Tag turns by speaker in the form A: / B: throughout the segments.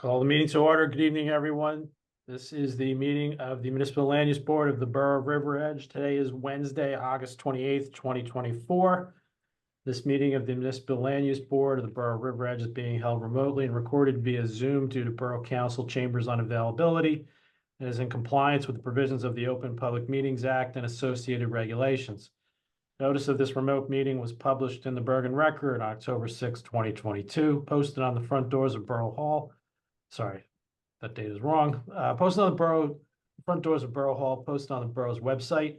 A: Call the meeting to order. Good evening, everyone. This is the meeting of the Municipal Land Use Board of the Borough of River Edge. Today is Wednesday, August 28th, 2024. This meeting of the Municipal Land Use Board of the Borough of River Edge is being held remotely and recorded via Zoom due to Borough Council chambers unavailability and is in compliance with the provisions of the Open Public Meetings Act and associated regulations. Notice of this remote meeting was published in the Bergen Record on October 6, 2022, posted on the front doors of Borough Hall. Sorry, that date is wrong. Posted on the front doors of Borough Hall, posted on the borough's website.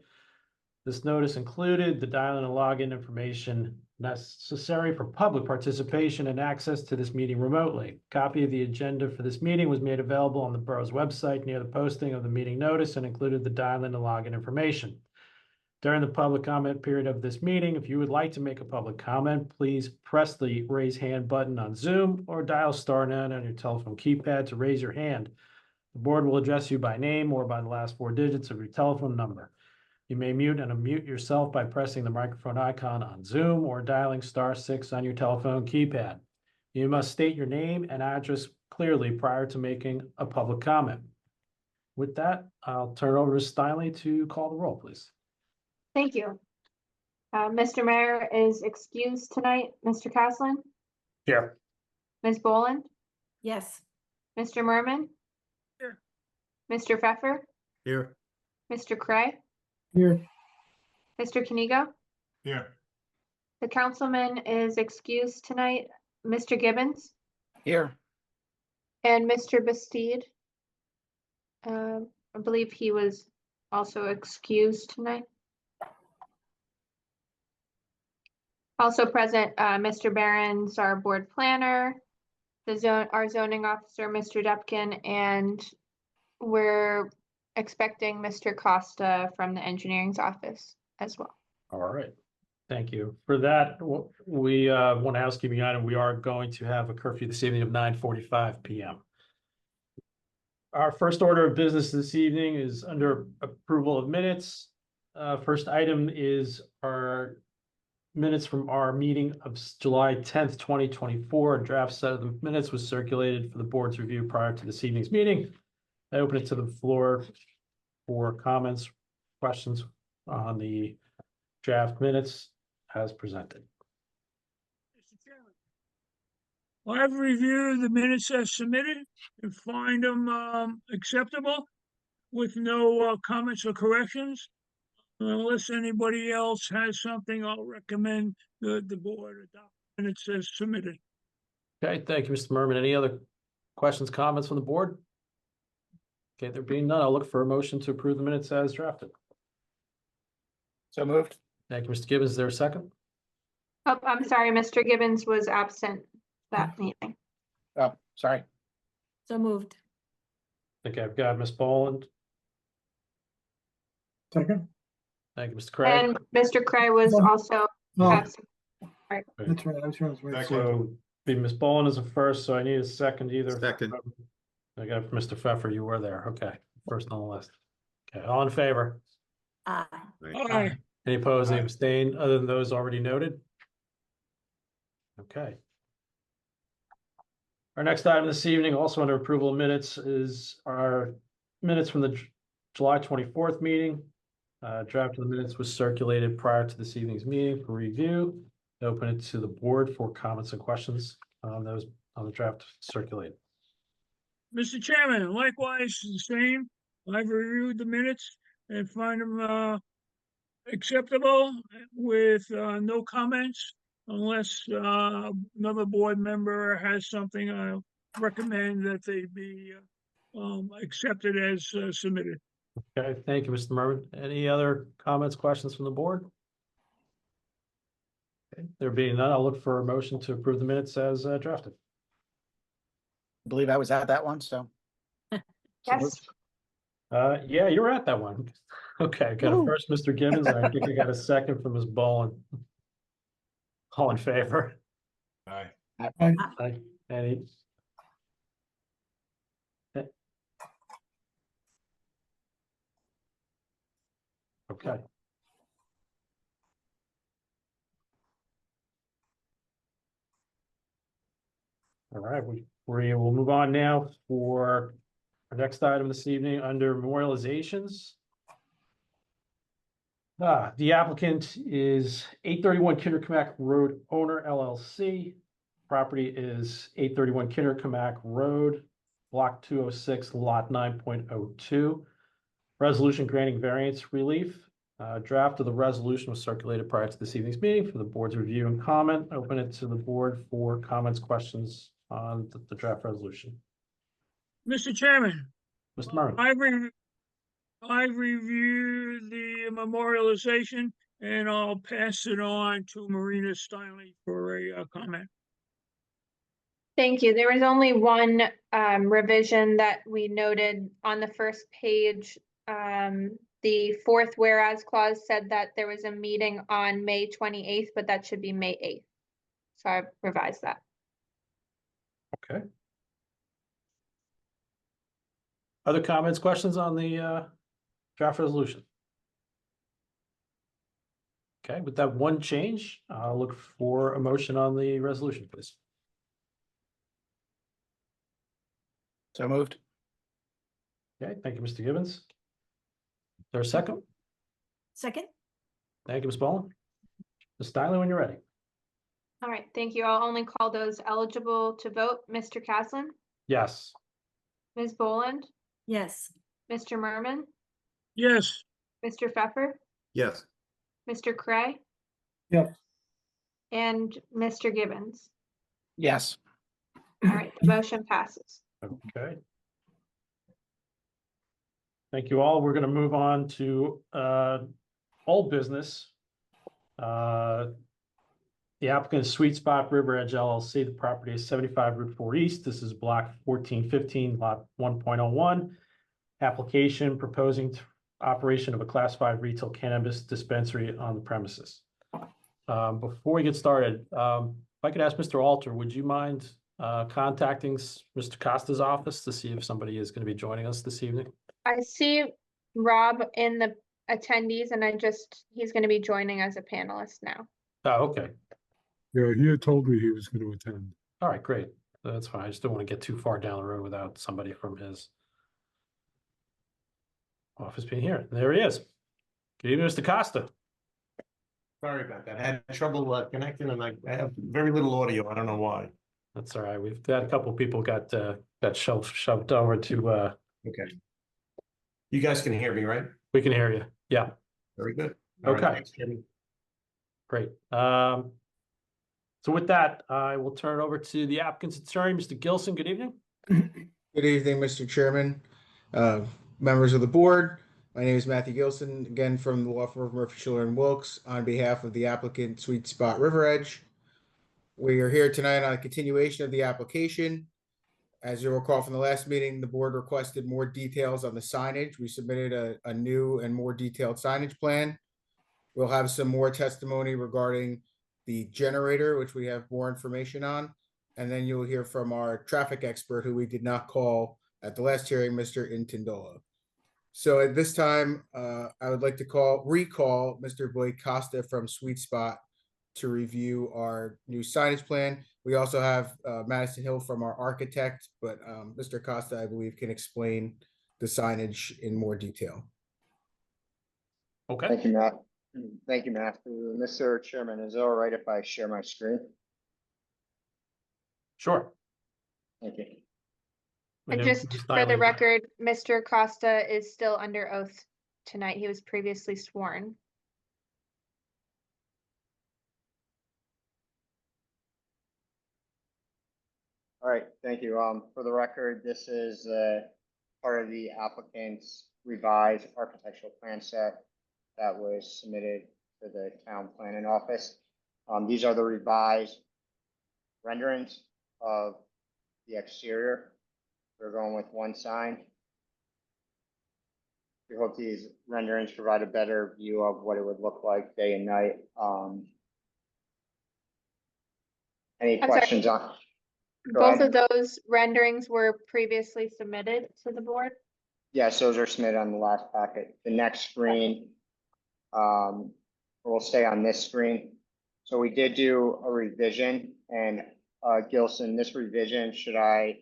A: This notice included the dial-in and login information necessary for public participation and access to this meeting remotely. Copy of the agenda for this meeting was made available on the borough's website near the posting of the meeting notice and included the dial-in and login information. During the public comment period of this meeting, if you would like to make a public comment, please press the raise hand button on Zoom or dial *9 on your telephone keypad to raise your hand. The board will address you by name or by the last 4 digits of your telephone number. You may mute and unmute yourself by pressing the microphone icon on Zoom or dialing *6 on your telephone keypad. You must state your name and address clearly prior to making a public comment. With that, I'll turn it over to Steinle to call the roll, please.
B: Thank you. Mr. Mayor is excused tonight. Mr. Caslin?
A: Here.
B: Ms. Boland?
C: Yes.
B: Mr. Merman?
C: Here.
B: Mr. Pfeffer?
D: Here.
B: Mr. Cray?
D: Here.
B: Mr. Kanigo?
D: Here.
B: The councilman is excused tonight. Mr. Gibbons?
D: Here.
B: And Mr. Bastide? I believe he was also excused tonight. Also present, Mr. Behrens, our board planner, our zoning officer, Mr. Dupkin, and we're expecting Mr. Costa from the engineering's office as well.
A: All right. Thank you. For that, we one housekeeping item, we are going to have a curfew this evening of 9:45 p.m. Our first order of business this evening is under approval of minutes. First item is our minutes from our meeting of July 10th, 2024. A draft set of the minutes was circulated for the board's review prior to this evening's meeting. I open it to the floor for comments, questions on the draft minutes as presented.
E: Mr. Chairman, I've reviewed the minutes as submitted and find them acceptable with no comments or corrections. Unless anybody else has something, I'll recommend the board adopt minutes as submitted.
A: Okay, thank you, Mr. Merman. Any other questions, comments from the board? Okay, there being none, I'll look for a motion to approve the minutes as drafted.
D: So moved.
A: Thank you, Mr. Gibbons. Is there a second?
B: Oh, I'm sorry, Mr. Gibbons was absent that meeting.
D: Oh, sorry.
C: So moved.
A: Okay, I've got Ms. Boland.
D: Second.
A: Thank you, Mr. Craig.
B: And Mr. Cray was also absent.
D: That's right. I was trying to.
A: So be Ms. Boland is a first, so I need a second either.
D: Second.
A: I got Mr. Pfeffer, you were there. Okay, first on the list. Okay, all in favor?
C: Aye.
E: Aye.
A: Any opposed, any abstain, other than those already noted? Okay. Our next item this evening, also under approval of minutes, is our minutes from the July 24th meeting. Draft of the minutes was circulated prior to this evening's meeting for review. Open it to the board for comments and questions on those on the draft circulated.
E: Mr. Chairman, likewise, the same. I've reviewed the minutes and find them acceptable with no comments. Unless another board member has something, I recommend that they be accepted as submitted.
A: Okay, thank you, Mr. Merman. Any other comments, questions from the board? Okay, there being none, I'll look for a motion to approve the minutes as drafted.
D: I believe I was at that one, so.
B: Yes.
A: Yeah, you were at that one. Okay, got a first, Mr. Gibbons, and I think I got a second from Ms. Boland. All in favor?
D: Aye.
A: Aye. Any? Okay. All right, we will move on now for our next item this evening under memorializations. The applicant is 831 Kindercamack Road owner LLC. Property is 831 Kindercamack Road, block 206, lot 9.02. Resolution granting variance relief. Draft of the resolution was circulated prior to this evening's meeting for the board's review and comment. Open it to the board for comments, questions on the draft resolution.
E: Mr. Chairman,
A: Mr. Murray.
E: I've reviewed the memorialization and I'll pass it on to Marina Steinle for a comment.
B: Thank you. There was only one revision that we noted on the first page. The fourth whereas clause said that there was a meeting on May 28th, but that should be May 8th. So I've revised that.
A: Okay. Other comments, questions on the draft resolution? Okay, with that one change, I'll look for a motion on the resolution, please.
D: So moved.
A: Okay, thank you, Mr. Gibbons. Is there a second?
C: Second?
A: Thank you, Ms. Boland. Ms. Steinle, when you're ready.
B: All right, thank you. I'll only call those eligible to vote. Mr. Caslin,
A: Yes.
B: Ms. Boland,
C: Yes.
B: Mr. Merman,
E: Yes,
B: Mr. Pfeffer,
F: Yes.
B: Mr. Cray.
F: Yep.
B: And Mr. Gibbons.
D: Yes.
B: All right, the motion passes.
A: Okay. Thank you all. We're going to move on to old business. The applicant is Sweet Spot River Edge LLC. The property is 75 Route 4 East. This is block 1415, lot 1.01. Application proposing operation of a Class 5 retail cannabis dispensary on the premises. Before we get started, if I could ask Mr. Alter, would you mind contacting Mr. Costa's office to see if somebody is going to be joining us this evening?
B: I see Rob in the attendees and he's going to be joining as a panelist now.
A: Oh, okay.
F: Yeah, he had told me he was going to attend.
A: All right, great. That's fine. I just don't want to get too far down the road without somebody from his office being here. There he is. Good evening, Mr. Costa.
G: Sorry about that. I had trouble connecting and I have very little audio. I don't know why.
A: That's all right. We've had a couple of people got shoved over to
G: Okay. You guys can hear me, right?
A: we can hear you. Yeah,
G: Very good. All right,
A: Okay.
G: thanks, Jimmy.
A: great. So with that, I will turn it over to the applicant's attorney, Mr. Gilson. Good evening.
H: Good evening, Mr. Chairman, members of the board. My name is Matthew Gilson, again from the law firm of Murphy, Schiller and Wilkes, on behalf of the applicant Sweet Spot River Edge. We are here tonight on a continuation of the application. As you'll recall from the last meeting, the board requested more details on the signage. We submitted a new and more detailed signage plan. We'll have some more testimony regarding the generator, which we have more information on. And then you'll hear from our traffic expert, who we did not call at the last hearing, Mr. Intindola. So at this time, I would like to recall Mr. Blake Costa from Sweet Spot to review our new signage plan. We also have Madison Hill from our architect, but Mr. Costa, I believe, can explain the signage in more detail.
A: Okay.
I: Thank you, Matt. Thank you, Matthew. Mr. Chairman, is it all right if I share my screen?
A: Sure.
I: Thank you.
B: And
A: then
B: just
A: Ms.
B: for the
A: Steinle.
B: record, Mr. Costa is still under oath tonight. He was previously sworn.
I: All right, thank you. For the record, this is part of the applicant's revised architectural plan set that was submitted to the town planning office. These are the revised renderings of the exterior. We're going with one sign. We hope these renderings provide a better view of what it would look like day and night. Any
B: I'm sorry.
I: questions on? Go
B: Both
I: ahead.
B: of those renderings were previously submitted to the board.
I: Yes, those are submitted on the last packet. The next screen, we'll stay on this screen. So we did do a revision and Gilson, this revision, should I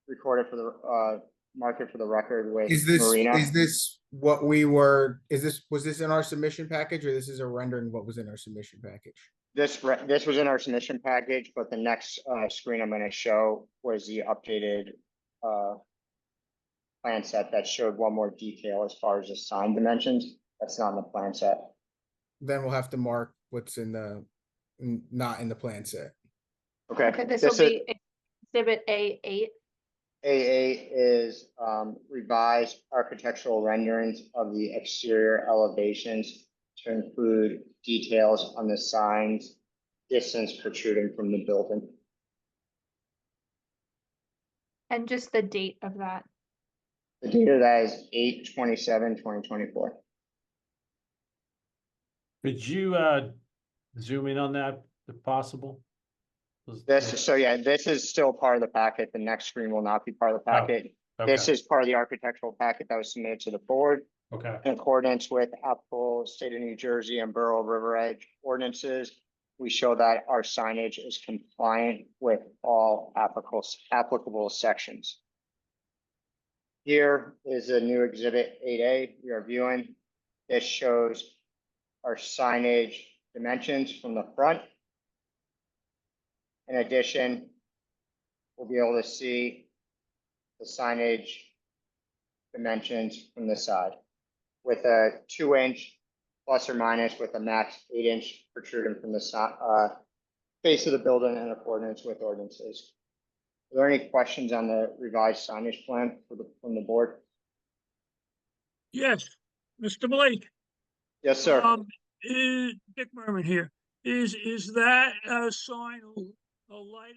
I: record it for the, mark it for the record with
H: Is this,
I: Marina?
H: is this what we were, was this in our submission package, or this is a rendering of what was in our submission package?
I: This was in our submission package, but the next, screen I'm gonna show was the updated, plan set that showed one more detail as far as the sign dimensions. That's not in the plan set.
H: Then we'll have to mark what's in the, not in the plan set.
I: Okay.
B: Okay, this will
I: is-
B: be exhibit A8.
I: A8 is revised architectural renderings of the exterior elevations to include details on the signs, distance protruding from the building.
B: And just the date of that.
I: The date of that is 8/27/2024.
A: Could you zoom in on that if possible?
I: This is still part of the packet. The next screen will not be part of the packet. This
A: Okay,
I: is part of the architectural packet that was submitted to the board.
A: okay,
I: In accordance with applicable state of New Jersey and Borough of River Edge ordinances, we show that our signage is compliant with all applicable sections. Here is a new exhibit 8A we are viewing. This shows our signage dimensions from the front. In addition, we'll be able to see the signage dimensions from the side with a 2-inch plus or minus with a max 8-inch protruding from the face of the building in accordance with ordinances. Are there any questions on the revised signage plan from the board?
E: Yes, Mr. Blake.
I: Yes, sir.
E: Is Dick Merman here. Is that sign lighted?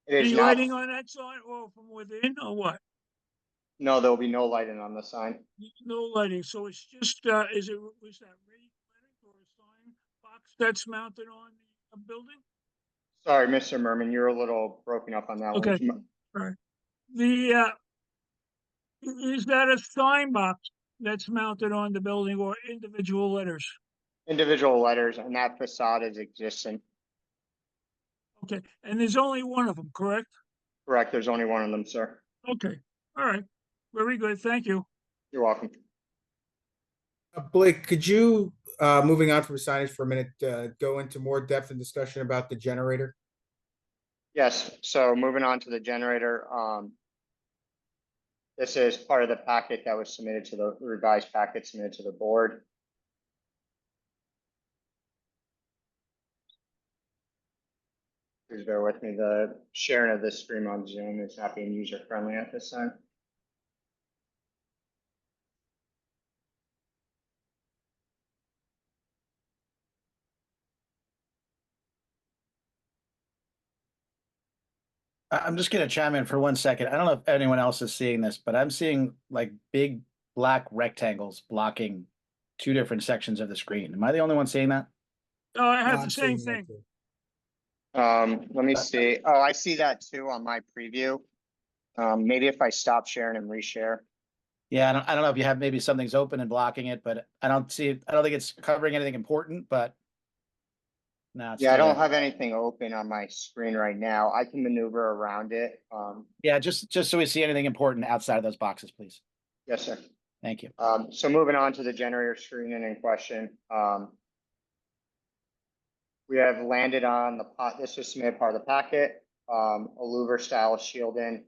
I: It is
E: Any
I: not,
E: lighting on that sign or from within or what?
I: no, there will be no lighting on the sign.
E: No lighting, so it's just, was that raised lighting or a sign box that's mounted on the building?
I: Sorry, Mr. Merman, you're a little broken up on that one.
E: Okay. The, is that a sign box that's mounted on the building or individual letters?
I: Individual letters, and that facade is existing.
E: Okay, and there's only one of them, correct?
I: Correct, there's only one of them, sir.
E: Okay, all right, very good, thank you.
I: You're welcome.
H: Blake, could you, moving on from signage for a minute, go into more depth and discussion about the generator?
I: Yes, so moving on to the generator, this is part of the packet that was submitted to the revised packet submitted to the board. Please bear with me, the sharing of this stream on Zoom is not being user friendly at this time.
D: I'm just gonna chime in for 1 second. I don't know if anyone else is seeing this, but I'm seeing like big black rectangles blocking 2 different sections of the screen. Am I the only one seeing that?
E: Oh, I
H: No,
E: had
H: I'm
E: the same
H: seeing that
E: thing.
H: too.
I: Let me see. Oh, I see that too on my preview. Maybe if I stop sharing and reshare.
D: Yeah, I don't know if you have maybe something's open and blocking it, but I don't think it's covering anything important, but. No, it's
I: Yeah, I
D: still
I: don't
D: there.
I: have anything open on my screen right now. I can maneuver around it.
D: Yeah, just so we see anything important outside of those boxes, please.
I: Yes, sir.
D: Thank you.
I: So moving on to the generator screening in question. We have landed on this was submitted part of the packet, a louver style shielding,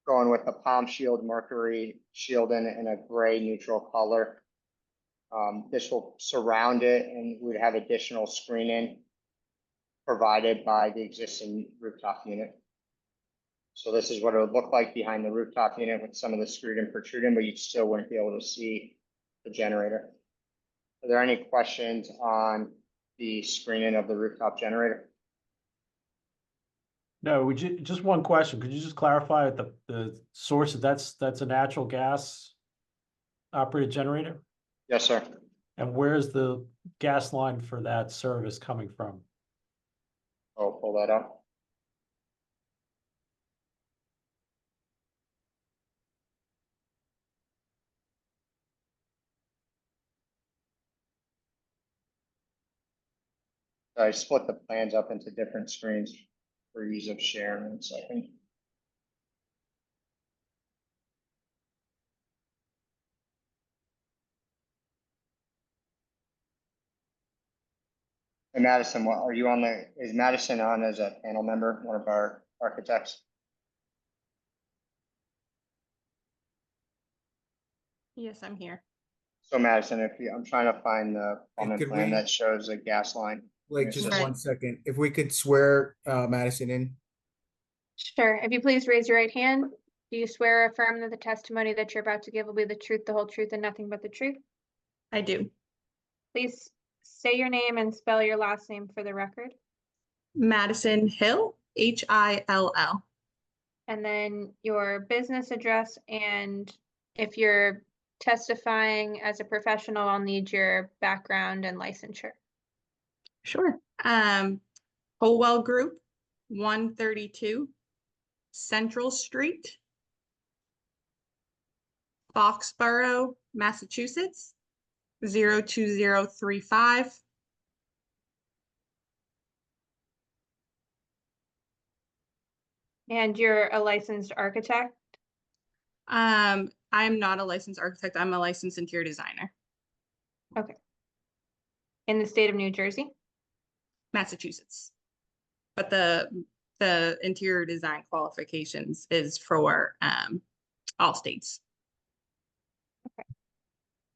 I: going with the palm shield mercury shielding in a gray neutral color. This will surround it and we'd have additional screening provided by the existing rooftop unit. So this is what it would look like behind the rooftop unit with some of the screening protruding, but you still wouldn't be able to see the generator. Are there any questions on the screening of the rooftop generator?
A: no, just one question, could you just clarify the source of that's a natural gas operated generator?
I: Yes, sir.
A: And where's the gas line for that service coming from?
I: I'll pull that up. So I split the plans up into different screens for ease of sharing in a second. And Madison, what, are you on is Madison on as a panel member, one of our architects?
B: Yes, I'm here.
I: So Madison, I'm trying to find the plumbing
H: could
I: plan
H: we-
I: that shows a gas line.
H: Like,
I: Yes,
H: just
I: sir.
H: 1 second. If we could swear Madison in.
B: Sure. If you please raise your right hand. Do you swear or affirm that the testimony that you're about to give will be the truth, the whole truth, and nothing but the truth?
J: I do.
B: Please say your name and spell your last name for the record.
J: Madison Hill, Hill.
B: And then your business address, and if you're testifying as a professional, I'll need your background and licensure.
J: Sure. Howell Group, 132 Central Street, Foxborough, Massachusetts, 02035.
B: And you're a licensed architect?
J: I'm not a licensed architect. I'm a licensed interior designer,
B: In the state of New Jersey?
J: Massachusetts. But the interior design qualifications is for all states.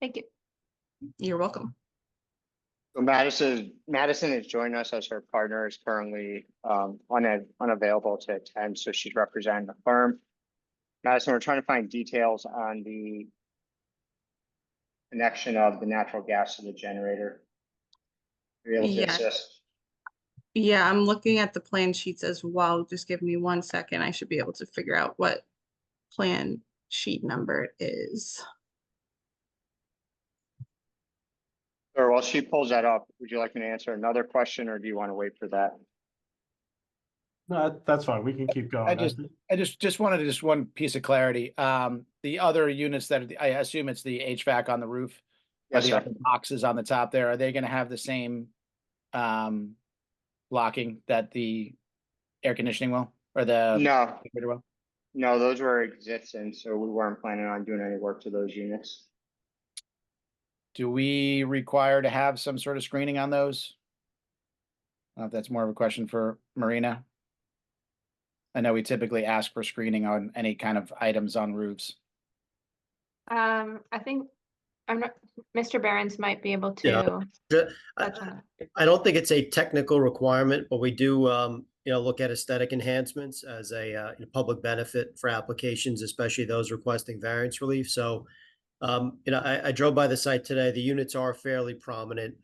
B: Thank you.
J: You're welcome.
I: So Madison is joining us as her partner, is currently unavailable to attend, so she's representing the firm. Madison, we're trying to find details on the connection of the natural gas to the generator. Are you able to
J: Yeah.
I: assist?
J: Yeah, I'm looking at the plan sheets as well. Just give me 1 second. I should be able to figure out what plan sheet number it is.
I: Or while she pulls that up, would you like me to answer another question, or do you want to wait for that?
A: No, that's fine. We can keep going.
D: I just wanted just one piece of clarity. The other units that I assume it's the HVAC on the roof. Or
I: Yes,
D: the
I: sir.
D: other boxes on the top there, are they gonna have the same blocking that the air conditioning will, or the
I: No,
D: refrigerator will?
I: no, those were existing, so we weren't planning on doing any work to those units.
D: Do we require to have some sort of screening on those? I don't know if that's more of a question for Marina. I know we typically ask for screening on any kind of items on roofs.
B: I think Mr. Behrens might be able
K: Yeah.
B: to touch on that.
K: I don't think it's a technical requirement, but we do, look at aesthetic enhancements as a public benefit for applications, especially those requesting variance relief. So, I drove by the site today. The units are fairly prominent.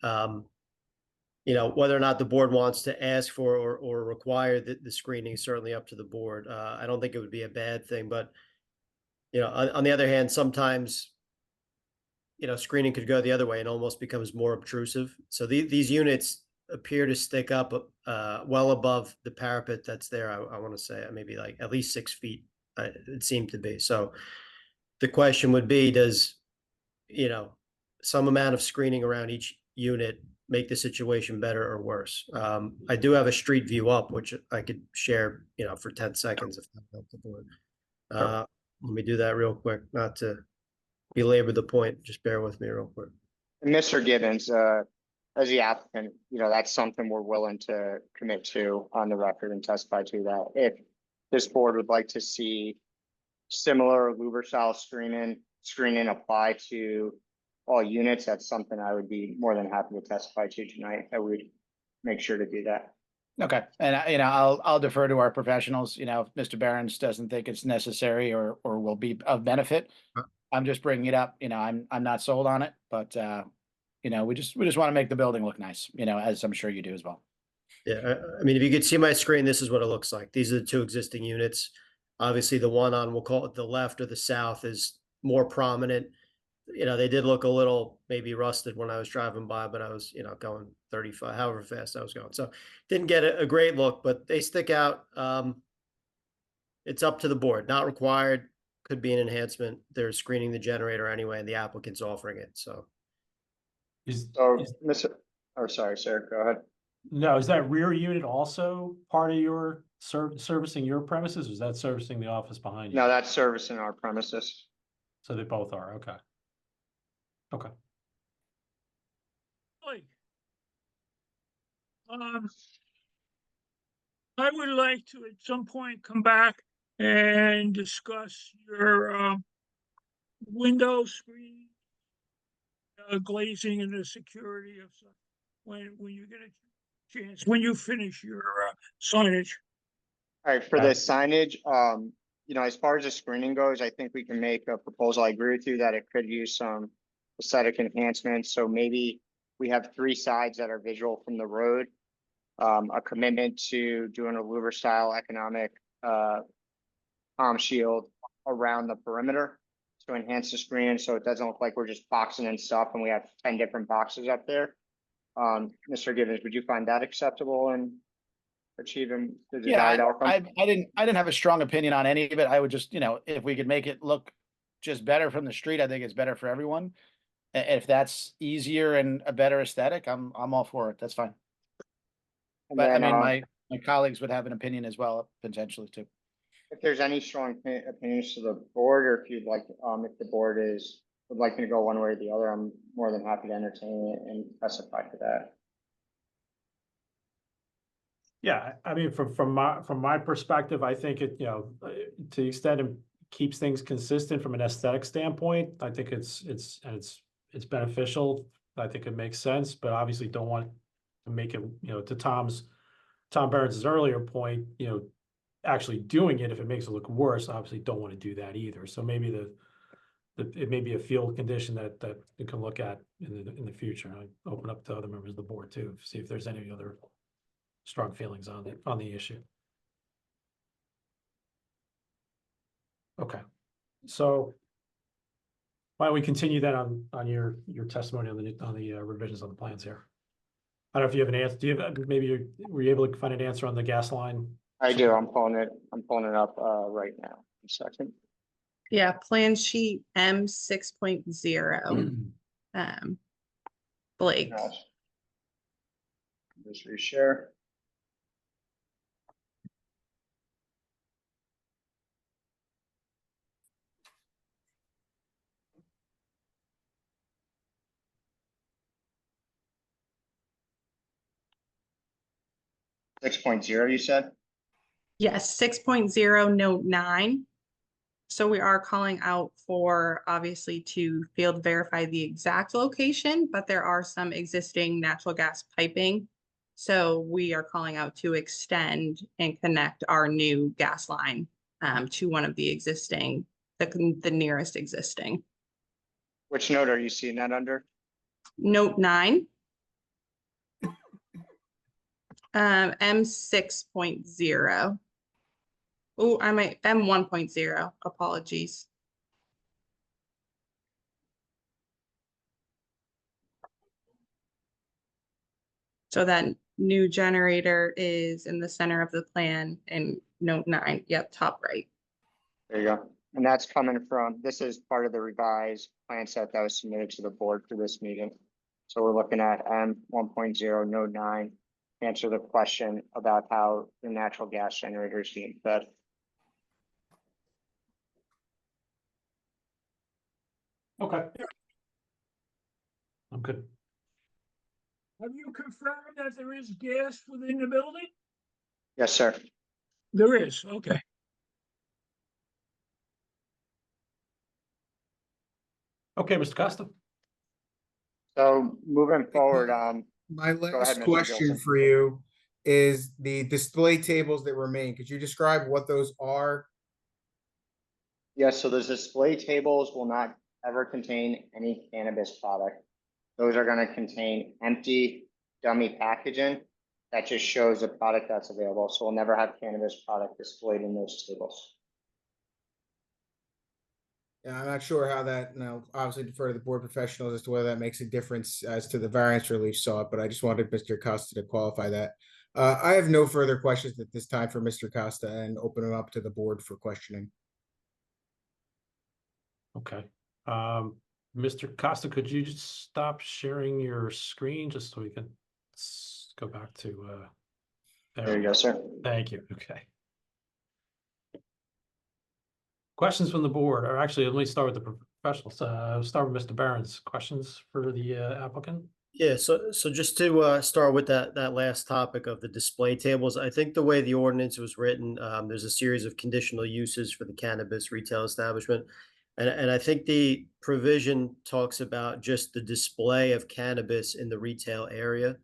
K: Whether or not the board wants to ask for or require the screening is certainly up to the board. I don't think it would be a bad thing, but on the other hand, sometimes screening could go the other way and almost becomes more obtrusive. So these units appear to stick up well above the parapet that's there. I want to say maybe like at least 6 feet. It seemed to be. So the question would be, does some amount of screening around each unit make the situation better or worse? I do have a street view up, which I could share, for 10 seconds if that helps the board. Let me do that real quick, not to belabor the point. Just bear with me real quick.
I: Mr. Gibbons, as the applicant, that's something we're willing to commit to on the record and testify to that. If this board would like to see similar louver style screening apply to all units, that's something I would be more than happy to testify to tonight. I would make sure to do that.
D: Okay, and I'll defer to our professionals. If Mr. Behrens doesn't think it's necessary or will be of benefit, I'm just bringing it up. I'm not sold on it, but we just want to make the building look nice. As I'm sure you do as well.
K: Yeah, I mean, if you could see my screen, this is what it looks like. These are the two existing units. Obviously, the one on, we'll call it the left or the south, is more prominent. They did look a little maybe rusted when I was driving by, but I was, going 35, however fast I was going. So didn't get a great look, but they stick out. It's up to the board, not required, could be an enhancement. They're screening the generator anyway, and the applicant's offering it. So.
I: So, sorry, sir, go ahead.
A: No, is that rear unit also part of your servicing your premises? Or is that servicing the office behind you?
I: No, that's servicing our premises.
A: So they both are, okay. Okay.
E: Like, I would like to at some point come back and discuss your window screen, glazing and the security of stuff when you get a chance, when you finish your signage.
I: All right, for the
A: Right.
I: signage, you know, as far as the screening goes, I think we can make a proposal. I agree with you that it could use some aesthetic enhancements. So maybe we have 3 sides that are visual from the road. A commitment to doing a louver style economic palm shield around the perimeter to enhance the screen, so it doesn't look like we're just boxing in stuff and we have 10 different boxes up there. Mr. Givens, would you find that acceptable and achieving the
D: Yeah,
I: desired outcome?
D: I didn't have a strong opinion on any of it. I would just, if we could make it look just better from the street, I think it's better for everyone. If that's easier and a better aesthetic, I'm all for it. That's fine.
I: And
D: But I
I: then,
D: mean, my colleagues would have an opinion as well, potentially too.
I: if there's any strong opinions to the board, or if you'd like, if the board would like me to go one way or the other, I'm more than happy to entertain it and testify to that.
A: Yeah, I mean, from my perspective, I think it, to the extent it keeps things consistent from an aesthetic standpoint, I think it's beneficial. I think it makes sense, but obviously don't want to make it, to Tom Burns' earlier point, actually doing it, if it makes it look worse, obviously don't want to do that either. So maybe it may be a field condition that you can look at in the future. I open up to other members of the board too, see if there's any other strong feelings on the issue. Okay, so why don't we continue then on your testimony on the revisions on the plans here? I don't know if you have an answer. Do you have, were you able to find an answer on the gas line?
I: I do, I'm pulling it up, right now, a second.
J: Yeah, plan sheet M 6.0. Blake.
I: Just reshare. Six point zero, you said?
J: Yes, 6.0 note 9. So we are calling out for obviously to field verify the exact location, but there are some existing natural gas piping. So we are calling out to extend and connect our new gas line to one of the existing, the nearest existing.
I: Which note are you seeing that under?
J: Note 9. M 6.0. Oh, I might M 1.0. Apologies. So that new generator is in the center of the plan in note 9. Yep, top right.
I: There you go. And that's coming from, this is part of the revised plan set that was submitted to the board for this meeting. So we're looking at M 1.0 note 9, answer the question about how the natural gas generator is being fed.
A: Okay. I'm good.
E: Have you confirmed that there is gas within the building?
I: Yes, sir.
E: There is, okay.
A: Okay, Mr. Costa.
I: So moving forward,
H: My
I: ahead,
H: last
I: Mr.
H: question
I: Gilson.
H: for you is the display tables that remain. Could you describe what those are?
I: yes, so those display tables will not ever contain any cannabis product. Those are gonna contain empty dummy packaging that just shows the product that's available. So we'll never have cannabis product displayed in those tables.
H: Yeah, I'm not sure how that, obviously defer to the board professionals as to whether that makes a difference as to the variance relief sought, but I just wanted Mr. Costa to qualify that. I have no further questions at this time for Mr. Costa and open them up to the board for questioning.
A: Okay. Mr. Costa, could you just stop sharing your screen just so we can Let's go back to,
I: There you go, sir.
A: Thank you. Okay. Questions from the board, or actually, let me start with the professionals. Start with Mr. Behrens. Questions for the applicant?
K: Yeah, so just to start with that last topic of the display tables, I think the way the ordinance was written, there's a series of conditional uses for the cannabis retail establishment. And I think the provision talks about just the display of cannabis in the retail area.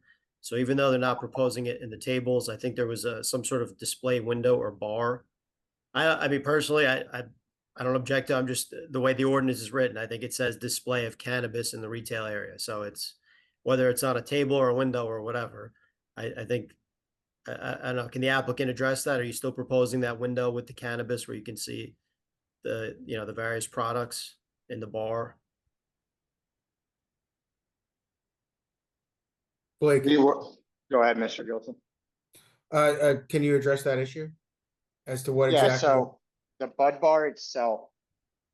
K: So even though they're not proposing it in the tables, I think there was some sort of display window or bar. I mean, personally, I don't object to, I'm just, the way the ordinance is written, I think it says display of cannabis in the retail area. So it's, whether it's on a table or a window or whatever, I think, I don't know, can the applicant address that? Are you still proposing that window with the cannabis where you can see the, the various products in the bar?
H: Blake,
I: Go ahead, Mr. Gilson.
H: can you address that issue? As to what
I: Yeah,
H: exactly?
I: so the Bud Bar itself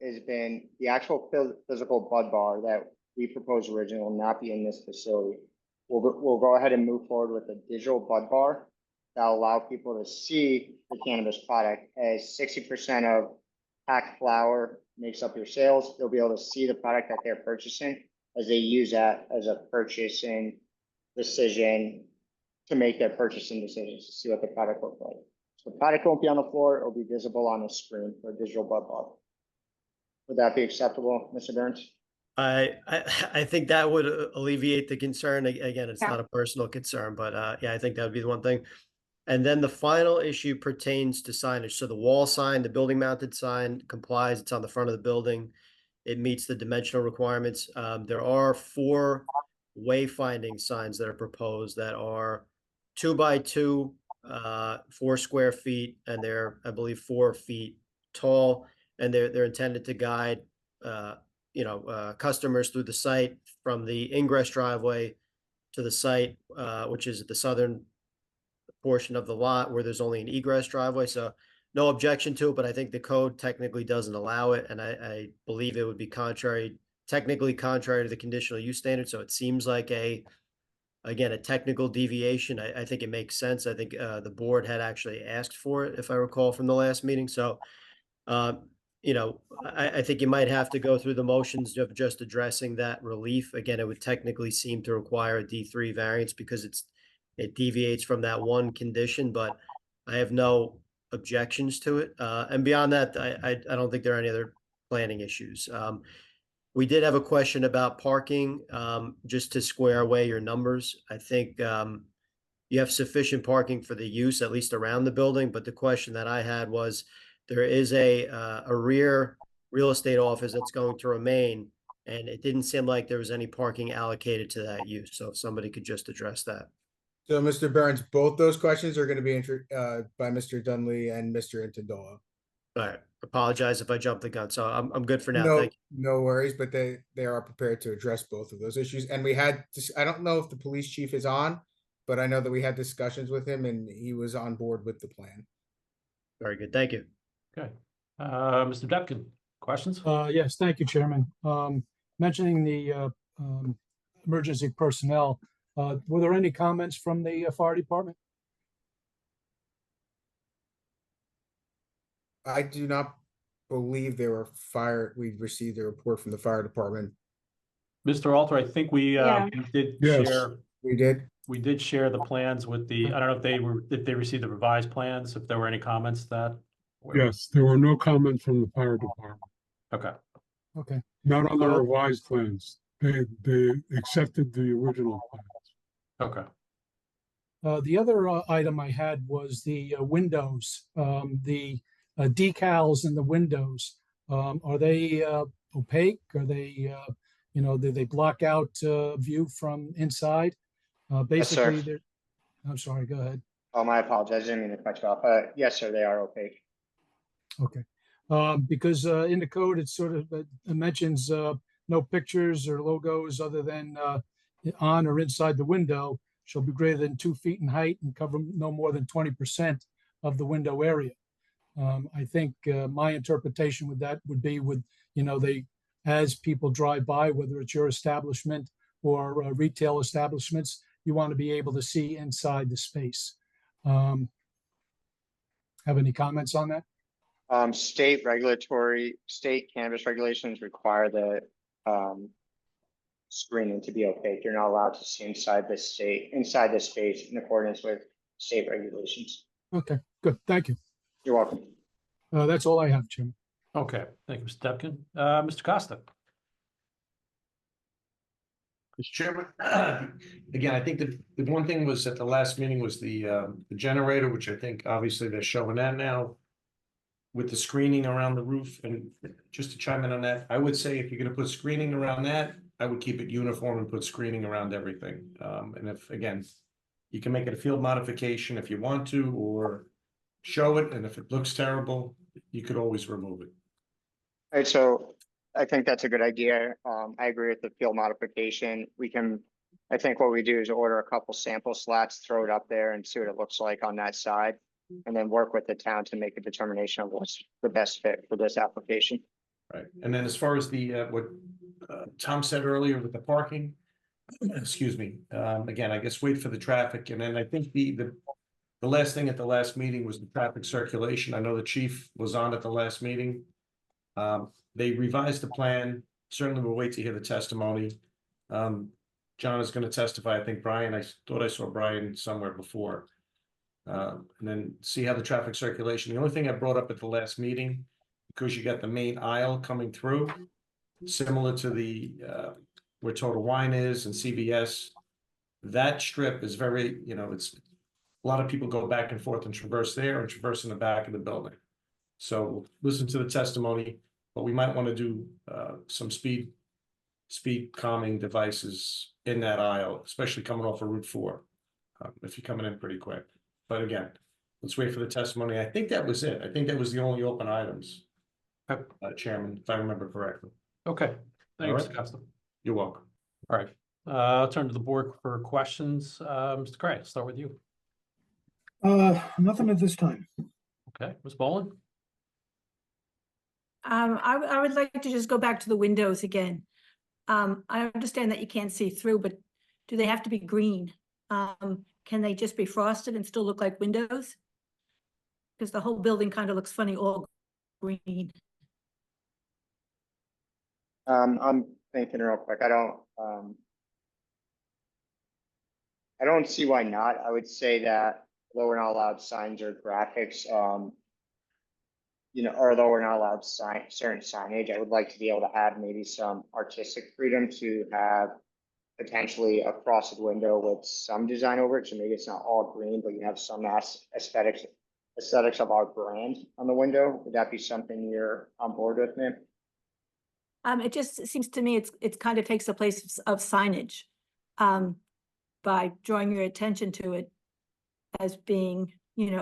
I: has been, the actual physical Bud Bar that we proposed originally will not be in this facility. We'll go ahead and move forward with a digital Bud Bar that'll allow people to see the cannabis product, as 60% of packed flower makes up your sales. They'll be able to see the product that they're purchasing as they use that as a purchasing decision to make their purchasing decisions, to see what the product looks like. So the product won't be on the floor, it'll be visible on the screen for a digital Bud Bar. Would that be acceptable, Mr. Burns?
K: I think that would alleviate the concern. Again, it's
B: Yeah.
K: not a personal concern, but yeah, I think that would be the one thing. And then the final issue pertains to signage. So the wall sign, the building mounted sign complies. It's on the front of the building. It meets the dimensional requirements. There are 4 wayfinding signs that are proposed that are 2 by 2, 4 square feet, and they're, I believe, 4 feet tall, and they're intended to guide customers through the site from the ingress driveway to the site, which is the southern portion of the lot where there's only an egress driveway. So no objection to it, but I think the code technically doesn't allow it. And I believe it would be technically contrary to the conditional use standard. So it seems like again, a technical deviation. I think it makes sense. I think the board had actually asked for it, if I recall from the last meeting. So I think you might have to go through the motions of just addressing that relief. Again, it would technically seem to require a D3 variance because it deviates from that one condition, but I have no objections to it. And beyond that, I don't think there are any other planning issues. We did have a question about parking, just to square away your numbers. I think you have sufficient parking for the use, at least around the building, but the question that I had was, there is a rear real estate office that's going to remain, and it didn't seem like there was any parking allocated to that use. So if somebody could just address that.
H: So, Mr. Burns, both those questions are going to be answered by Mr. Dunley and Mr. Intandola.
K: All right. Apologize if I jumped the gun. So I'm good for now.
H: No,
K: Thank you.
H: no worries, but they are prepared to address both of those issues. And we had, I don't know if the police chief is on, but I know that we had discussions with him and he was on board with the plan.
K: Very good. Thank you.
A: Okay. Mr. Depkin, questions?
F: Yes, thank you, Chairman. Mentioning the emergency personnel, were there any comments from the fire department?
H: I do not believe they were fired. We received a report from the fire department.
A: Mr. Alter, I think we
B: Yeah.
A: did
F: Yes.
A: share,
H: We did.
A: we did share the plans with I don't know if they received the revised plans, if there were any comments that.
F: Yes, there were no comments from the fire department,
A: Okay.
F: okay, not on the revised plans. They accepted the original plans.
A: Okay.
F: The other item I had was the windows, the decals in the windows. Are they opaque? Are they, do they block out view from inside? Basically,
I: sir.
F: I'm sorry, go ahead.
I: Oh, my apologies, I didn't mean to cut you off. Yes, sir, they are opaque.
F: Okay, because in the code, it sort of it mentions no pictures or logos other than on or inside the window shall be greater than 2 feet in height and cover no more than 20% of the window area. I think my interpretation with that would be with, as people drive by, whether it's your establishment or retail establishments, you want to be able to see inside the space. Have any comments on that?
I: State cannabis regulations require the, screening to be opaque. You're not allowed to see inside the space in accordance with state regulations.
F: Okay, good. Thank you.
I: You're welcome.
F: That's all I have, Chairman.
A: Okay, thank you, Mr. Depkin. Mr. Costa?
G: Mr. Chairman, again, I think the one thing was at the last meeting was the generator, which I think obviously they're showing that now with the screening around the roof. And just to chime in on that, I would say if you're gonna put screening around that, I would keep it uniform and put screening around everything. And if, again, you can make it a field modification if you want to, or show it, and if it looks terrible, you could always remove it.
I: All right, so I think that's a good idea. I agree with the field modification. I think what we do is order a couple sample slats, throw it up there and see what it looks like on that side. And then work with the town to make a determination of what's the best fit for this application.
G: Right, and then as far as the, what Tom said earlier with the parking, excuse me, again, I guess wait for the traffic, and then I think the last thing at the last meeting was the traffic circulation. I know the chief was on at the last meeting. They revised the plan. Certainly we'll wait to hear the testimony. John is gonna testify. I think Brian, I thought I saw Brian somewhere before. And then see how the traffic circulation, the only thing I brought up at the last meeting, because you got the main aisle coming through, similar to the, where Total Wine is and CVS, that strip is very, it's, a lot of people go back and forth and traverse there and traverse in the back of the building. So listen to the testimony, but we might want to do some speed calming devices in that aisle, especially coming off of Route 4, if you're coming in pretty quick. But again, let's wait for the testimony. I think that was it. I think that was the only open items, Chairman, if I remember correctly.
A: Okay, thank you,
G: All
A: Mr.
G: right.
A: Costa.
G: You're welcome.
A: All right, I'll turn to the board for questions. Mr. Cray, I'll start with you.
F: Nothing at this time.
A: Okay, Ms. Boland?
C: I would like to just go back to the windows again. I understand that you can't see through, but do they have to be green? Can they just be frosted and still look like windows? Because the whole building kind of looks funny, all green.
I: I'm thinking real quick. I don't see why not. I would say that although we're not allowed signs or graphics, or although we're not allowed certain signage, I would like to be able to have maybe some artistic freedom to have potentially a frosted window with some design over it. So maybe it's not all green, but you have some aesthetics of our brand on the window. Would that be something you're on board with, ma'am?
C: It just seems to me it's kind of takes the place of signage by drawing your attention to it as being,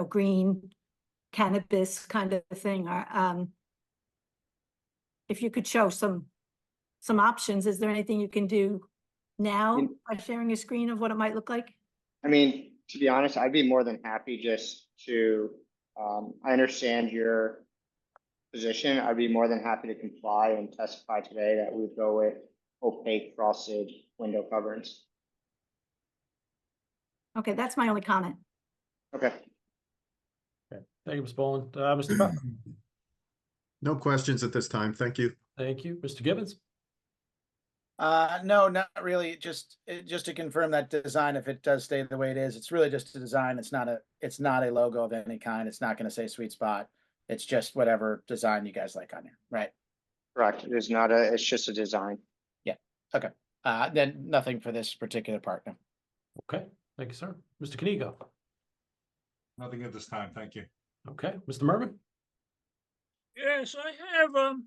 C: green, cannabis kind of thing. If you could show some options, is there anything you can do now by sharing a screen of what it might look like?
I: I mean, to be honest, I'd be more than happy just to, I understand your position. I'd be more than happy to comply and testify today that we would go with opaque frosted window coverings.
C: Okay, that's my only comment.
I: Okay.
A: Okay, thank you, Ms. Boland. Mr. Buck?
L: No questions at this time. Thank you.
A: Thank you. Mr. Gibbons?
D: No, not really. Just to confirm that design, if it does stay the way it is, it's really just a design. It's not a logo of any kind. It's not going to say Sweet Spot. It's just whatever design you guys like on here, right?
I: Correct. It is not it's just a design.
D: Yeah. Okay. Then nothing for this particular part. No.
A: Okay, thank you, sir. Mr. Kanigo?
L: Nothing at this time. Thank you.
A: Okay, Mr. Mervin?
E: Yes, I have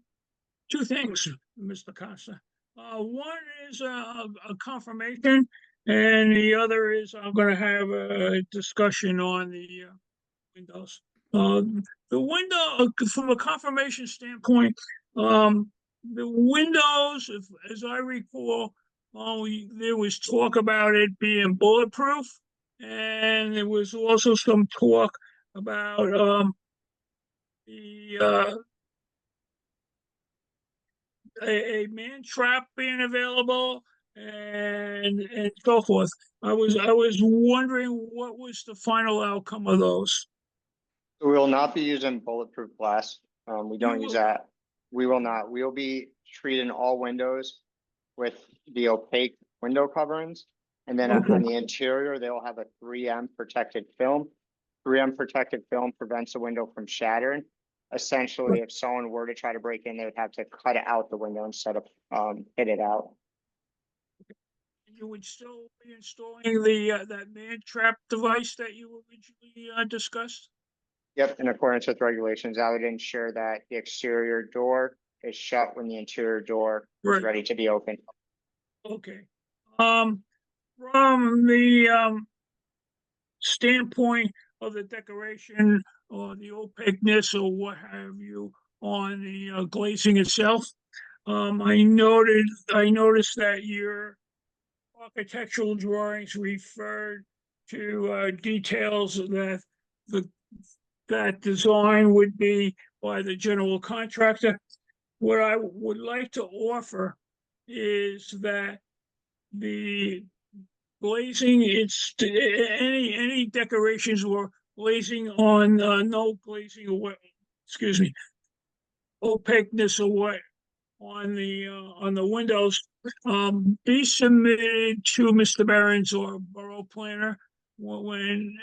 E: two things, Mr. Costa. One is a confirmation, and the other is I'm going to have a discussion on the windows. The window, from a confirmation standpoint, the windows, as I recall, there was talk about it being bulletproof, and there was also some talk about a man trap being available. and so forth. I was wondering what was the final outcome of those?
I: We will not be using bulletproof glass. We don't use
E: will
I: that. We will not. We will be treating all windows with the opaque window coverings. And then
E: Okay.
I: on the interior, they will have a 3M protected film. 3M protected film prevents the window from shattering. Essentially, if someone were to try to break in, they would have to cut out the window instead of hit it out.
E: You would still be installing the that man trap device that you originally discussed?
I: Yep, in accordance with regulations, I would ensure that the exterior door is shut when the interior door is
E: Right.
I: ready to be opened.
E: Okay. From the standpoint of the decoration or the opaqueness or what have you on the glazing itself, I noticed that your architectural drawings referred to details that design would be by the general contractor. What I would like to offer is that the glazing, any decorations or glazing on, no glazing or what, excuse me, opaqueness or what on the windows, be submitted to Mr. Behrens or Borough Planner when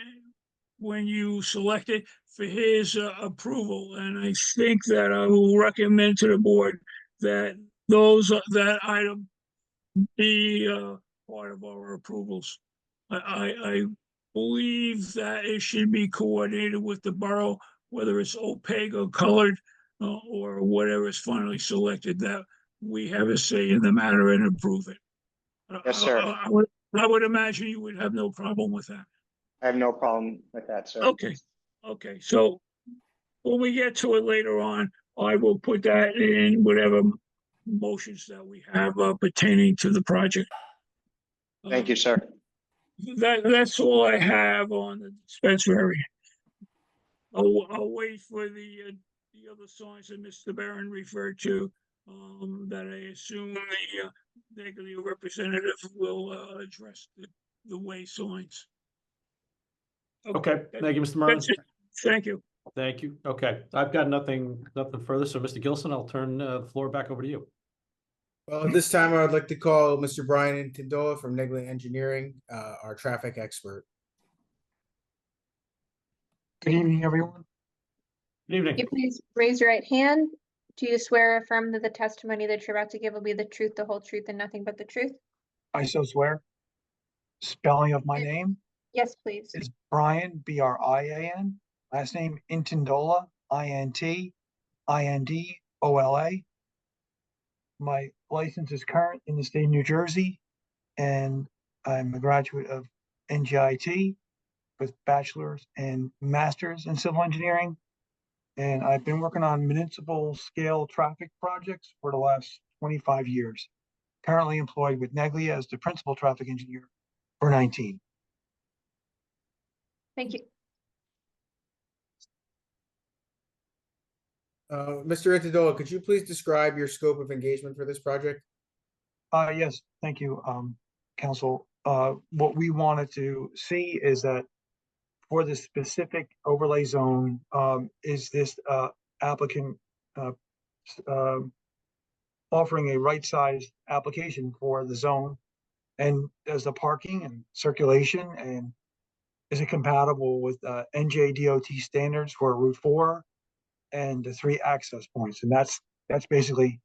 E: you select it for his approval. And I think that I will recommend to the board that that item be part of our approvals. I believe that it should be coordinated with the borough, whether it's opaque or colored, or whatever is finally selected, that we have a say in the matter and approve it.
I: Yes, sir.
E: I would imagine you would have no problem with that.
I: I have no problem with that, sir.
E: Okay, so when we get to it later on, I will put that in whatever motions that we have pertaining to the project.
I: Thank you, sir.
E: That's all I have on the dispensary. I'll wait for the other signs that Mr. Barron referred to, that I assume the negative representative will address the way signs.
A: Okay, thank you, Mr. Merlin.
E: That's it. Thank you.
A: Thank you. Okay, I've got nothing further. So Mr. Gilson, I'll turn the floor back over to you.
H: Well, at this time, I would like to call Mr. Brian Tindola from Negley Engineering, our traffic expert.
M: Good evening, everyone.
A: Good evening.
B: Can you please raise your right hand? Do you swear or affirm that the testimony that you're about to give will be the truth, the whole truth, and nothing but the truth?
M: I so swear. Spelling of my name
B: Yes, please.
M: is Brian, Brian. Last name Intindola, Intindola. My license is current in the state of New Jersey, and I'm a graduate of NGIT with bachelor's and master's in civil engineering. And I've been working on municipal scale traffic projects for the last 25 years. Currently employed with Negley as the principal traffic engineer for 19.
B: Thank you.
H: Mr. Tindola, could you please describe your scope of engagement for this project?
M: Yes, thank you, Council. What we wanted to see is that for the specific overlay zone, is this applicant offering a right-sized application for the zone? And does the parking and circulation, and is it compatible with NJDOT standards for Route 4 and the 3 access points? And that's basically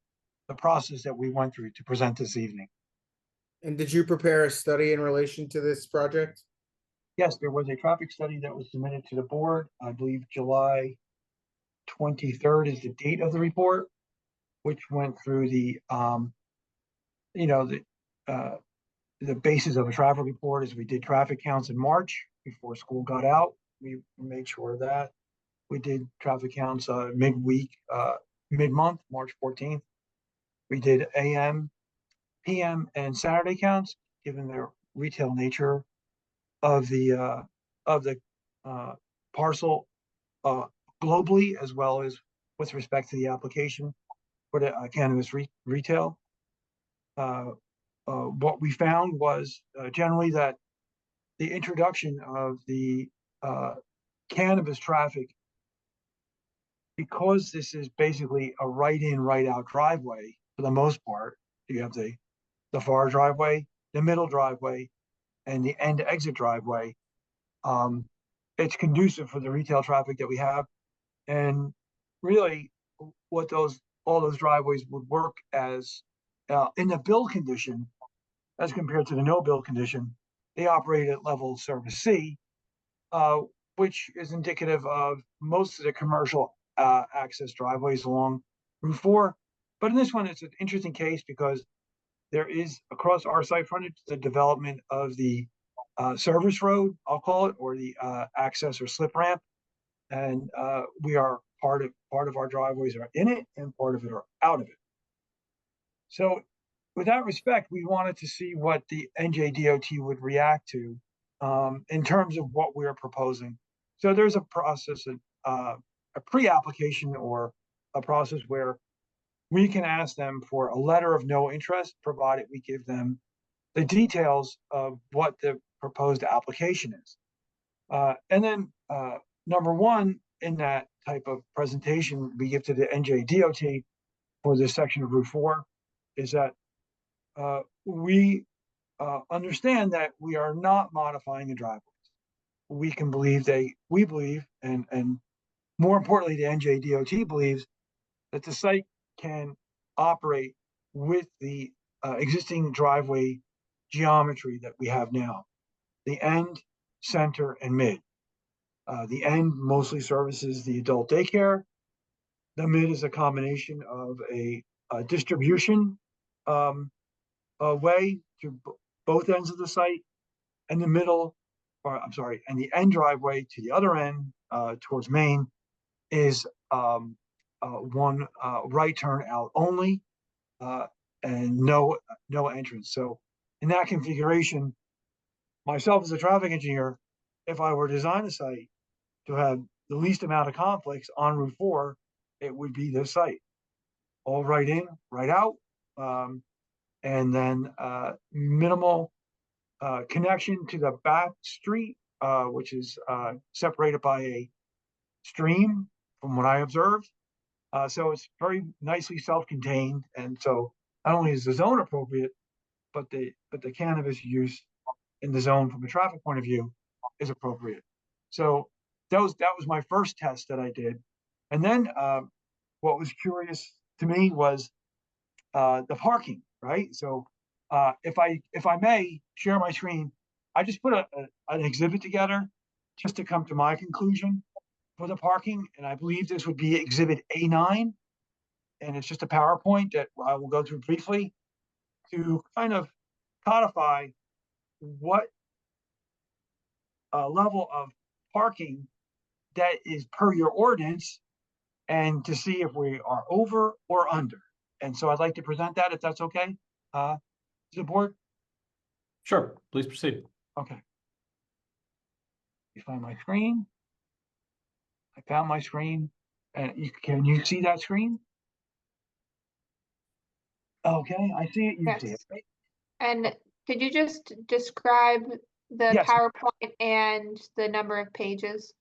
M: the process that we went through to present this evening.
H: And did you prepare a study in relation to this project?
M: Yes, there was a traffic study that was submitted to the board. I believe July 23rd is the date of the report, which went through the basis of a traffic report is we did traffic counts in March before school got out. We made sure of that. We did traffic counts mid-week, mid-month, March 14th. We did AM, PM, and Saturday counts, given their retail nature of the parcel globally, as well as with respect to the application for the cannabis retail. what we found was generally that the introduction of the cannabis traffic, because this is basically a right in, right out driveway for the most part. You have the far driveway, the middle driveway, and the end exit driveway. It's conducive for the retail traffic that we have. And really what all those driveways would work as in the build condition, as compared to the no build condition, they operate at level service C, which is indicative of most of the commercial access driveways along Route 4. But in this one, it's an interesting case because there is across our site frontage the development of the service road, I'll call it, or the access or slip ramp, and we are part of our driveways are in it, and part of it are out of it. So, with that respect, we wanted to see what the NJDOT would react to in terms of what we're proposing. So there's a process, a pre-application or a process where we can ask them for a letter of no interest, provided we give them the details of what the proposed application is. And then number one, in that type of presentation we give to the NJDOT for this section of Route 4 is that we understand that we are not modifying the driveways. We believe, and more importantly, the NJDOT believes that the site can operate with the existing driveway geometry that we have now. The end, center, and mid. The end mostly services the adult daycare. The mid is a combination of a distribution way to both ends of the site, and the middle, and the end driveway to the other end towards Main is one right turn out only, and no entrance. So in that configuration, myself as a traffic engineer, if I were to design a site to have the least amount of conflicts on Route 4, it would be this site. All right in, right out, and then minimal connection to the back street, which is separated by a stream from what I observed. So it's very nicely self-contained, and so not only is the zone appropriate, but the cannabis use in the zone from a traffic point of view is appropriate. So that was my first test that I did. And then what was curious to me was the parking, right? So if I may share my screen, I just put an exhibit together just to come to my conclusion for the parking, and I believe this would be exhibit A9, and it's just a PowerPoint that I will go through briefly to kind of codify what level of parking that is per your ordinance, and to see if we are over or under. And so I'd like to present that, if that's okay, to the board.
A: Sure, please proceed.
M: Okay. You find my screen. I found my screen. And can you see that screen? Okay, I see it. You see it.
B: Yes. And could you just describe the
M: Yes.
B: PowerPoint and the number of pages?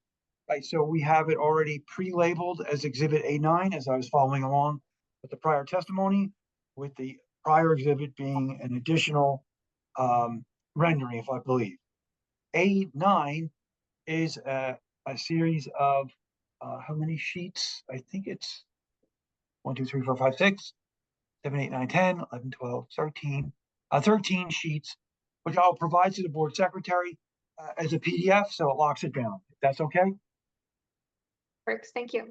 M: Right, so we have it already pre-labeled as Exhibit A9 as I was following along with the prior testimony, with the prior exhibit being an additional rendering, if I believe. A9 is a series of how many sheets? I think it's 1, 2, 3, 4, 5, 6, 7, 8, 9, 10, 11, 12, 13, 13 sheets, which I'll provide to the board secretary as a PDF, so it locks it down. If that's okay?
B: Works, thank you.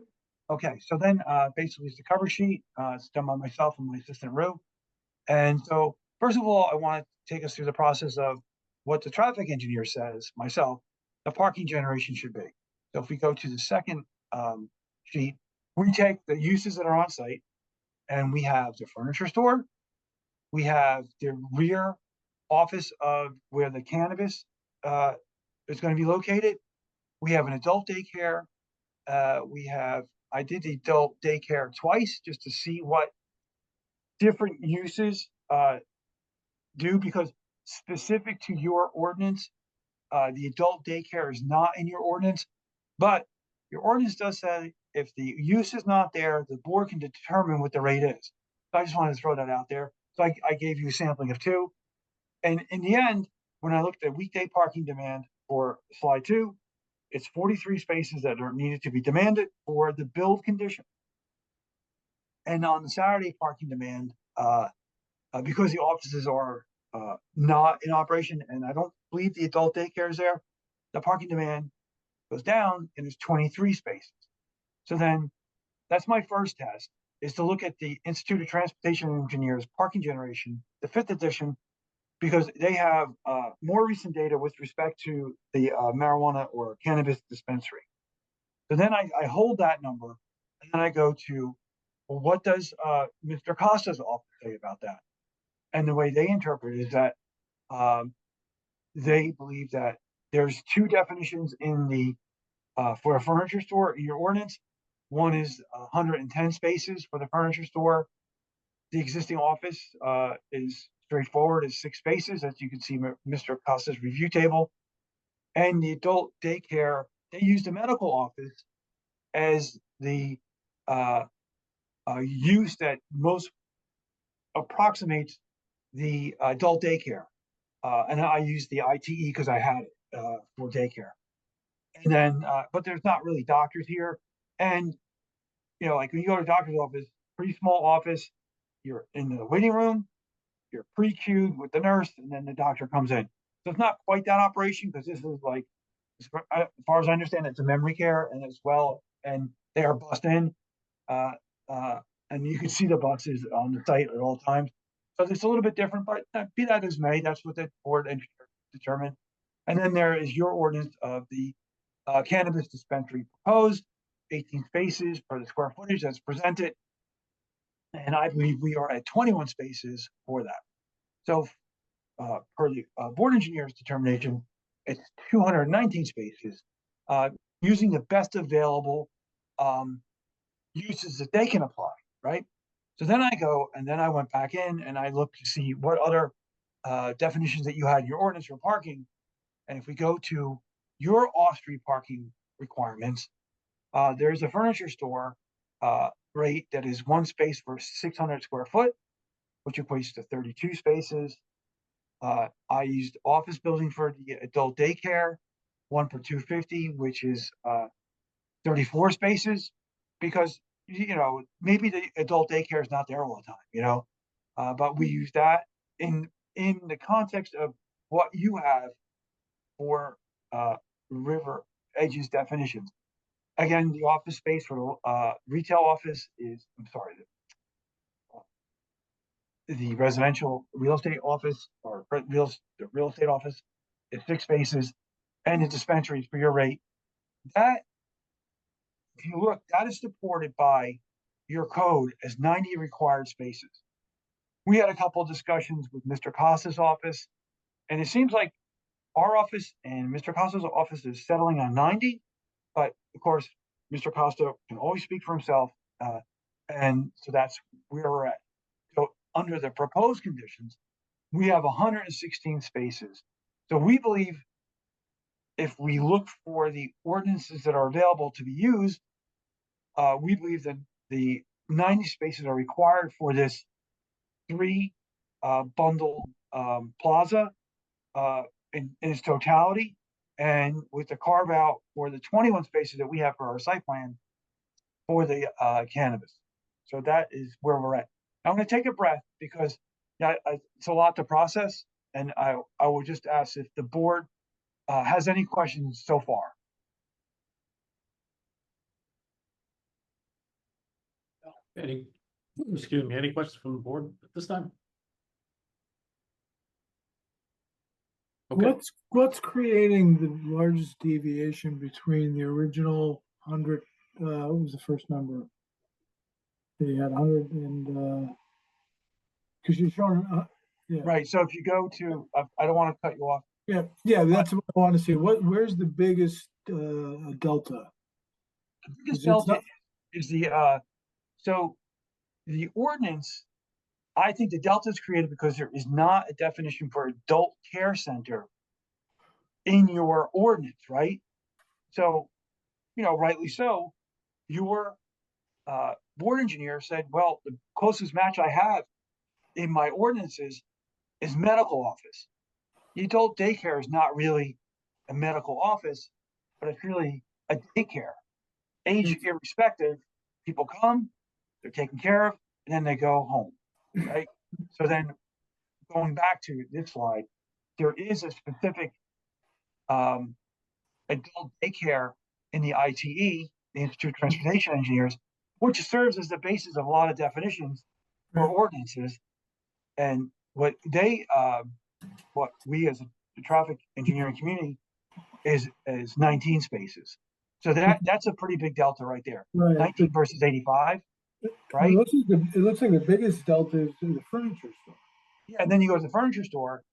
M: Okay, so then basically it's the cover sheet. It's done by myself and my assistant Rue. And so first of all, I want to take us through the process of what the traffic engineer says, myself, the parking generation should be. So if we go to the second sheet, we take the uses that are on site, and we have the furniture store, we have the rear office of where the cannabis is going to be located. We have an adult daycare. I did the adult daycare twice just to see what different uses do because specific to your ordinance, the adult daycare is not in your ordinance, but your ordinance does say if the use is not there, the board can determine what the rate is. So I just wanted to throw that out there. So I gave you a sampling of two. And in the end, when I looked at weekday parking demand for slide 2, it's 43 spaces that are needed to be demanded for the build condition. And on the Saturday parking demand, because the offices are not in operation, and I don't believe the adult daycare is there, the parking demand goes down and it's 23 spaces. So then that's my first test, is to look at the Institute of Transportation Engineers parking generation, the 5th edition, because they have more recent data with respect to the marijuana or cannabis dispensary. So then I hold that number and then I go to, well, what does Mr. Costa's office say about that? And the way they interpret it is that they believe that there's 2 definitions in the for a furniture store in your ordinance. One is 110 spaces for the furniture store. The existing office is straightforward, is 6 spaces, as you can see Mr. Costa's review table. And the adult daycare, they use the medical office as the use that most approximates the adult daycare. And I use the ITE because I had it for daycare. And then, but there's not really doctors here. And, you know, like when you go to a doctor's office, pretty small office, you're in the waiting room, you're pre-queued with the nurse, and then the doctor comes in. So it's not quite that operation because this is like, as far as I understand, it's a memory care and as well, and they are bussed in. And you can see the buses on the site at all times. So it's a little bit different, but be that as may, that's what the board determined. And then there is your ordinance of the cannabis dispensary proposed, 18 spaces per the square footage that's presented. And I believe we are at 21 spaces for that. So per the board engineer's determination, it's 219 spaces using the best available uses that they can apply, right? So then I go and then I went back in and I looked to see what other definitions that you had in your ordinance for parking. And if we go to your off-street parking requirements, there's a furniture store rate that is 1 space for 600 square foot, which equates to 32 spaces. I used office building for the adult daycare, 1 per 250, which is 34 spaces, because, you know, maybe the adult daycare is not there all the time, you know, but we use that in the context of what you have for River Edge's definitions. Again, the office space for retail office is, I'm sorry, the residential real estate office or real estate office is 6 spaces, and the dispensaries for your rate. That, if you look, that is supported by your code as 90 required spaces. We had a couple of discussions with Mr. Costa's office, and it seems like our office and Mr. Costa's office is settling on 90, but of course, Mr. Costa can always speak for himself, and so that's where we're at. So under the proposed conditions, we have 116 spaces. So we believe if we look for the ordinances that are available to be used, we believe that the 90 spaces are required for this 3 bundle plaza in its totality, and with the carve out for the 21 spaces that we have for our site plan for the cannabis. So that is where we're at. I'm going to take a breath because it's a lot to process, and I will just ask if the board has any questions so far.
A: Any questions from the board at this time? Okay.
N: What's creating the largest deviation between the original 100, what was the first number? You had 100 and, because you're showing, yeah.
M: Right, so if you go to, I don't want to cut you off.
N: Yeah, that's what I want to see. Where's the biggest delta?
M: The biggest delta is the, so the ordinance I think the delta is created because there is not a definition for adult care center in your ordinance, right? So, rightly so, your board engineer said, well, the closest match I have in my ordinances is medical office. The adult daycare is not really a medical office, but it's really a daycare. Age irrespective, people come, they're taken care of, and then they go home, right? So then going back to this slide, there is a specific adult daycare in the ITE, the Institute of Transportation Engineers, which serves as the basis of a lot of definitions for ordinances. And what we as the traffic engineering community is 19 spaces. So that's a pretty big delta right there.
N: Right.
M: 19 versus 85, right?
N: It looks like the biggest delta is in the furniture store.
M: Yeah, and then you go to the furniture store.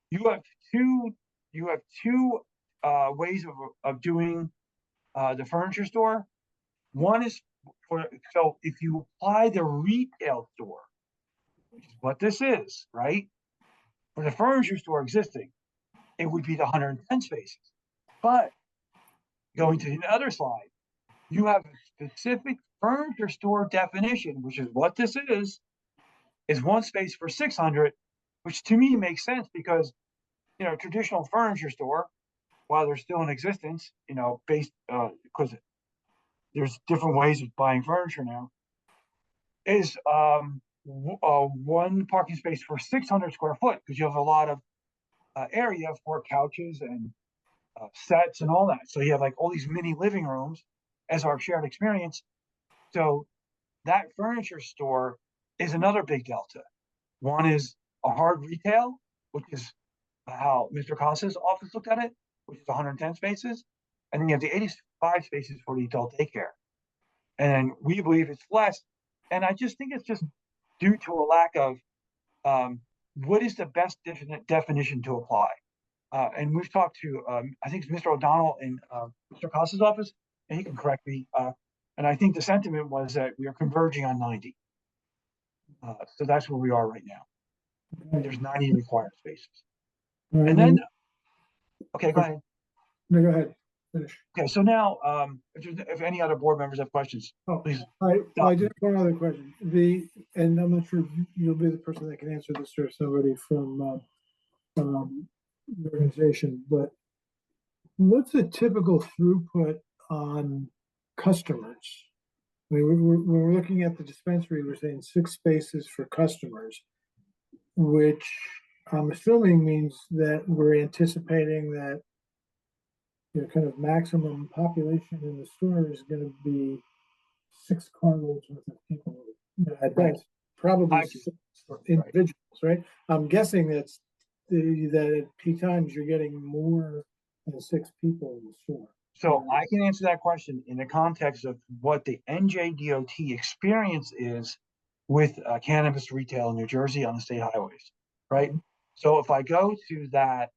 M: You have two ways of doing the furniture store. One is so if you apply the retail store, which is what this is, right? For the furniture store existing, it would be the 110 spaces. But going to the other slide, you have a specific furniture store definition, which is what this is one space for 600, which to me makes sense because, traditional furniture store, while they're still in existence, based, because there's different ways of buying furniture now, is one parking space for 600 square foot, because you have a lot of area for couches and sets and all that. So you have like all these mini living rooms as our shared experience. So that furniture store is another big delta. One is a hard retail, which is how Mr. Casa's office looked at it, which is 110 spaces. And then you have the 85 spaces for the adult daycare. And we believe it's less. And I just think it's just due to a lack of what is the best definition to apply. And we've talked to, I think it's Mr. O'Donnell in Mr. Casa's office, and he can correct me. And I think the sentiment was that we are converging on 90. So that's where we are right now. There's 90 required spaces. And then, okay, go ahead.
N: No, go ahead. Finish.
M: Okay, so now, if any other board members have questions, please.
N: I just have one other question. And I'm not sure if you'll be the person that can answer this or somebody from the organization, but what's the typical throughput on customers? I mean, when we're looking at the dispensary, we're saying 6 spaces for customers, which I'm assuming means that we're anticipating that kind of maximum population in the store is going to be 6 carloads worth of people. That's probably 6 individuals, right? I'm guessing that at peak times you're getting more than 6 people in the store.
M: So I can answer that question in the context of what the NJDOT experience is with cannabis retail in New Jersey on the state highways, right? So if I go to that,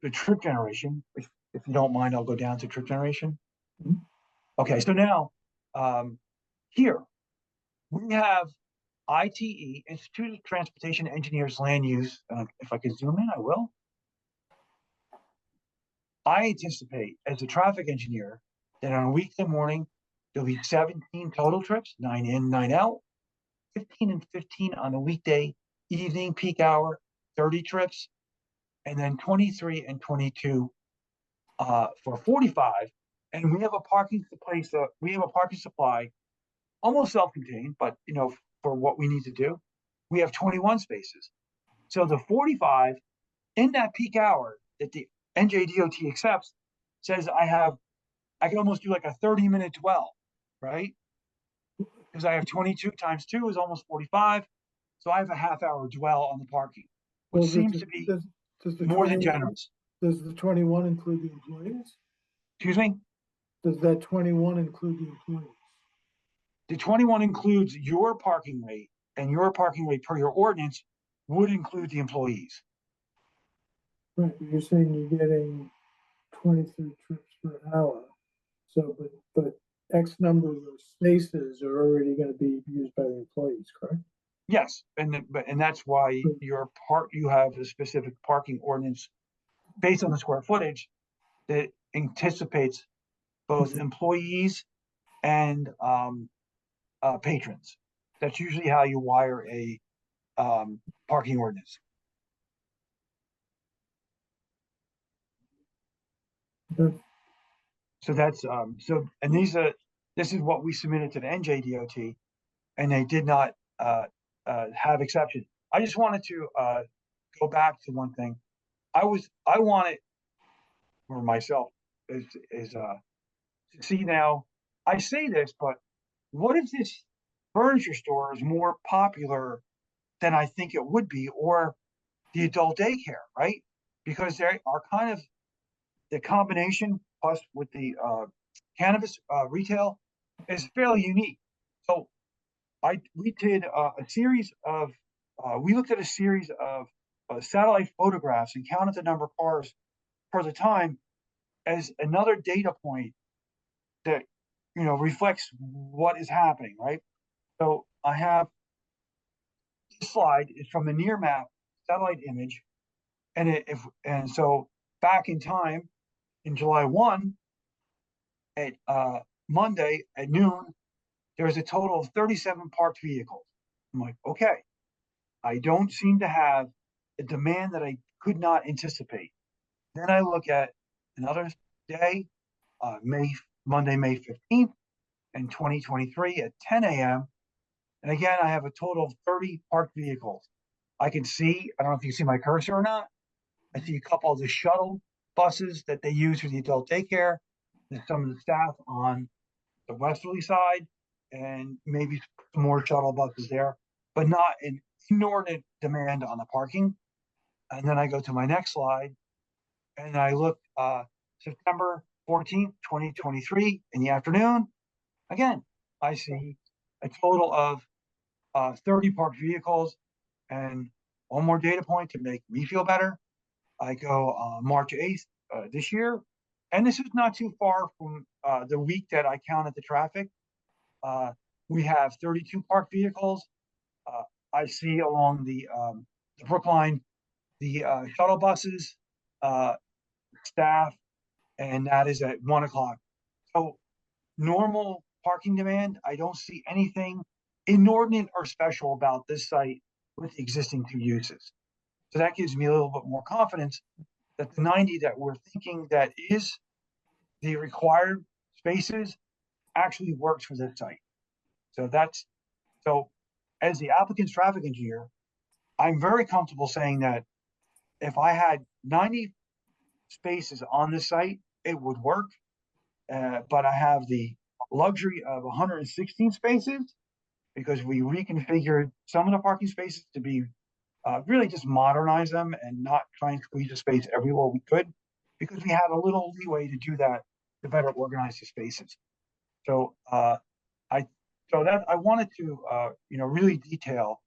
M: the trip generation, if you don't mind, I'll go down to trip generation. Okay, so now here we have ITE, Institute of Transportation Engineers Land Use. If I can zoom in, I will. I anticipate as a traffic engineer that on a weekday morning, there'll be 17 total trips, 9 in, 9 out, 15 and 15 on a weekday evening peak hour, 30 trips, and then 23 and 22 for 45. And we have a parking supply, almost self-contained, but for what we need to do, we have 21 spaces. So the 45 in that peak hour that the NJDOT accepts says I can almost do like a 30-minute dwell, right? Because I have 22 times 2 is almost 45. So I have a half-hour dwell on the parking, which seems to be more than generous.
N: Does the 21 include the employees?
M: Excuse me?
N: Does that 21 include the employees?
M: The 21 includes your parking rate, and your parking rate per your ordinance would include the employees.
N: Right, you're saying you're getting 23 trips per hour. So, but X number of those spaces are already gonna be used by the employees, correct?
M: Yes, and that's why you have a specific parking ordinance based on the square footage that anticipates both employees and patrons. That's usually how you wire a parking ordinance.
N: Okay.
M: So that's and this is what we submitted to the NJDOT, and they did not have exception. I just wanted to go back to one thing. I wanted for myself is to see now. I say this, but what if this furniture store is more popular than I think it would be, or the adult daycare, right? Because they are kind of the combination plus with the cannabis retail is fairly unique. So we did a series of we looked at a series of satellite photographs and counted the number of cars per the time as another data point that reflects what is happening, right? So I have this slide is from the near map satellite image, and so back in time in July 1 at Monday at noon, there was a total of 37 parked vehicles. I'm like, okay, I don't seem to have a demand that I could not anticipate. Then I look at another day, Monday, May 15th, in 2023 at 10 a.m. And again, I have a total of 30 parked vehicles. I can see, I don't know if you see my cursor or not, I see a couple of the shuttle buses that they use for the adult daycare. There's some of the staff on the westerly side, and maybe some more shuttle buses there, but not an inordinate demand on the parking. And then I go to my next slide, and I look September 14th, 2023 in the afternoon. Again, I see a total of 30 parked vehicles. And one more data point to make me feel better. I go March 8th this year, and this is not too far from the week that I counted the traffic. We have 32 parked vehicles. I see along the Brookline, the shuttle buses, staff, and that is at 1 o'clock. So normal parking demand, I don't see anything inordinate or special about this site with the existing two uses. So that gives me a little bit more confidence that the 90 that we're thinking that is the required spaces actually works for this site. So as the applicant's traffic engineer, I'm very comfortable saying that if I had 90 spaces on this site, it would work. But I have the luxury of 116 spaces because we reconfigured some of the parking spaces to be really just modernize them and not try and squeeze a space everywhere we could, because we had a little leeway to do that to better organize the spaces. So I wanted to really detail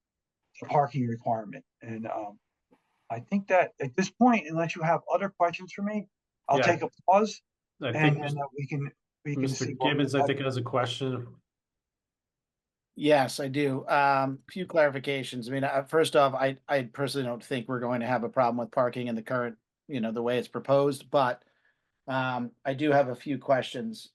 M: the parking requirement, and I think that at this point, unless you have other questions for me, I'll take a pause,
A: I think
M: and we can see
A: Mr.
M: what
A: Gibbons, I think, has a question.
D: Yes, I do. Few clarifications. I mean, first off, I personally don't think we're going to have a problem with parking in the current, the way it's proposed, but I do have a few questions.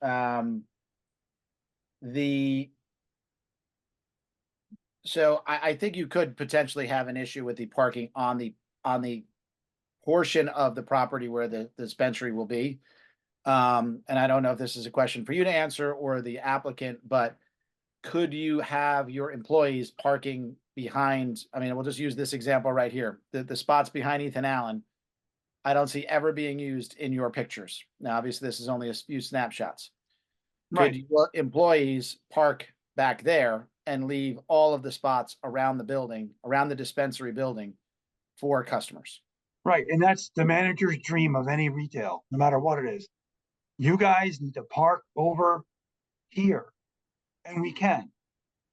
D: So I think you could potentially have an issue with the parking on the portion of the property where the dispensary will be. And I don't know if this is a question for you to answer or the applicant, but could you have your employees parking behind, I mean, we'll just use this example right here. The spots behind Ethan Allen, I don't see ever being used in your pictures. Now, obviously, this is only a few snapshots.
M: Right.
D: Could your employees park back there and leave all of the spots around the building, around the dispensary building for customers?
M: Right, and that's the manager's dream of any retail, no matter what it is. You guys need to park over here, and we can,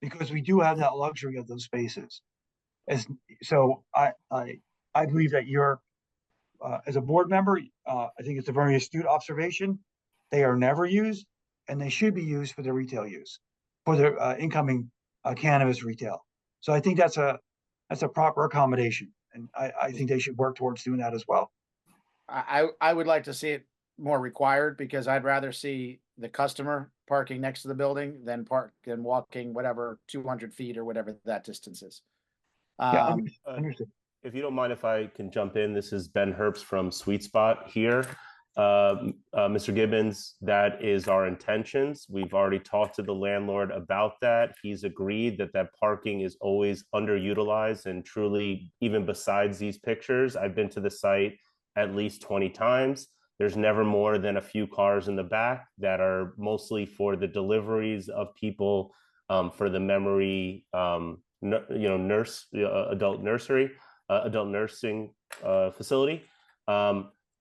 M: because we do have that luxury of those spaces. So I believe that you're, as a board member, I think it's a very astute observation. They are never used, and they should be used for their retail use, for their incoming cannabis retail. So I think that's a proper accommodation, and I think they should work towards doing that as well.
D: I would like to see it more required because I'd rather see the customer parking next to the building than walking whatever 200 feet or whatever that distance is.
M: Yeah, understood.
O: If you don't mind if I can jump in, this is Ben Herbst from Sweet Spot here. Mr. Gibbons, that is our intentions. We've already talked to the landlord about that. He's agreed that that parking is always underutilized, and truly, even besides these pictures, I've been to the site at least 20 times. There's never more than a few cars in the back that are mostly for the deliveries of people for the memory, adult nursing facility.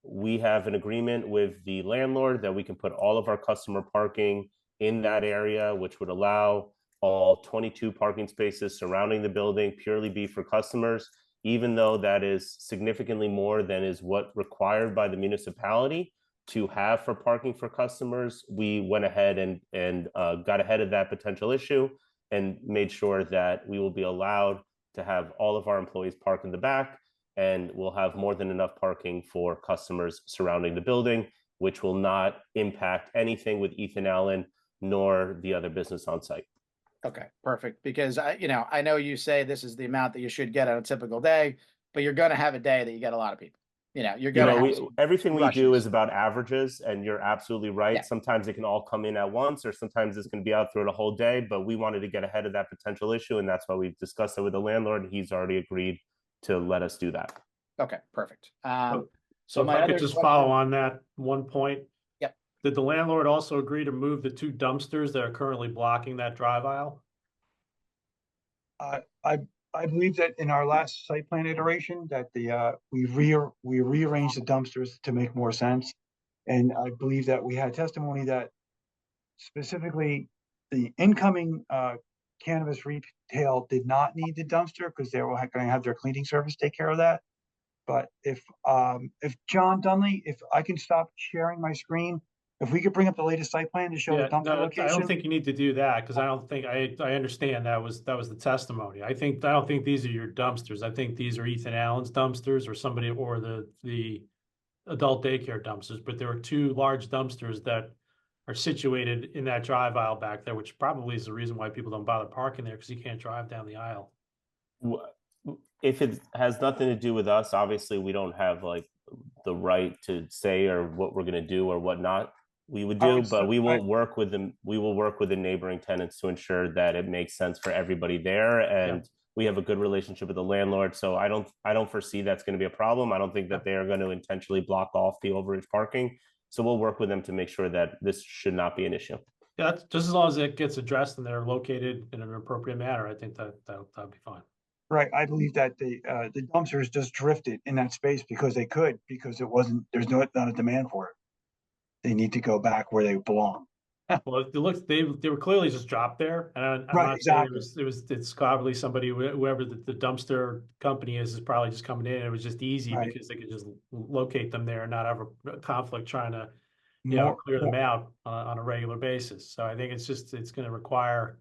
O: We have an agreement with the landlord that we can put all of our customer parking in that area, which would allow all 22 parking spaces surrounding the building purely be for customers, even though that is significantly more than is what required by the municipality to have for parking for customers. We went ahead and got ahead of that potential issue and made sure that we will be allowed to have all of our employees park in the back, and we'll have more than enough parking for customers surrounding the building, which will not impact anything with Ethan Allen nor the other business on site.
D: Okay, perfect. Because I know you say this is the amount that you should get on a typical day, but you're going to have a day that you get a lot of people. You're going to
O: everything we do is about averages, and you're absolutely right.
D: Yeah.
O: Sometimes it can all come in at once, or sometimes it's going to be out through the whole day, but we wanted to get ahead of that potential issue, and that's why we discussed it with the landlord. He's already agreed to let us do that.
D: Okay, perfect.
A: So if I could just follow on that one point.
D: Yep.
A: Did the landlord also agree to move the 2 dumpsters that are currently blocking that drive aisle?
M: I believe that in our last site plan iteration that we rearranged the dumpsters to make more sense. And I believe that we had testimony that specifically the incoming cannabis retail did not need the dumpster because they were going to have their cleaning service take care of that. But if John Dunley, if I can stop sharing my screen, if we could bring up the latest site plan to show the dumpster location.
A: I don't think you need to do that because I don't think I understand that was the testimony. I don't think these are your dumpsters. I think these are Ethan Allen's dumpsters or somebody or the adult daycare dumpsters. But there are 2 large dumpsters that are situated in that drive aisle back there, which probably is the reason why people don't bother parking there because you can't drive down the aisle.
O: If it has nothing to do with us, obviously we don't have like the right to say or what we're going to do or what not we would do, but we will work with them. We will work with the neighboring tenants to ensure that it makes sense for everybody there. And we have a good relationship with the landlord. So I don't foresee that's going to be a problem. I don't think that they are going to intentionally block off the overage parking. So we'll work with them to make sure that this should not be an issue.
A: Yeah, that's just as long as it gets addressed and they're located in an appropriate manner. I think that'd be fine.
M: Right. I believe that the dumpsters just drifted in that space because they could, because there's not a demand for it. They need to go back where they belong.
A: Well, they were clearly just dropped there, and I'm
M: Right,
A: not saying
M: exactly.
A: it's probably somebody, whoever the dumpster company is probably just coming in. It was just easy
M: Right.
A: because they could just locate them there and not have a conflict trying to
M: More-
A: clear them out on a regular basis. So I think it's going to require,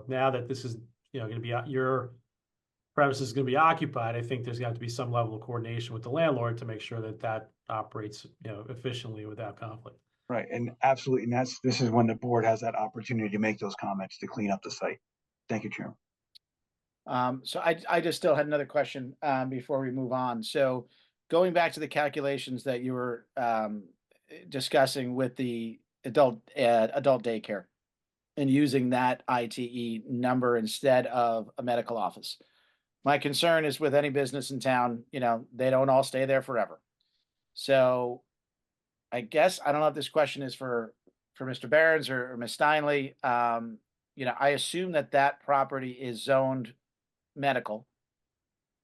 A: now that this is going to be your premises is going to be occupied, I think there's got to be some level of coordination with the landlord to make sure that operates efficiently without conflict.
M: Right, and absolutely, and this is when the board has that opportunity to make those comments to clean up the site. Thank you, Chairman.
D: So I just still had another question before we move on. So going back to the calculations that you were discussing with the adult daycare and using that ITE number instead of a medical office. My concern is with any business in town, they don't all stay there forever. So I guess, I don't know if this question is for Mr. Behrens or Ms. Steinle. I assume that property is zoned medical.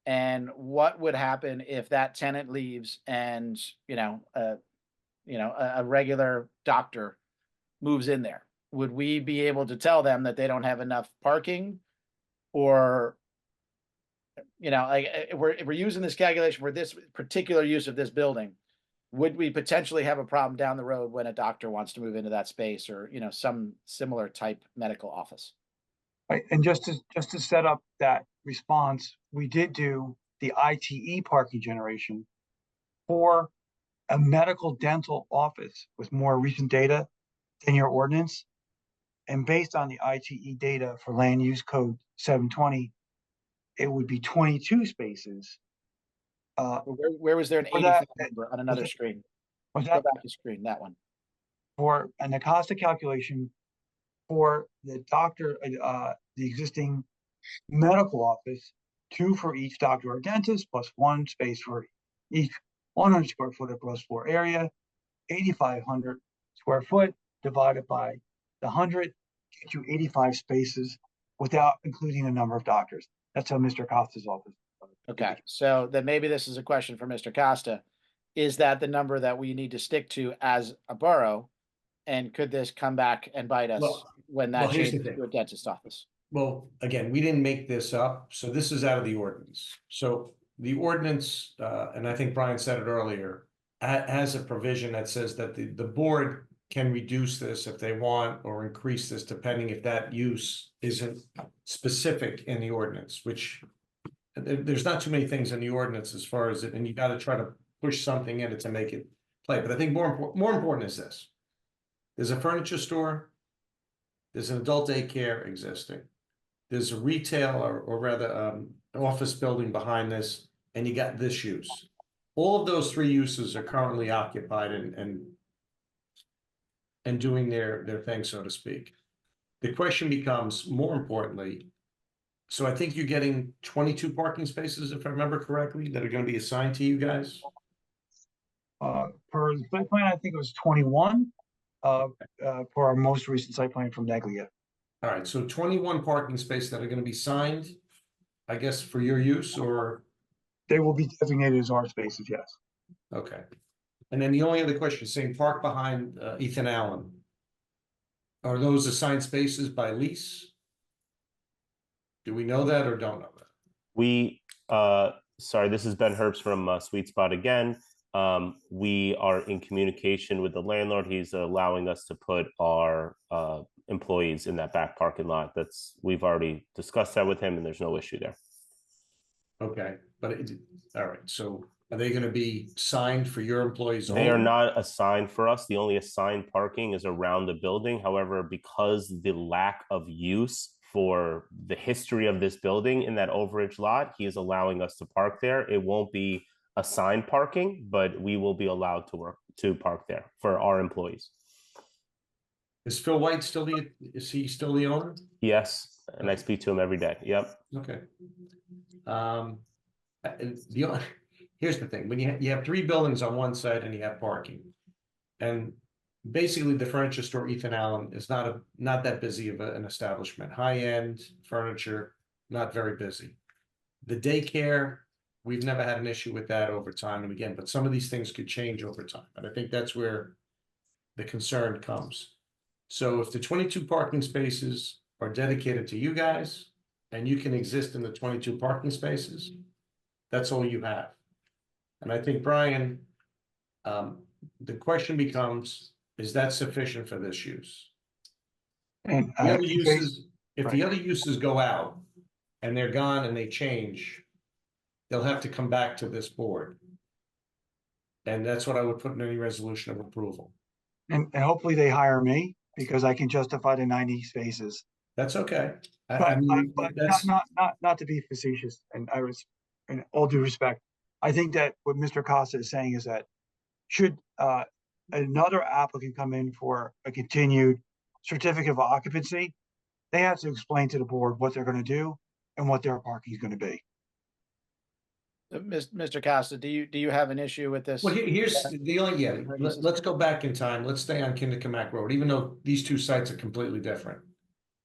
D: And what would happen if that tenant leaves and, a regular doctor moves in there? Would we be able to tell them that they don't have enough parking? Or, if we're using this calculation for this particular use of this building, would we potentially have a problem down the road when a doctor wants to move into that space or, some similar type medical office?
M: Right, and just to set up that response, we did do the ITE parking generation for a medical dental office with more recent data than your ordinance. And based on the ITE data for land use code 720, it would be 22 spaces.
D: Where was there an
M: For that-
D: 85 number on another screen?
M: Was
D: Go
M: that
D: back to screen, that one.
M: for an Acosta calculation for the doctor, the existing medical office, 2 for each doctor or dentist, plus 1 space for each 100 square foot of gross floor area, 8,500 square foot divided by the 100, get you 85 spaces without including the number of doctors. That's how Mr. Costa's office.
D: Okay, so then maybe this is a question for Mr. Costa. Is that the number that we need to stick to as a borough? And could this come back and bite us
G: Well-
D: when
G: well,
D: that
G: here's the
D: changes
G: thing.
D: to a dentist office?
G: Well, again, we didn't make this up, so this is out of the ordinance. So the ordinance, and I think Brian said it earlier, has a provision that says that the board can reduce this if they want or increase this depending if that use isn't specific in the ordinance, which there's not too many things in the ordinance as far as it, and you got to try to push something in it to make it play. But I think more important is this. There's a furniture store. There's an adult daycare existing. There's a retail or rather an office building behind this, and you got this use. All of those 3 uses are currently occupied and doing their thing, so to speak. The question becomes, more importantly, so I think you're getting 22 parking spaces, if I remember correctly, that are going to be assigned to you guys.
M: Per the site plan, I think it was 21 for our most recent site plan from Neglia.
G: All right, so 21 parking spaces that are going to be signed, I guess, for your use, or?
M: They will be designated as our spaces, yes.
G: Okay. And then the only other question, saying park behind Ethan Allen. Are those assigned spaces by lease? Do we know that or don't know that?
O: We, sorry, this is Ben Herbst from Sweet Spot again. We are in communication with the landlord. He's allowing us to put our employees in that back parking lot. We've already discussed that with him and there's no issue there.
G: Okay, but all right, so are they going to be signed for your employees only?
O: They are not assigned for us. The only assigned parking is around the building. However, because the lack of use for the history of this building in that overage lot, he is allowing us to park there. It won't be assigned parking, but we will be allowed to park there for our employees.
G: Is Phil White is he still the owner?
O: Yes, and I speak to him every day. Yep.
G: Okay. Here's the thing, when you have 3 buildings on one side and you have parking. And basically the furniture store Ethan Allen is not that busy of an establishment. High-end furniture, not very busy. The daycare, we've never had an issue with that over time and again, but some of these things could change over time. And I think that's where the concern comes. So if the 22 parking spaces are dedicated to you guys and you can exist in the 22 parking spaces, that's all you have. And I think, Brian, the question becomes, is that sufficient for this use?
M: And
G: The other uses, if
M: right.
G: the other uses go out and they're gone and they change, they'll have to come back to this board. And that's what I would put in any resolution of approval.
M: And hopefully they hire me because I can justify the 90 spaces.
G: That's okay.
M: But, but
G: that's
M: not to be facetious, and I was, in all due respect, I think that what Mr. Costa is saying is that should another applicant come in for a continued certificate of occupancy, they have to explain to the board what they're going to do and what their parking is going to be.
D: Mr. Costa, do you have an issue with this?
G: Well, here's the only, let's go back in time. Let's stay on Kindercamack Road, even though these 2 sites are completely different.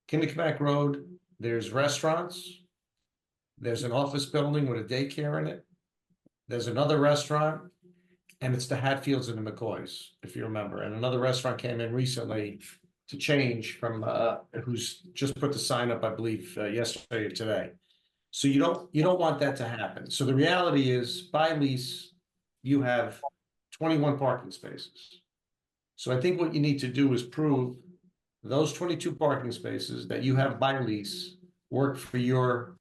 G: Kindercamack Road, there's restaurants. There's an office building with a daycare in it. There's another restaurant, and it's the Hatfields and the McCoys, if you remember. And another restaurant came in recently to change from, who's just put the sign up, I believe, yesterday or today. So you don't want that to happen. So the reality is, by lease, you have 21 parking spaces. So I think what you need to do is prove those 22 parking spaces that you have by lease work for your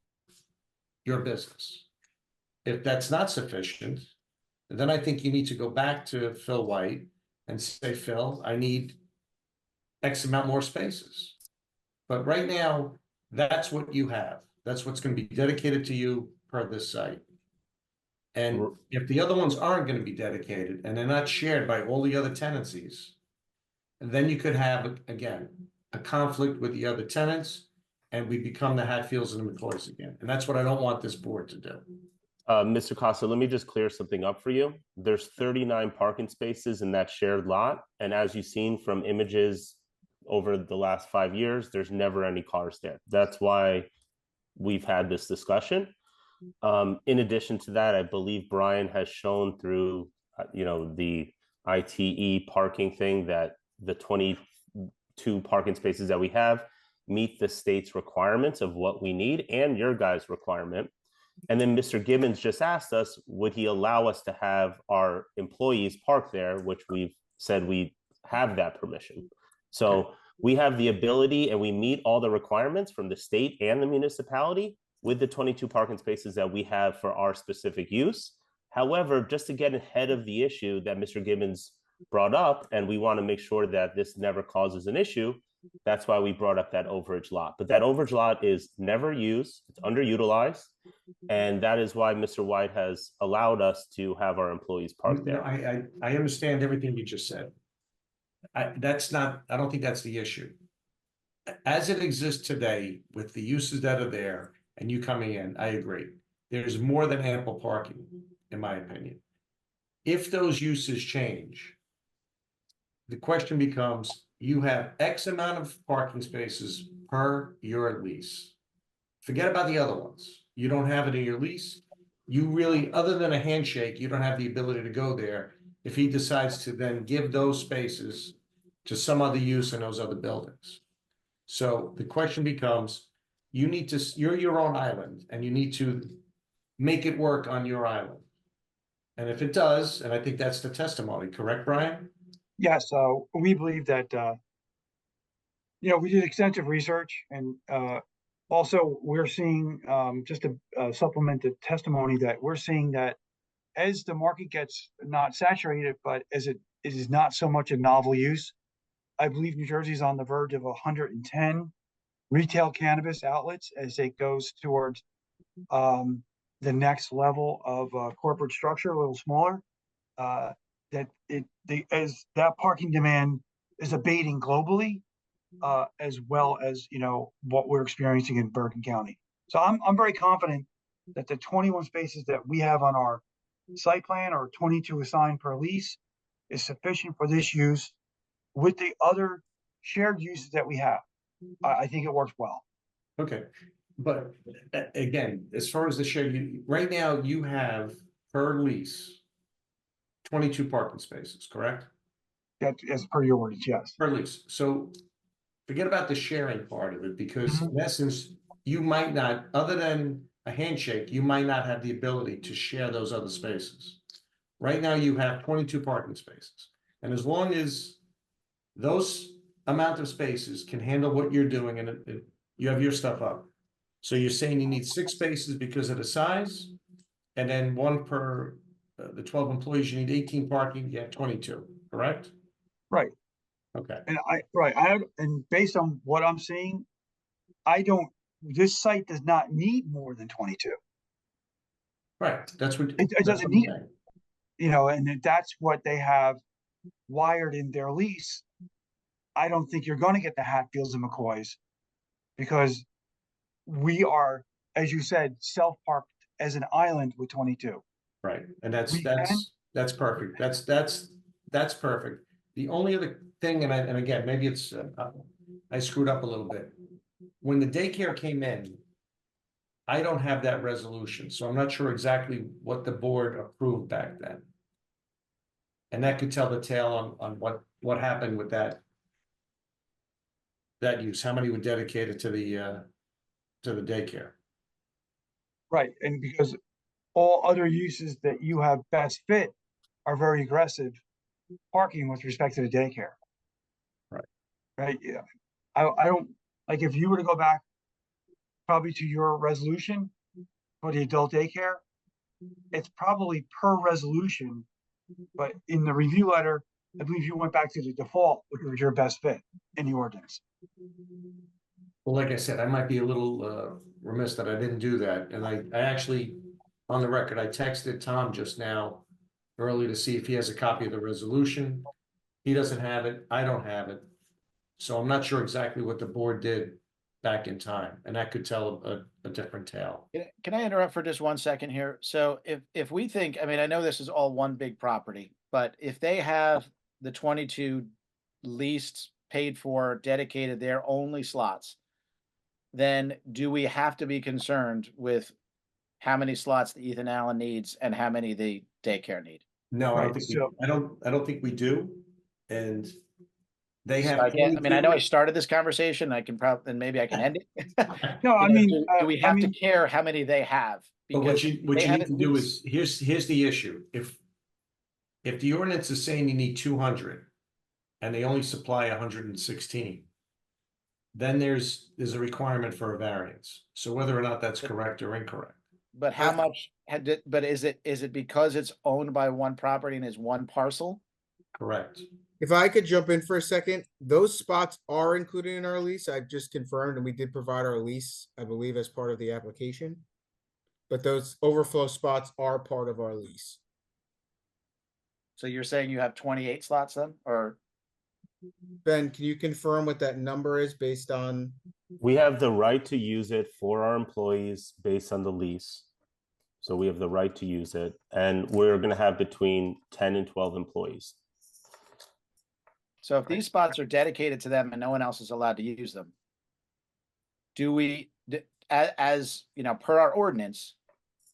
G: business. If that's not sufficient, then I think you need to go back to Phil White and say, Phil, I need X amount more spaces. But right now, that's what you have. That's what's going to be dedicated to you per this site. And if the other ones aren't going to be dedicated and they're not shared by all the other tenancies, then you could have, again, a conflict with the other tenants, and we become the Hatfields and the McCoys again. And that's what I don't want this board to do.
O: Mr. Costa, let me just clear something up for you. There's 39 parking spaces in that shared lot. And as you've seen from images over the last 5 years, there's never any cars there. That's why we've had this discussion. In addition to that, I believe Brian has shown through, the ITE parking thing that the 22 parking spaces that we have meet the state's requirements of what we need and your guys' requirement. And then Mr. Gibbons just asked us, would he allow us to have our employees park there, which we've said we have that permission. So we have the ability and we meet all the requirements from the state and the municipality with the 22 parking spaces that we have for our specific use. However, just to get ahead of the issue that Mr. Gibbons brought up, and we want to make sure that this never causes an issue, that's why we brought up that overage lot. But that overage lot is never used, it's underutilized, and that is why Mr. White has allowed us to have our employees park there.
G: I understand everything you just said. I don't think that's the issue. As it exists today, with the uses that are there and you coming in, I agree. There's more than ample parking, in my opinion. If those uses change, the question becomes, you have X amount of parking spaces per your lease. Forget about the other ones. You don't have it in your lease. You really, other than a handshake, you don't have the ability to go there if he decides to then give those spaces to some other use in those other buildings. So the question becomes, you're your own island and you need to make it work on your island. And if it does, and I think that's the testimony, correct, Brian?
M: Yes, we believe that, we did extensive research and also we're seeing, just to supplement the testimony, that we're seeing that as the market gets not saturated, but as it is not so much a novel use, I believe New Jersey is on the verge of 110 retail cannabis outlets as it goes towards the next level of corporate structure, a little smaller. As that parking demand is abating globally, as well as what we're experiencing in Bergen County. So I'm very confident that the 21 spaces that we have on our site plan, or 22 assigned per lease, is sufficient for this use with the other shared uses that we have. I think it works well.
G: Okay, but again, as far as the shared, right now you have per lease 22 parking spaces, correct?
M: That as per your words, yes.
G: Per lease. So forget about the sharing part of it, because in essence, you might not, other than a handshake, you might not have the ability to share those other spaces. Right now you have 22 parking spaces. And as long as those amount of spaces can handle what you're doing, and you have your stuff up. So you're saying you need 6 spaces because of the size, and then 1 per the 12 employees, you need 18 parking, you have 22, correct?
M: Right.
G: Okay.
M: And and based on what I'm seeing, this site does not need more than 22.
G: Right, that's what.
M: It doesn't need it. And that's what they have wired in their lease. I don't think you're going to get the Hatfields and McCoys, because we are, as you said, self-parked as an island with 22.
G: Right, and that's perfect. That's perfect. The only other thing, and again, maybe it's I screwed up a little bit. When the daycare came in, I don't have that resolution, so I'm not sure exactly what the board approved back then. And that could tell the tale on what happened with that use. How many were dedicated to the daycare?
M: Right, and because all other uses that you have best fit are very aggressive parking with respect to the daycare.
G: Right.
M: Right, yeah. I don't, like, if you were to go back probably to your resolution for the adult daycare, it's probably per resolution, but in the review letter, I believe you went back to the default, which was your best fit in the ordinance.
G: Well, like I said, I might be a little remiss that I didn't do that, and I actually, on the record, I texted Tom just now early to see if he has a copy of the resolution. He doesn't have it, I don't have it. So I'm not sure exactly what the board did back in time, and that could tell a different tale.
D: Can I interrupt for just 1 second here? So if we think, I mean, I know this is all one big property, but if they have the 22 leased, paid for, dedicated, their only slots, then do we have to be concerned with how many slots the Ethan Allen needs and how many the daycare need?
G: No, I don't
M: Right,
G: think we, I don't think we do, and they
D: So
G: have.
D: I guess, I mean, I know I
G: 22
D: started this conversation, I can probably, and maybe I can end it.
M: No, I
D: You know,
M: mean,
D: do we have to care how many they have?
G: But
D: Because
G: what
D: they
G: you
D: have
G: need
D: at
G: to do
D: least-
G: is, here's the issue, if the ordinance is saying you need 200 and they only supply 116, then there's a requirement for a variance. So whether or not that's correct or incorrect.
D: But how much but is it because it's owned by one property and is one parcel?
G: Correct.
H: If I could jump in for a second, those spots are included in our lease. I've just confirmed, and we did provide our lease, I believe, as part of the application. But those overflow spots are part of our lease.
D: So you're saying you have 28 slots then, or?
H: Ben, can you confirm what that number is based on?
O: We have the right to use it for our employees based on the lease. So we have the right to use it, and we're gonna have between 10 and 12 employees.
D: So if these spots are dedicated to them and no one else is allowed to use them, do we, as you know, per our ordinance,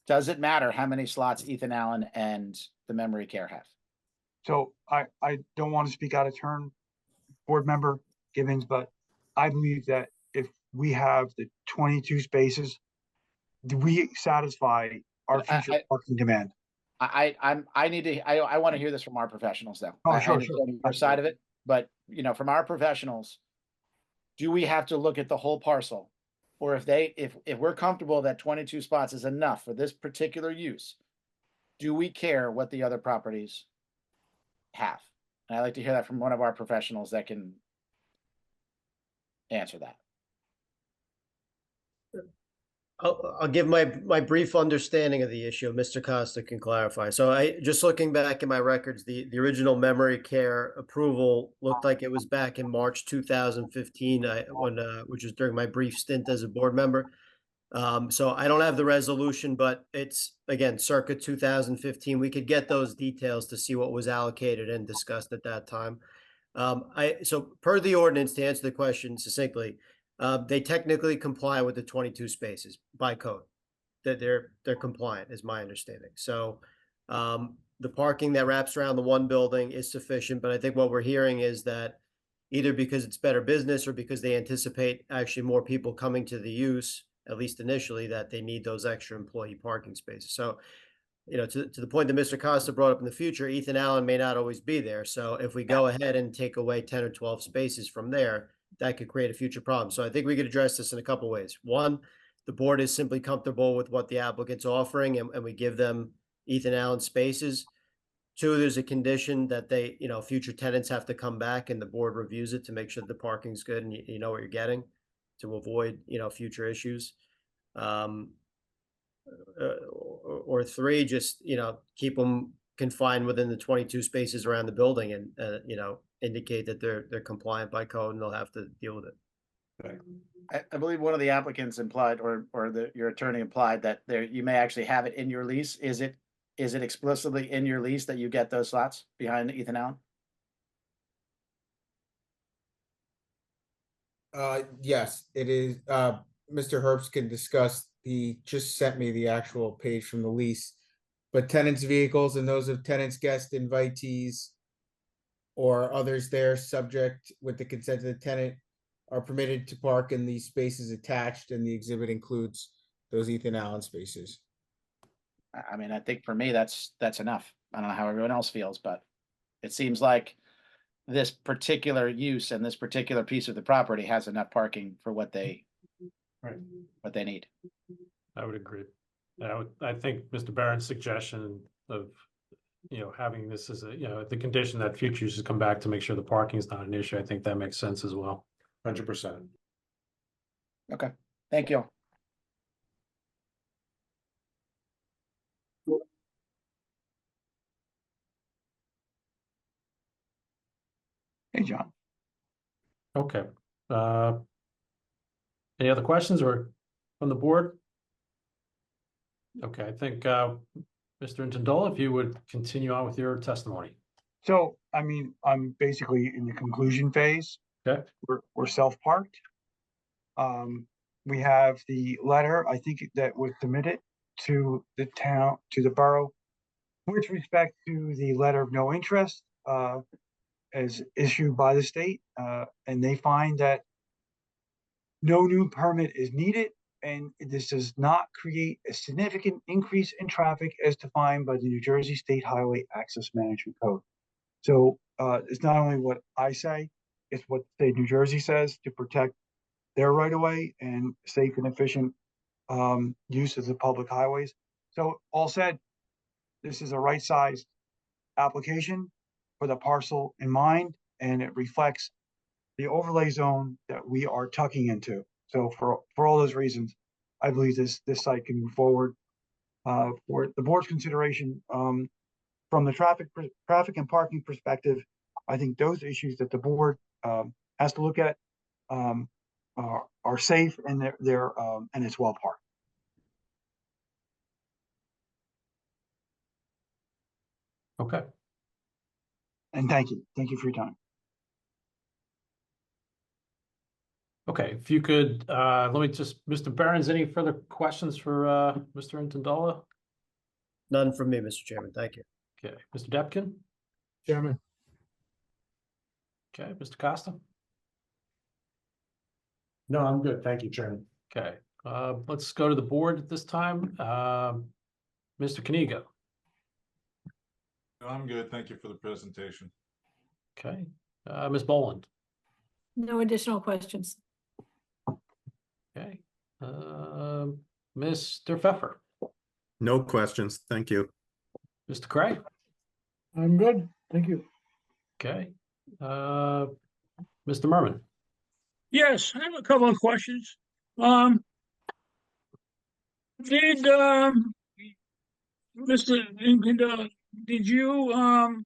D: does it matter how many slots Ethan Allen and the memory care have?
M: so I don't want to speak out of turn, board member Givens, but I believe that if we have the 22 spaces, do we satisfy our future parking demand?
D: I need to, I want to hear this from our professionals though.
M: Oh,
D: I
M: sure,
D: understand your side of it, but you know, from our professionals, do we have to look at the whole parcel? Or if we're comfortable that 22 spots is enough for this particular use, do we care what the other properties have? And I'd like to hear that from one of our professionals that can answer that.
K: I'll give my brief understanding of the issue. Mr. Costa can clarify. So just looking back in my records, the original memory care approval looked like it was back in March 2015, which was during my brief stint as a board member. So I don't have the resolution, but it's again circa 2015. We could get those details to see what was allocated and discussed at that time. So per the ordinance, to answer the question succinctly, they technically comply with the 22 spaces by code. That they're compliant, is my understanding. So the parking that wraps around the one building is sufficient, but I think what we're hearing is that either because it's better business or because they anticipate actually more people coming to the use, at least initially, that they need those extra employee parking spaces. So, you know, to the point that Mr. Costa brought up in the future, Ethan Allen may not always be there. So if we go ahead and take away 10 or 12 spaces from there, that could create a future problem. So I think we could address this in a couple of ways. One, the board is simply comfortable with what the applicant's offering and we give them Ethan Allen spaces. Two, there's a condition that they, you know, future tenants have to come back and the board reviews it to make sure the parking's good and you know what you're getting to avoid, you know, future issues. Or three, just, you know, keep them confined within the 22 spaces around the building and, you know, indicate that they're compliant by code and they'll have to deal with it.
G: Right.
D: I believe one of the applicants implied, or your attorney implied that you may actually have it in your lease. Is it explicitly in your lease that you get those slots behind Ethan Allen?
H: Yes, it is. Mr. Herbst can discuss. He just sent me the actual page from the lease. But tenants' vehicles and those of tenants, guests, invitees, or others there subject with the consent of the tenant are permitted to park in these spaces attached, and the exhibit includes those Ethan Allen spaces.
D: I mean, I think for me, that's enough. I don't know how everyone else feels, but it seems like this particular use and this particular piece of the property has enough parking for what they
A: Right.
D: need.
A: I would agree. I think Mr. Barron's suggestion of, having this as the condition that future users come back to make sure the parking is not an issue, I think that makes sense as well.
G: 100%.
D: Okay, thank you.
M: Hey, John.
A: Okay. Any other questions or from the board? Okay, I think, Mr. Intandola, if you would continue on with your testimony.
M: So, I mean, I'm basically in the conclusion phase.
A: Okay.
M: We're self-parked. We have the letter, I think, that was submitted to the town, to the borough, with respect to the letter of no interest, as issued by the state, and they find that no new permit is needed, and this does not create a significant increase in traffic as defined by the New Jersey State Highway Access Management Code. So it's not only what I say, it's what the state of New Jersey says to protect their right of way and safe and efficient use of the public highways. So all said, this is a right-sized application for the parcel in mind, and it reflects the overlay zone that we are tucking into. So for all those reasons, I believe this site can move forward for the board's consideration. From the traffic and parking perspective, I think those issues that the board has to look at are safe, and they're and it's well parked.
A: Okay.
M: And thank you for your time.
A: Okay, if you could, let me just, Mr. Barron's, any further questions for Mr. Intandola?
K: None from me, Mr. Chairman. Thank you.
A: Okay, Mr. Depkin?
F: Chairman.
A: Okay, Mr. Costa?
G: No, I'm good. Thank you, Chairman.
A: Okay, let's go to the board at this time. Mr. Kanigo?
P: I'm good. Thank you for the presentation.
A: Okay, Ms. Boland?
C: No additional questions.
A: Okay, Mr. Pfeffer?
L: No questions. Thank you.
A: Mr. Cray?
N: I'm good. Thank you.
A: Okay, Mr. Merman?
E: Yes, I have a couple of questions. Did Mr. Incandola, did you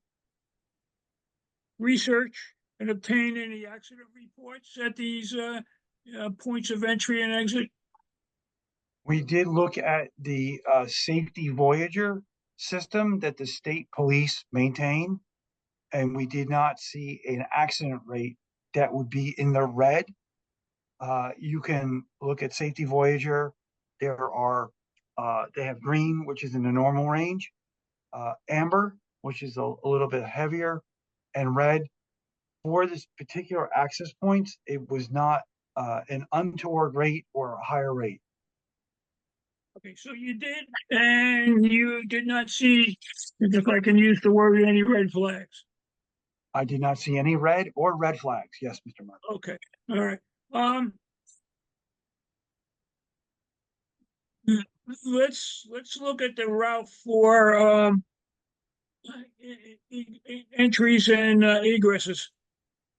E: research and obtain any accident reports at these points of entry and exit?
M: We did look at the Safety Voyager system that the state police maintain, and we did not see an accident rate that would be in the red. You can look at Safety Voyager. There are, they have green, which is in the normal range, amber, which is a little bit heavier, and red. For this particular access points, it was not an untoward rate or a higher rate.
E: Okay, so you did, and you did not see, if I can use the word, any red flags.
M: I did not see any red or red flags. Yes, Mr. Murphy.
E: Okay, all right. Let's look at the route for entries and egresses.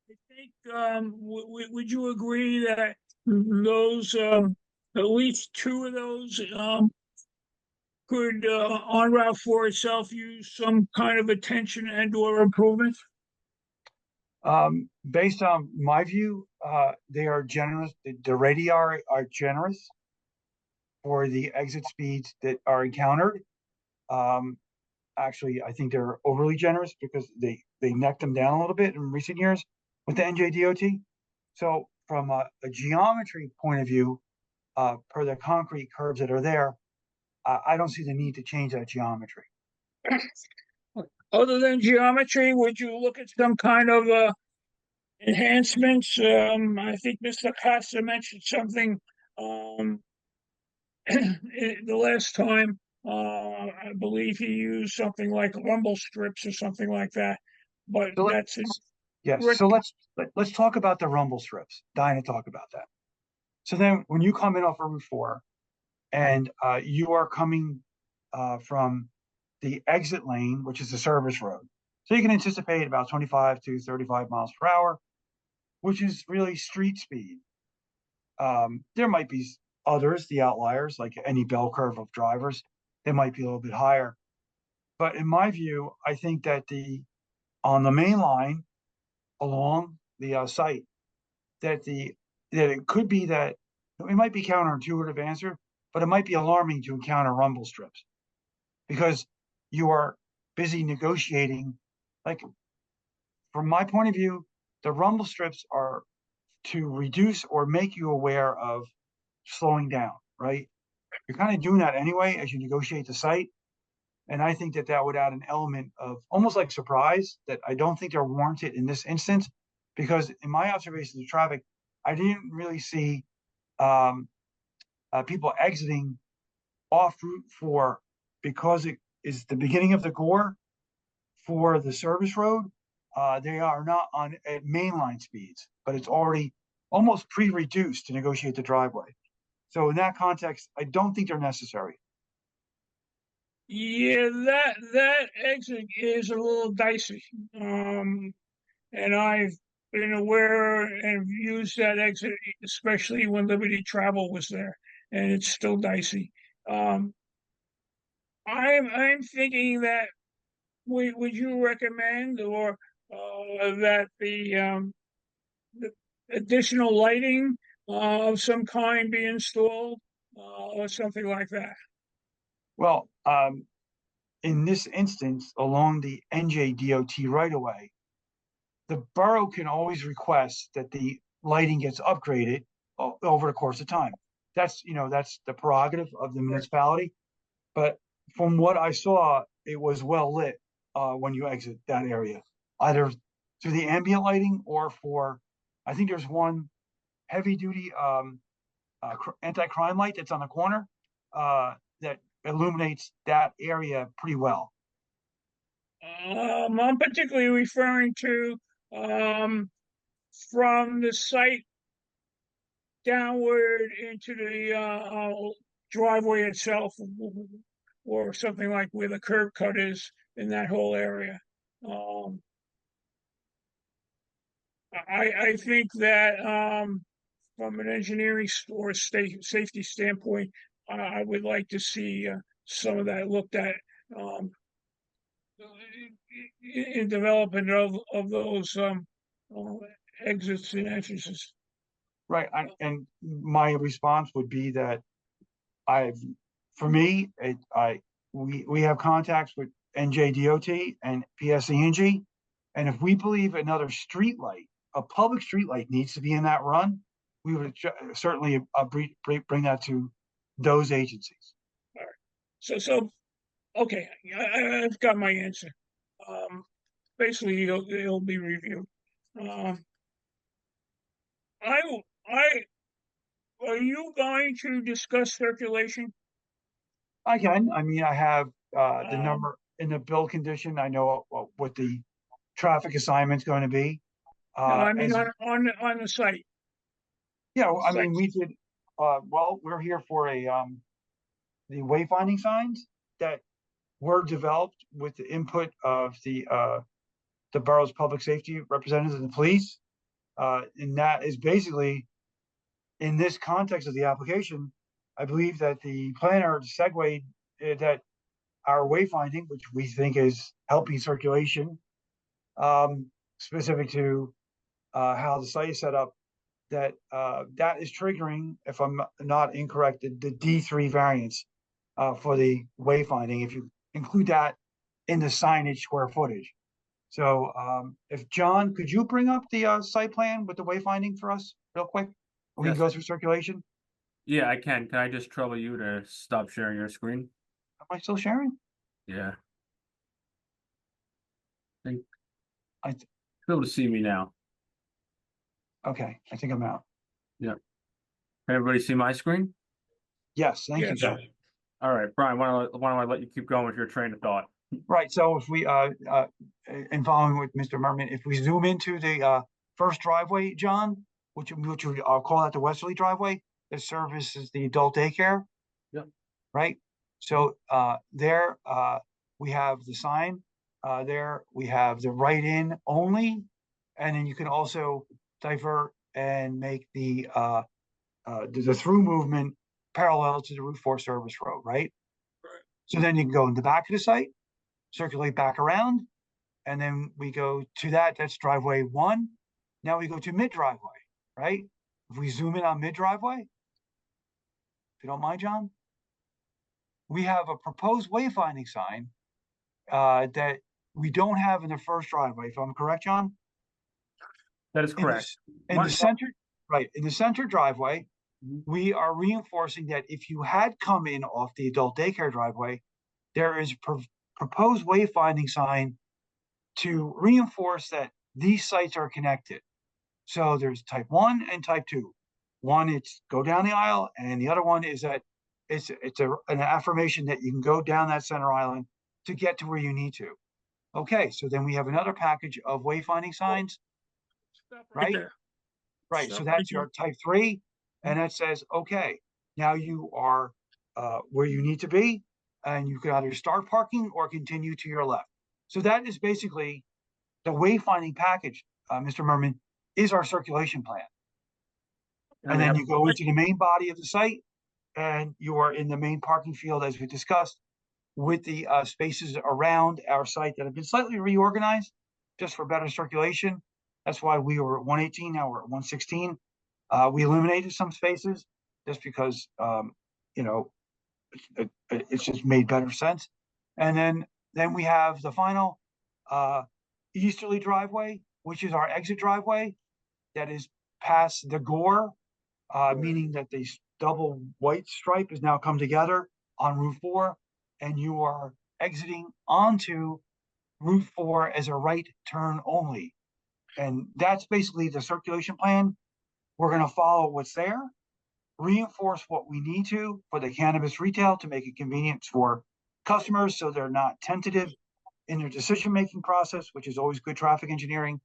E: I think would you agree that those at least two of those could on Route 4 itself use some kind of attention and or improvement?
M: Based on my view, they are generous. The radii are generous for the exit speeds that are encountered. Actually, I think they're overly generous because they necked them down a little bit in recent years with the NJDOT. So from a geometry point of view, per the concrete curves that are there, I don't see the need to change that geometry.
E: Other than geometry, would you look at some kind of enhancements? I think Mr. Costa mentioned something the last time I believe he used something like rumble strips or something like that, but
M: So
E: that's it.
M: Yes,
E: Rick-
M: so let's talk about the rumble strips. Dying to talk about that. So then when you come in off of Route 4 and you are coming from the exit lane, which is the service road. So you can anticipate about 25 to 35 miles per hour, which is really street speed. There might be others, the outliers, like any bell curve of drivers, they might be a little bit higher. But in my view, I think that on the main line along the site, that it could be that it might be counterintuitive answer, but it might be alarming to encounter rumble strips because you are busy negotiating. Like, from my point of view, the rumble strips are to reduce or make you aware of slowing down, right? You're kind of doing that anyway as you negotiate the site. And I think that that would add an element of almost like surprise that I don't think they're warranted in this instance, because in my observations of traffic, I didn't really see people exiting off Route 4 because it is the beginning of the gore for the service road. They are not on at mainline speeds, but it's already almost pre-reduced to negotiate the driveway. So in that context, I don't think they're necessary.
E: Yeah, that exit is a little dicey. And I've been aware and used that exit, especially when Liberty Travel was there, and it's still dicey. I'm thinking that would you recommend or that the additional lighting of some kind be installed or something like that?
M: Well, in this instance, along the NJDOT right of way, the borough can always request that the lighting gets upgraded over the course of time. That's the prerogative of the municipality. But from what I saw, it was well lit when you exit that area, either through the ambient lighting or I think there's one heavy duty anti-crime light that's on the corner that illuminates that area pretty well.
E: I'm particularly referring to from the site downward into the driveway itself, or something like where the curb cut is in that whole area. I think that from an engineering or safety standpoint, I would like to see some of that looked at in development of those exits and entrances.
M: Right, and my response would be that for me, we have contacts with NJDOT and PSE&G, and if we believe another street light, a public street light needs to be in that run, we would certainly bring that to those agencies.
E: All right. So okay, I've got my answer. Basically, it'll be reviewed. Are you going to discuss circulation?
M: I can. I mean, I have the number in the build condition. I know what the traffic assignment's going to be.
E: No, I mean on the site.
M: Yeah, I mean, we did. Well, we're here for the wayfinding signs that were developed with the input of the borough's public safety representatives and the police. And that is basically, in this context of the application, I believe that the planner segued that our wayfinding, which we think is helping circulation, specific to how the site is set up, that is triggering, if I'm not incorrect, the D3 variance for the wayfinding, if you include that in the signage square footage. So if John, could you bring up the site plan with the wayfinding for us real quick? We can go through circulation.
Q: Yeah, I can. Can I just trouble you to stop sharing your screen?
M: Am I still sharing?
Q: Yeah. I
M: I
Q: be able to see me now.
M: Okay, I think I'm out.
Q: Yeah. Can everybody see my screen?
M: Yes, thank you,
E: Yes.
M: Joe.
Q: All right, Brian, why don't I let you keep going with your train of thought?
M: Right, so if we, and following with Mr. Merman, if we zoom into the, first driveway, John, which we, I'll call that the westerly driveway, that services the adult daycare.
A: Yep.
M: Right, so, there, we have the sign, there, we have the right-in only, and then you can also divert and make the through movement parallel to the Route 4 service road, right? So then you can go in the back of the site, circulate back around, and then we go to that's driveway 1. Now we go to mid driveway, right? If we zoom in on mid driveway, if you don't mind, John, we have a proposed wayfinding sign that we don't have in the first driveway, if I'm correct, John?
Q: That is correct.
M: In the center, right, in the center driveway, we are reinforcing that if you had come in off the adult daycare driveway, there is proposed wayfinding sign to reinforce that these sites are connected. So there's type 1 and type 2. One, it's go down the aisle, and the other one is that it's an affirmation that you can go down that center island to get to where you need to. Okay, so then we have another package of wayfinding signs, right? Right, so that's your type 3, and that says, okay, now you are where you need to be, and you can either start parking or continue to your left. So that is basically the wayfinding package, Mr. Merman, is our circulation plan. And then you go into the main body of the site, and you are in the main parking field, as we discussed, with the spaces around our site that have been slightly reorganized just for better circulation. That's why we were at 118, now we're at 116. We eliminated some spaces just because, you know, it's just made better sense. And then we have the final easterly driveway, which is our exit driveway that is past the gore, meaning that the double white stripe has now come together on Route 4, and you are exiting onto Route 4 as a right turn only. And that's basically the circulation plan. We're going to follow what's there, reinforce what we need to for the cannabis retail to make it convenient for customers so they're not tentative in their decision-making process, which is always good traffic engineering,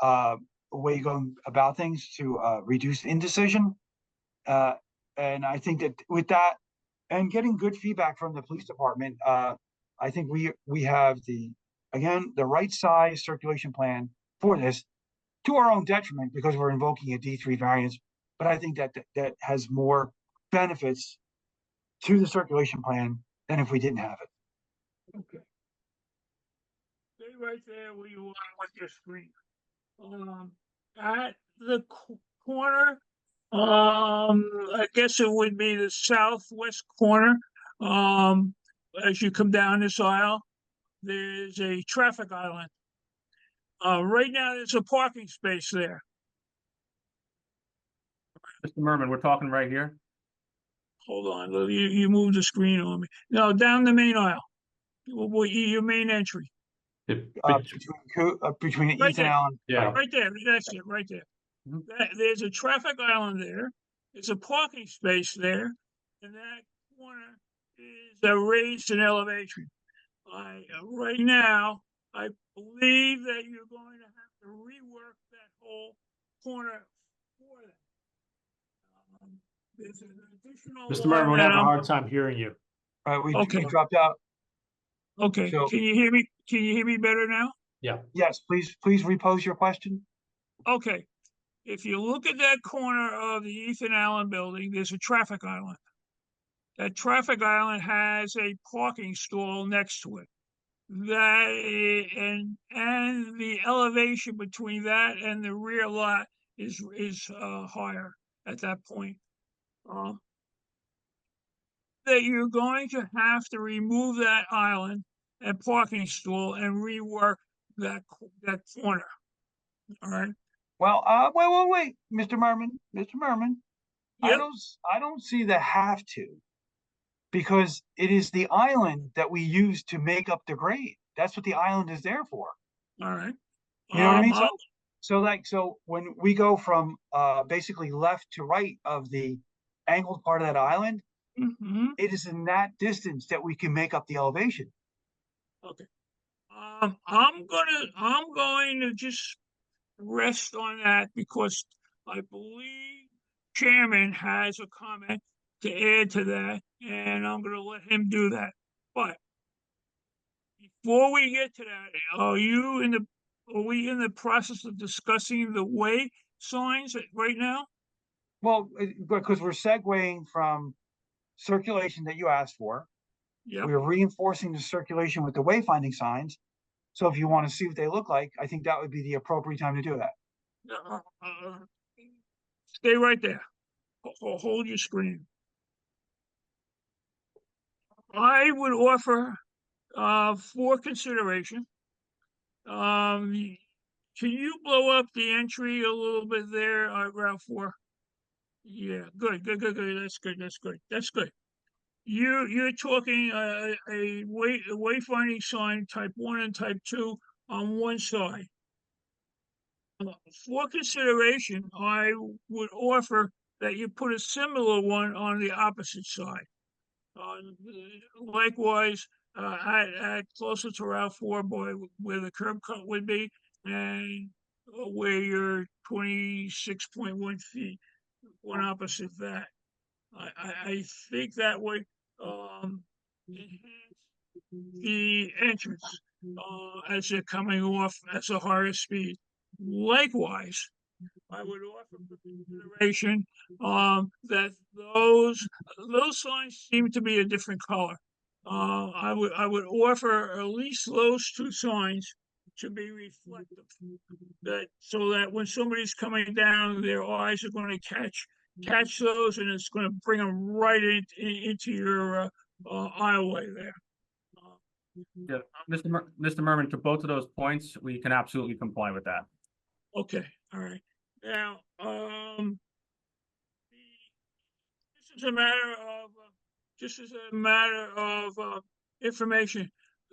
M: a way you go about things to reduce indecision. And I think that with that, and getting good feedback from the police department, I think we have the right size circulation plan for this, to our own detriment because we're invoking a D3 variance. But I think that has more benefits to the circulation plan than if we didn't have it.
E: Okay. Stay right there where you are with your screen. At the corner, I guess it would be the southwest corner. As you come down this aisle, there's a traffic island. Right now, there's a parking space there.
Q: Mr. Merman, we're talking right here.
E: Hold on, you moved the screen on me. No, down the main aisle. Your main entry.
M: Between
E: Right
M: Ethan
E: there.
M: Allen.
A: Yeah.
E: Right there, that's it, right there. There's a traffic island there. There's a parking space there, and that corner is raised in elevation. Right now, I believe that you're going to have to rework that whole corner for that. There's an additional
A: Mr. Merman, we're
E: one
A: having a
E: that
A: hard time hearing you.
M: We
E: Okay.
M: dropped out.
E: Okay,
M: So-
E: can you hear me? Can you hear me better now?
A: Yeah.
M: Yes, please repose your question.
E: Okay. If you look at that corner of the Ethan Allen building, there's a traffic island. That traffic island has a parking stall next to it. And the elevation between that and the rear lot is higher at that point. That you're going to have to remove that island and parking stall and rework that corner. All right.
M: Well, wait, Mr. Merman.
E: Yep.
M: I don't see the have to, because it is the island that we use to make up the grade. That's what the island is there for.
E: All right.
M: You know what I mean? So when we go from basically left to right of the angled part of that island,
E: Mhm.
M: it is in that distance that we can make up the elevation.
E: Okay. I'm going to just rest on that because I believe Chairman has a comment to add to that, and I'm gonna let him do that. But before we get to that, are we in the process of discussing the way signs right now?
M: Well, because we're segueing from circulation that you asked for.
E: Yep.
M: We are reinforcing the circulation with the wayfinding signs. So if you want to see what they look like, I think that would be the appropriate time to do that.
E: Stay right there. Hold your screen. I would offer for consideration. Can you blow up the entry a little bit there, Route 4? Yeah, good. That's good. You're talking a wayfinding sign type 1 and type 2 on one side. For consideration, I would offer that you put a similar one on the opposite side. Likewise, at closer to Route 4 where the curb cut would be and where your 26.1 feet, one opposite that. I think that would enhance the entrance as they're coming off at a higher speed. Likewise, I would offer for consideration that those signs seem to be a different color. I would offer at least those two signs to be reflective, that so that when somebody's coming down, their eyes are going to catch those, and it's going to bring them right into your aisleway there.
Q: Yeah, Mr. Merman, to both of those points, we can absolutely comply with that.
E: Okay, all right. Now, this is a matter of information.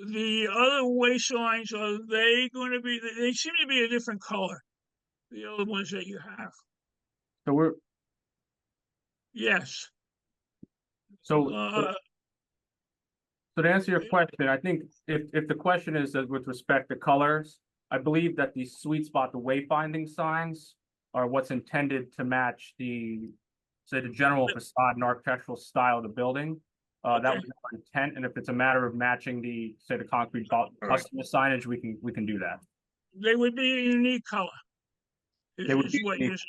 E: The other way signs, are they going to be? They seem to be a different color. The other ones that you have.
Q: So
E: Yes.
Q: So to answer your question, I think if the question is that with respect to colors, I believe that the sweet spot, the wayfinding signs, are what's intended to match the general facade and architectural style of the building. That was our intent, and if it's a matter of matching the concrete customer signage, we can do that.
E: They would be a unique color.
Q: They would be unique.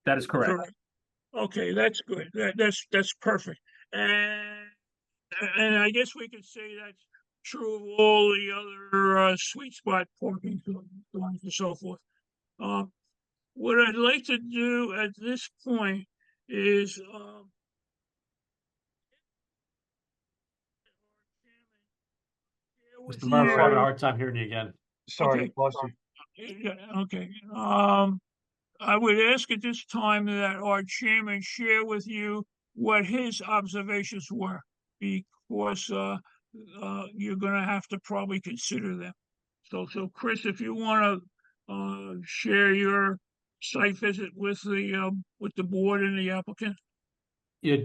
Q: That is correct.
E: Okay, that's good. That's perfect. And I guess we could say that's true of all the other sweet spot parking and so forth. What I'd like to do at this point is
A: Mr. Murphy, I'm having a hard time hearing you again.
M: Sorry, lost
E: you. Okay. I would ask at this time that our chairman share with you what his observations were, because you're going to have to probably consider them. So Chris, if you want to share your site visit with the board and the applicant.
A: Yeah,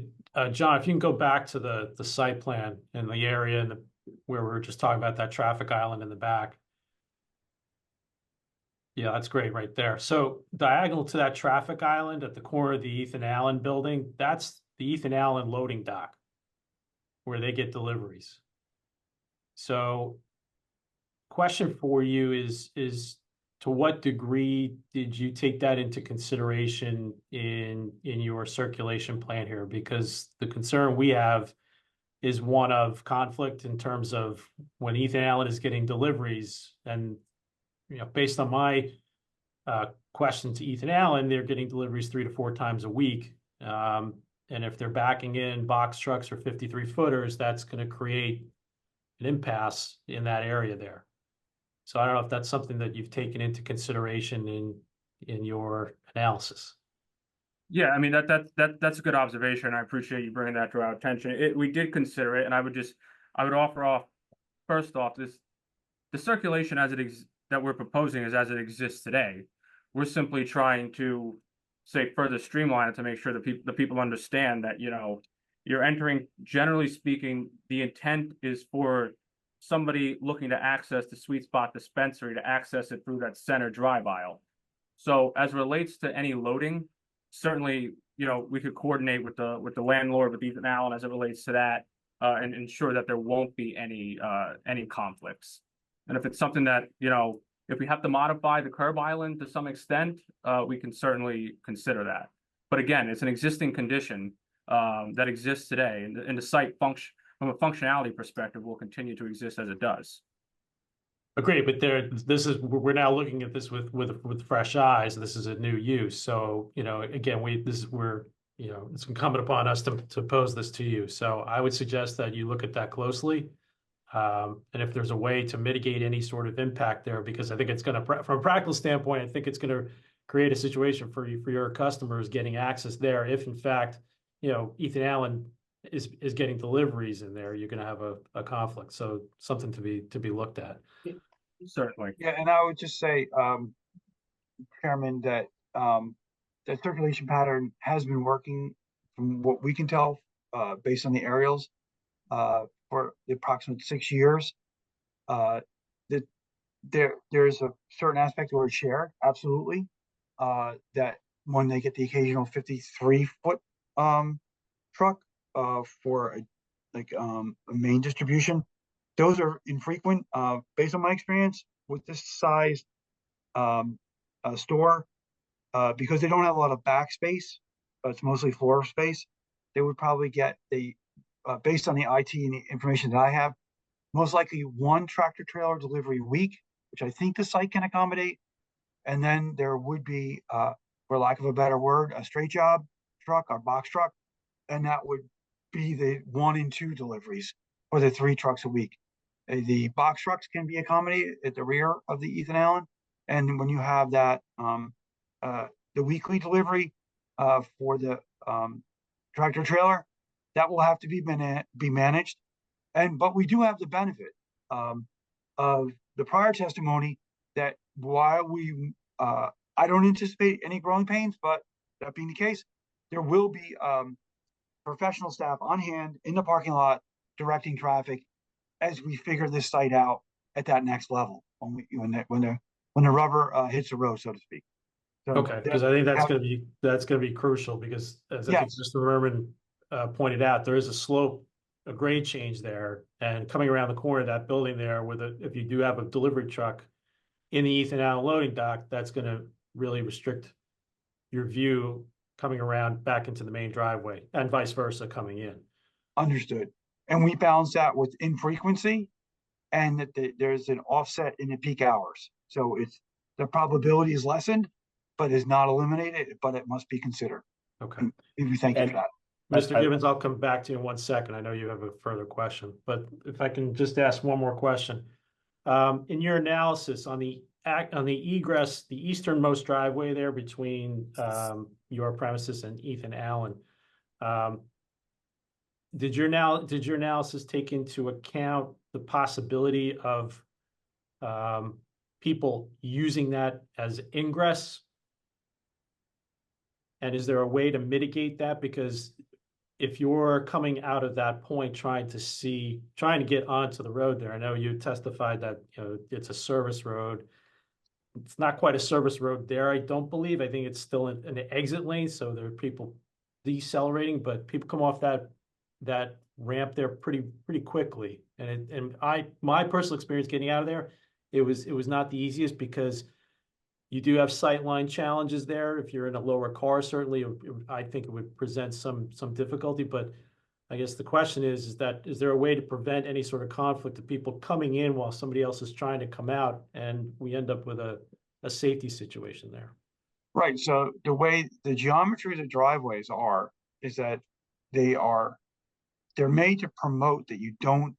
A: John, if you can go back to the site plan and the area and where we were just talking about that traffic island in the back. Yeah, that's great right there. So diagonal to that traffic island at the corner of the Ethan Allen building, that's the Ethan Allen loading dock where they get deliveries. So question for you is to what degree did you take that into consideration in your circulation plan here? Because the concern we have is one of conflict in terms of when Ethan Allen is getting deliveries, and based on my question to Ethan Allen, they're getting deliveries 3 to 4 times a week. And if they're backing in box trucks or 53 footers, that's going to create an impasse in that area there. So I don't know if that's something that you've taken into consideration in your analysis.
Q: Yeah, I mean that's a good observation. I appreciate you bringing that to our attention. We did consider it, and I would offer off first off the circulation as that we're proposing is as it exists today. We're simply trying to further streamline it to make sure that the people understand that you're entering, generally speaking, the intent is for somebody looking to access the Sweet Spot dispensary to access it through that center drive aisle. So as relates to any loading, certainly, we could coordinate with the landlord, with Ethan Allen as it relates to that, and ensure that there won't be any conflicts. And if it's something that, if we have to modify the curb island to some extent, we can certainly consider that. But again, it's an existing condition that exists today, and the site function, from a functionality perspective, will continue to exist as it does.
A: Agreed, but we're now looking at this with fresh eyes. This is a new use. So, again, it's incumbent upon us to pose this to you. So I would suggest that you look at that closely. And if there's a way to mitigate any sort of impact there, because I think it's going to, from a practical standpoint, I think it's going to create a situation for your customers getting access there. If in fact, Ethan Allen is getting deliveries in there, you're going to have a conflict. So something to be looked at.
Q: Certainly.
M: Yeah, and I would just say, Chairman, that the circulation pattern has been working from what we can tell, based on the aerials, for the approximate 6 years. There's a certain aspect where it's shared, absolutely. That when they get the occasional 53-foot truck for a main distribution, those are infrequent. Based on my experience with this size store, because they don't have a lot of backspace, but it's mostly floor space, they would probably get based on the IT and the information that I have, most likely one tractor trailer delivery a week, which I think the site can accommodate. And then there would be, for lack of a better word, a straight job truck or box truck, and that would be the 1 and 2 deliveries or the 3 trucks a week. The box trucks can be accommodated at the rear of the Ethan Allen, and when you have that, the weekly delivery for the tractor trailer, that will have to be managed. But we do have the benefit of the prior testimony that while I don't anticipate any growing pains, but that being the case, there will be professional staff on hand in the parking lot directing traffic as we figure this site out at that next level when the rubber hits the road, so to speak. So
A: Okay, because I think that's going to be crucial, because as I think Mr. Merman pointed out, there is a grade change there, and coming around the corner of that building there, if you do have a delivery truck in the Ethan Allen loading dock, that's going to really restrict your view coming around back into the main driveway, and vice versa coming in.
M: Understood. And we balance that with infrequency, and that there's an offset in the peak hours. So the probability is lessened, but is not eliminated, but it must be considered.
A: Okay.
M: And we thank you for that.
A: Mr. Gibbons, I'll come back to you in 1 second. I know you have a further question, but if I can just ask one more question. In your analysis on the egress, the easternmost driveway there between your premises and Ethan Allen, did your analysis take into account the possibility of people using that as ingress? And is there a way to mitigate that? Because if you're coming out of that point trying to get onto the road there, I know you testified that it's a service road. It's not quite a service road there, I don't believe. I think it's still an exit lane, so there are people decelerating, but people come off that ramp there pretty quickly. And my personal experience getting out of there, it was not the easiest, because you do have sightline challenges there. If you're in a lower car, certainly I think it would present some difficulty. But I guess the question is there a way to prevent any sort of conflict of people coming in while somebody else is trying to come out, and we end up with a safety situation there?
M: Right. So the way the geometry of the driveways is that they're made to promote that you don't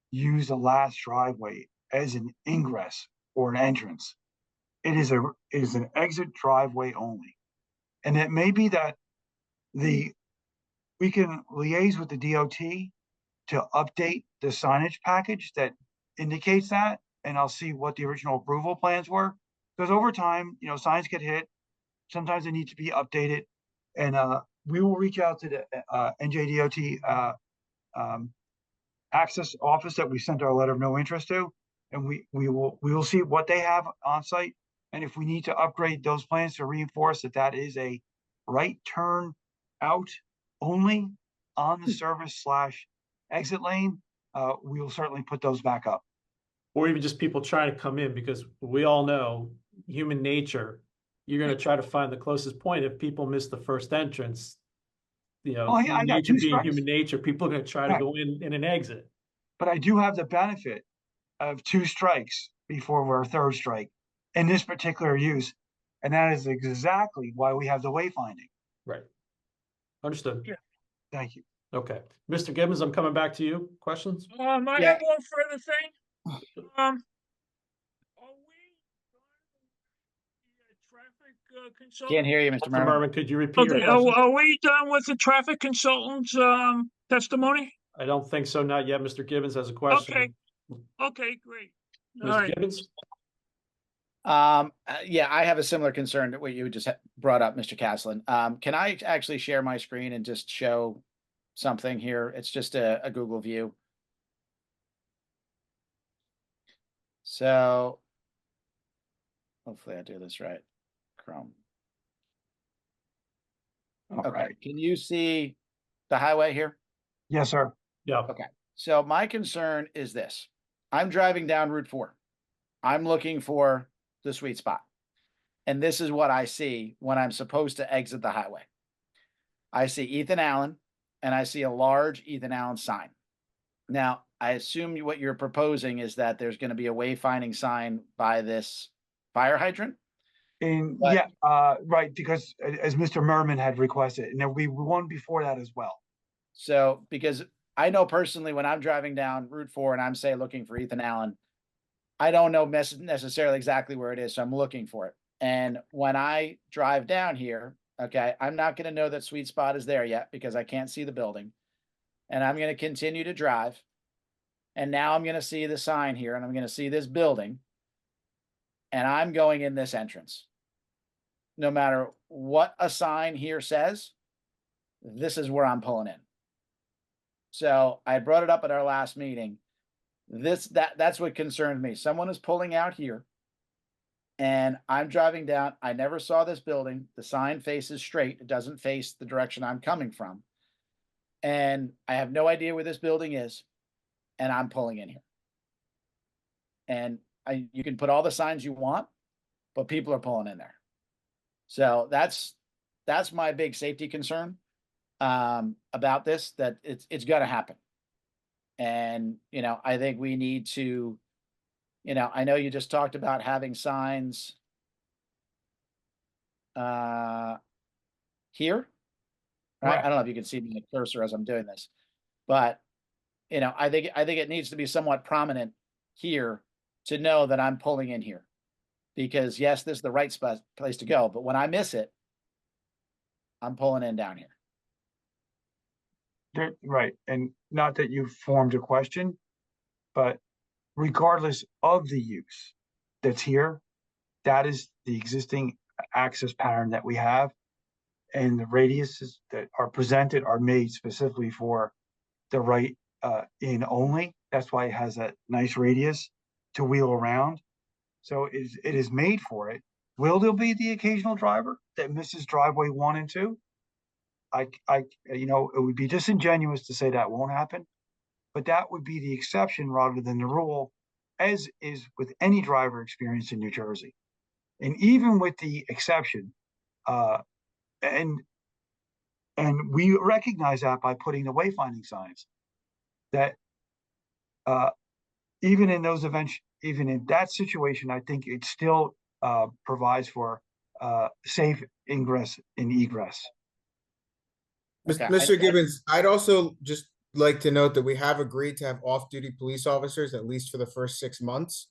M: use the last driveway as an ingress or an entrance. It is an exit driveway only. And it may be that we can liaise with the DOT to update the signage package that indicates that, and I'll see what the original approval plans were. Because over time, signs get hit. Sometimes they need to be updated. And we will reach out to the NJDOT access office that we sent our letter of no interest to, and we will see what they have on site. And if we need to upgrade those plans to reinforce that that is a right turn out only on the service / exit lane, we will certainly put those back up.
A: Or even just people trying to come in, because we all know human nature. You're gonna try to find the closest point. If people miss the first entrance, you know,
M: Oh, yeah,
A: human
M: I got
A: nature
M: 2
A: being
M: strikes.
A: human nature, people are gonna try to
M: Right.
A: go in and exit.
M: But I do have the benefit of 2 strikes before our 3rd strike in this particular use. And that is exactly why we have the wayfinding.
A: Right. Understood.
M: Yeah. Thank you.
A: Okay. Mr. Gibbons, I'm coming back to you. Questions?
E: I
D: Yeah.
E: have one further thing. Are we traffic consultant?
D: Can't hear you, Mr.
A: Mr.
D: Merman.
A: Merman, could you repeat your
E: Okay,
A: question?
E: are we done with the traffic consultant's testimony?
A: I don't think so, not yet. Mr. Gibbons has a question.
E: Okay. Okay, great. All
A: Mr.
E: right.
A: Gibbons?
D: Yeah, I have a similar concern to what you just brought up, Mr. Caslin. Can I actually share my screen and just show something here? It's just a Google view. So hopefully I do this right. Chrome. Okay, can you see the highway here?
M: Yes, sir.
A: Yeah.
D: Okay, so my concern is this. I'm driving down Route 4. I'm looking for the sweet spot. And this is what I see when I'm supposed to exit the highway. I see Ethan Allen, and I see a large Ethan Allen sign. Now, I assume what you're proposing is that there's going to be a wayfinding sign by this fire hydrant?
M: And
D: But-
M: yeah, right, because as Mr. Merman had requested, and there'll be one before that as well.
D: So, because I know personally when I'm driving down Route 4 and I'm say looking for Ethan Allen, I don't know necessarily exactly where it is, so I'm looking for it. And when I drive down here, okay, I'm not going to know that sweet spot is there yet because I can't see the building. And I'm going to continue to drive. And now I'm going to see the sign here and I'm going to see this building. And I'm going in this entrance. No matter what a sign here says, this is where I'm pulling in. So I brought it up at our last meeting. That's what concerned me. Someone is pulling out here and I'm driving down. I never saw this building. The sign faces straight. It doesn't face the direction I'm coming from. And I have no idea where this building is. And I'm pulling in here. And you can put all the signs you want, but people are pulling in there. So that's my big safety concern about this, that it's going to happen. And, you know, I think we need to, you know, I know you just talked about having signs here. Right? I don't know if you can see the cursor as I'm doing this, but, you know, I think it needs to be somewhat prominent here to know that I'm pulling in here. Because yes, this is the right place to go, but when I miss it, I'm pulling in down here.
M: Right, and not that you formed a question, but regardless of the use that's here, that is the existing access pattern that we have. And the radiuses that are presented are made specifically for the right in only. That's why it has that nice radius to wheel around. So it is made for it. Will there be the occasional driver that misses driveway 1 and 2? You know, it would be disingenuous to say that won't happen, but that would be the exception rather than the rule, as is with any driver experience in New Jersey. And even with the exception, and we recognize that by putting the wayfinding signs, that even in those events, even in that situation, I think it still provides for safe ingress and egress.
D: Okay,
H: Mr. Gibbons, I'd also just like to note that we have agreed to have off-duty police officers at least for the first 6 months.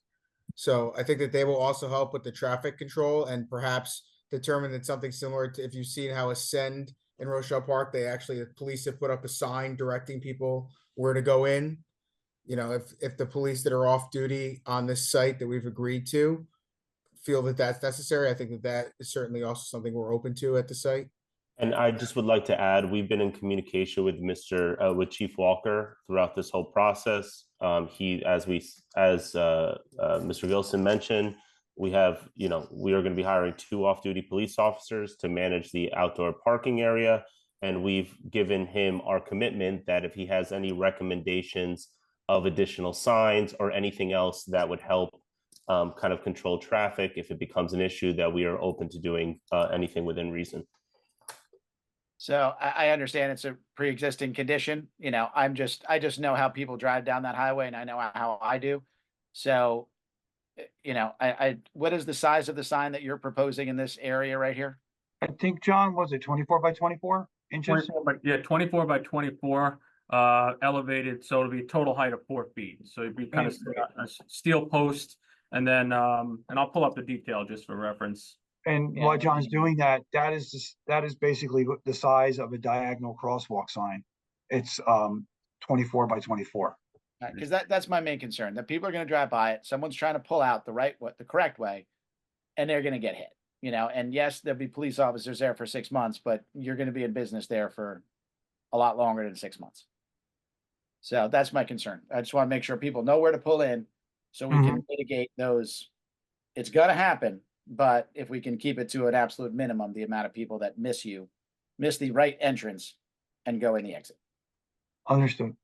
H: So I think that they will also help with the traffic control and perhaps determine that something similar to, if you've seen how Ascend in Rochelle Park, the police have put up a sign directing people where to go in. You know, if the police that are off duty on this site that we've agreed to feel that that's necessary, I think that is certainly also something we're open to at the site.
O: And I just would like to add, we've been in communication with with Chief Walker throughout this whole process. As Mr. Gilson mentioned, we are going to be hiring 2 off-duty police officers to manage the outdoor parking area. And we've given him our commitment that if he has any recommendations of additional signs or anything else that would help kind of control traffic, if it becomes an issue, that we are open to doing anything within reason.
D: So I understand it's a pre-existing condition, I just know how people drive down that highway and I know how I do. So, what is the size of the sign that you're proposing in this area right here?
M: I think, John, was it 24 by 24 inches?
Q: 24 by 24, elevated, so it'll be a total height of 4 feet. So it'd be kind of a steel post, and then, and I'll pull up the detail just for reference.
M: And while John's doing that, that is basically the size of a diagonal crosswalk sign. It's 24 by 24.
D: Because that's my main concern, that people are going to drive by it. Someone's trying to pull out the correct way, and they're going to get hit. And yes, there'll be police officers there for 6 months, but you're going to be in business there for a lot longer than 6 months. So that's my concern. I just want to make sure people know where to pull in, so we can mitigate those. It's going to happen. But if we can keep it to an absolute minimum, the amount of people that miss the right entrance and go in the exit.
M: Understood.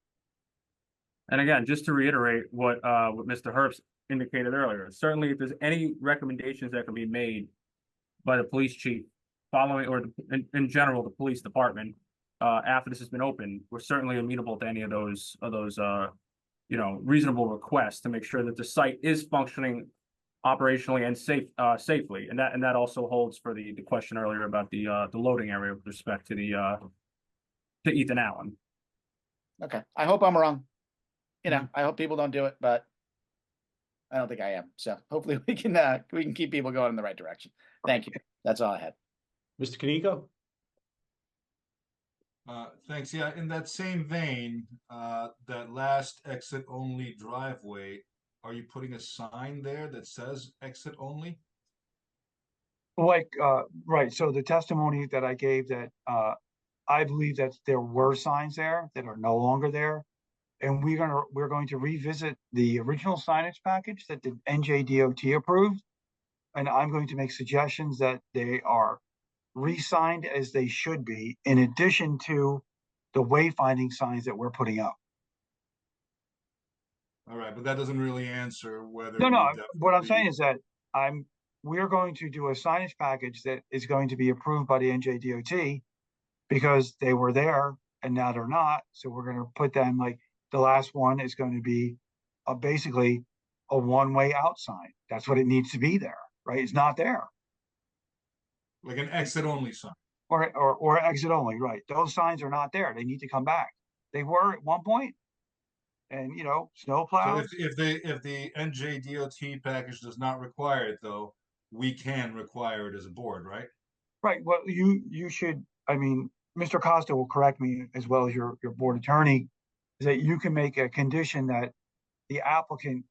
Q: And again, just to reiterate what Mr. Herbst indicated earlier, certainly if there's any recommendations that can be made by the police chief following, or in general, the police department, after this has been opened, we're certainly amenable to any of those reasonable requests to make sure that the site is functioning operationally and safely, and that also holds for the question earlier about the loading area with respect to to Ethan Allen.
D: Okay, I hope I'm wrong. I hope people don't do it, but I don't think I am. So hopefully we can keep people going in the right direction. Thank you. That's all I had.
G: Mr. Kanigo?
P: Thanks. Yeah, in that same vein, that last exit only driveway, are you putting a sign there that says exit only?
M: Right. So the testimony that I gave, that I believe that there were signs there that are no longer there. And we're going to revisit the original signage package that the NJDOT approved. And I'm going to make suggestions that they are re-signed as they should be, in addition to the wayfinding signs that we're putting up.
P: All right, but that doesn't really answer whether.
M: No. What I'm saying is that we're going to do a signage package that is going to be approved by the NJDOT, because they were there and now they're not. So we're going to put them, like the last one is going to be basically a one-way out sign. That's what it needs to be there, right? It's not there.
P: Like an exit only sign.
M: Or exit only, right? Those signs are not there. They need to come back. They were at one point. And snow plows.
P: So if the NJDOT package does not require it, though, we can require it as a board, right?
M: Right. Well, you should. I mean, Mr. Costa will correct me, as well as your board attorney, is that you can make a condition that the applicant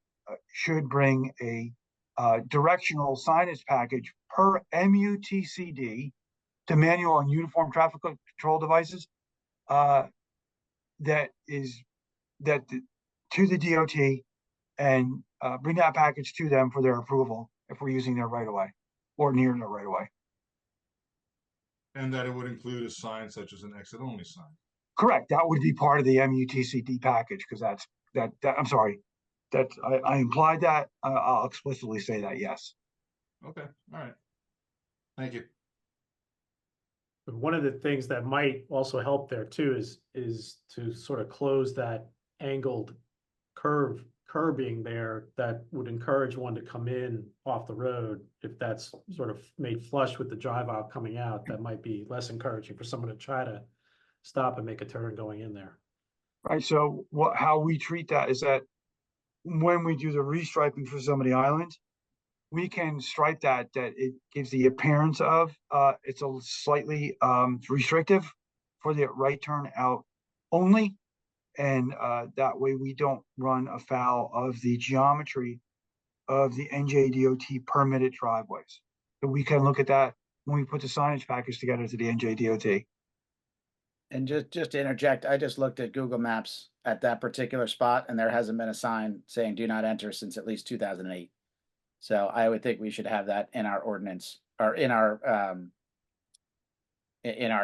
M: should bring a directional signage package per MUTCD to manual and uniform traffic control devices. To the DOT, and bring that package to them for their approval if we're using their right of way or near their right of way.
P: And that it would include a sign such as an exit only sign.
M: Correct. That would be part of the MUTCD package, because I'm sorry. I implied that. I'll explicitly say that, yes.
P: Okay. All right. Thank you.
A: But one of the things that might also help there too is to sort of close that angled curbing there that would encourage one to come in off the road. If that's sort of made flush with the drive out coming out, that might be less encouraging for someone to try to stop and make a turn going in there.
M: Right. So how we treat that is that when we do the restriping for some of the islands, we can stripe that it gives the appearance of it's a slightly restrictive for the right turn out only. And that way we don't run afoul of the geometry of the NJDOT permitted driveways. So we can look at that when we put the signage package together to the NJDOT.
D: And just to interject, I just looked at Google Maps at that particular spot and there hasn't been a sign saying do not enter since at least 2008. So I would think we should have that in our ordinance or in our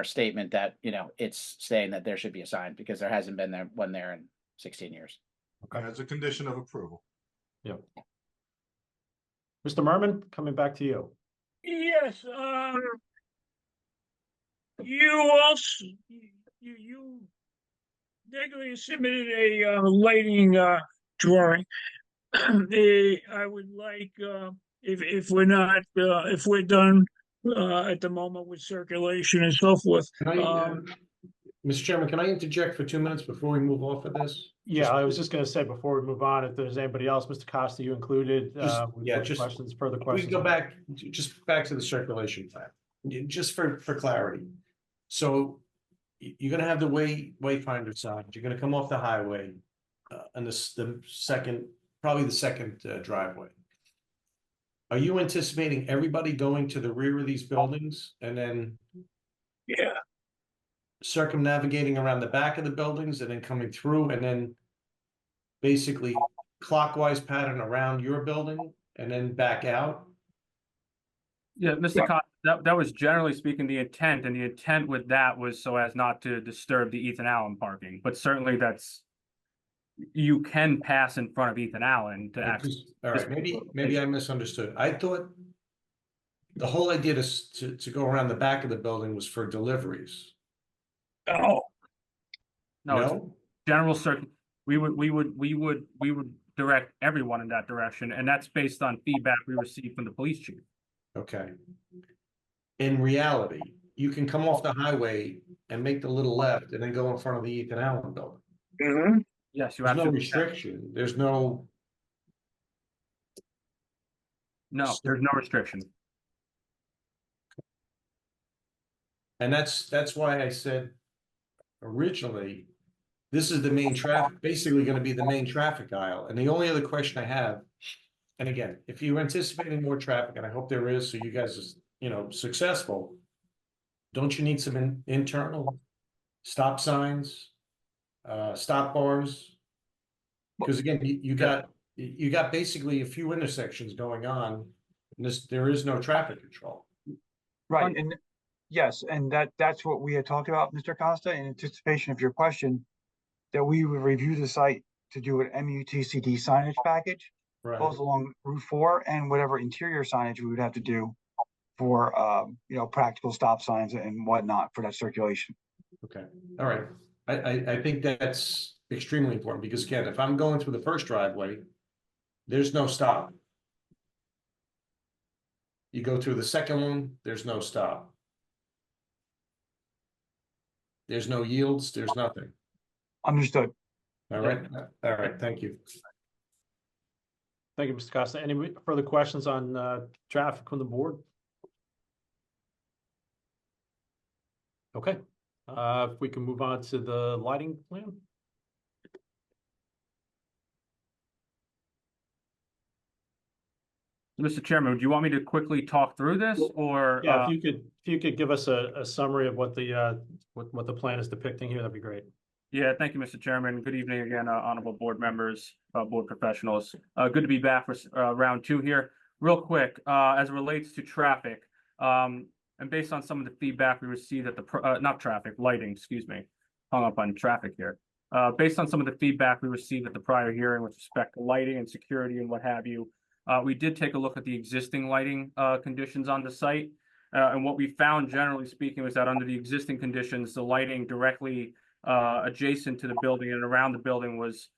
D: statement that, you know, it's saying that there should be a sign because there hasn't been one there in 16 years.
P: As a condition of approval.
A: Yeah. Mr. Merman, coming back to you.
E: Yes, you also, you regularly submitted a lighting drawing. I would like, if we're not, if we're done at the moment with circulation and so forth.
G: Mr. Chairman, can I interject for 2 minutes before we move off of this?
A: Yeah, I was just gonna say before we move on, if there's anybody else, Mr. Costa, you included, with questions, further
G: We
A: questions.
G: can go back, just back to the circulation plan, just for clarity. So you're gonna have the wayfinder sign, you're gonna come off the highway, and the second, probably the second driveway. Are you anticipating everybody going to the rear of these buildings and then?
E: Yeah.
G: Circumnavigating around the back of the buildings and then coming through and then basically clockwise pattern around your building and then back out?
Q: Yeah, Mr. Costa, that was generally speaking the intent, and the intent with that was so as not to disturb the Ethan Allen parking, but certainly you can pass in front of Ethan Allen to access.
G: All right, maybe I misunderstood. I thought the whole idea to go around the back of the building was for deliveries.
E: Oh.
Q: No, it's
G: No?
Q: general circuit. We would direct everyone in that direction, and that's based on feedback we received from the police chief.
G: Okay. In reality, you can come off the highway and make the little left and then go in front of the Ethan Allen building.
E: Mm-hmm.
Q: Yes, you
G: There's no
Q: absolutely
G: restriction. There's no.
Q: No, there's no restriction.
G: And that's why I said originally, this is the main traffic, basically going to be the main traffic aisle. And the only other question I have, and again, if you're anticipating more traffic, and I hope there is, so you guys is, successful, don't you need some internal stop signs, stop bars? Because again, you got basically a few intersections going on, and there is no traffic control.
M: Right, and yes, and that's what we had talked about, Mr. Costa, in anticipation of your question, that we would review the site to do an MUTCD signage package, both along Route 4 and whatever interior signage we would have to do for, practical stop signs and whatnot for that circulation.
G: Okay, all right. I think that's extremely important because again, if I'm going through the first driveway, there's no stop. You go through the second one, there's no stop. There's no yields, there's nothing.
M: Understood.
G: All right, thank you.
A: Thank you, Mr. Costa. Any further questions on traffic from the board? Okay, if we can move on to the lighting plan.
Q: Mr. Chairman, do you want me to quickly talk through this or?
A: Yeah, if you could give us a summary of what the plan is depicting here, that'd be great.
Q: Yeah, thank you, Mr. Chairman. Good evening again, honorable board members, board professionals. Good to be back for round 2 here. Real quick, as it relates to traffic, and based on some of the feedback we received at the lighting, excuse me, hung up on traffic here. Based on some of the feedback we received at the prior hearing with respect to lighting and security and what have you, we did take a look at the existing lighting conditions on the site. And what we found, generally speaking, was that under the existing conditions, the lighting directly adjacent to the building and around the building was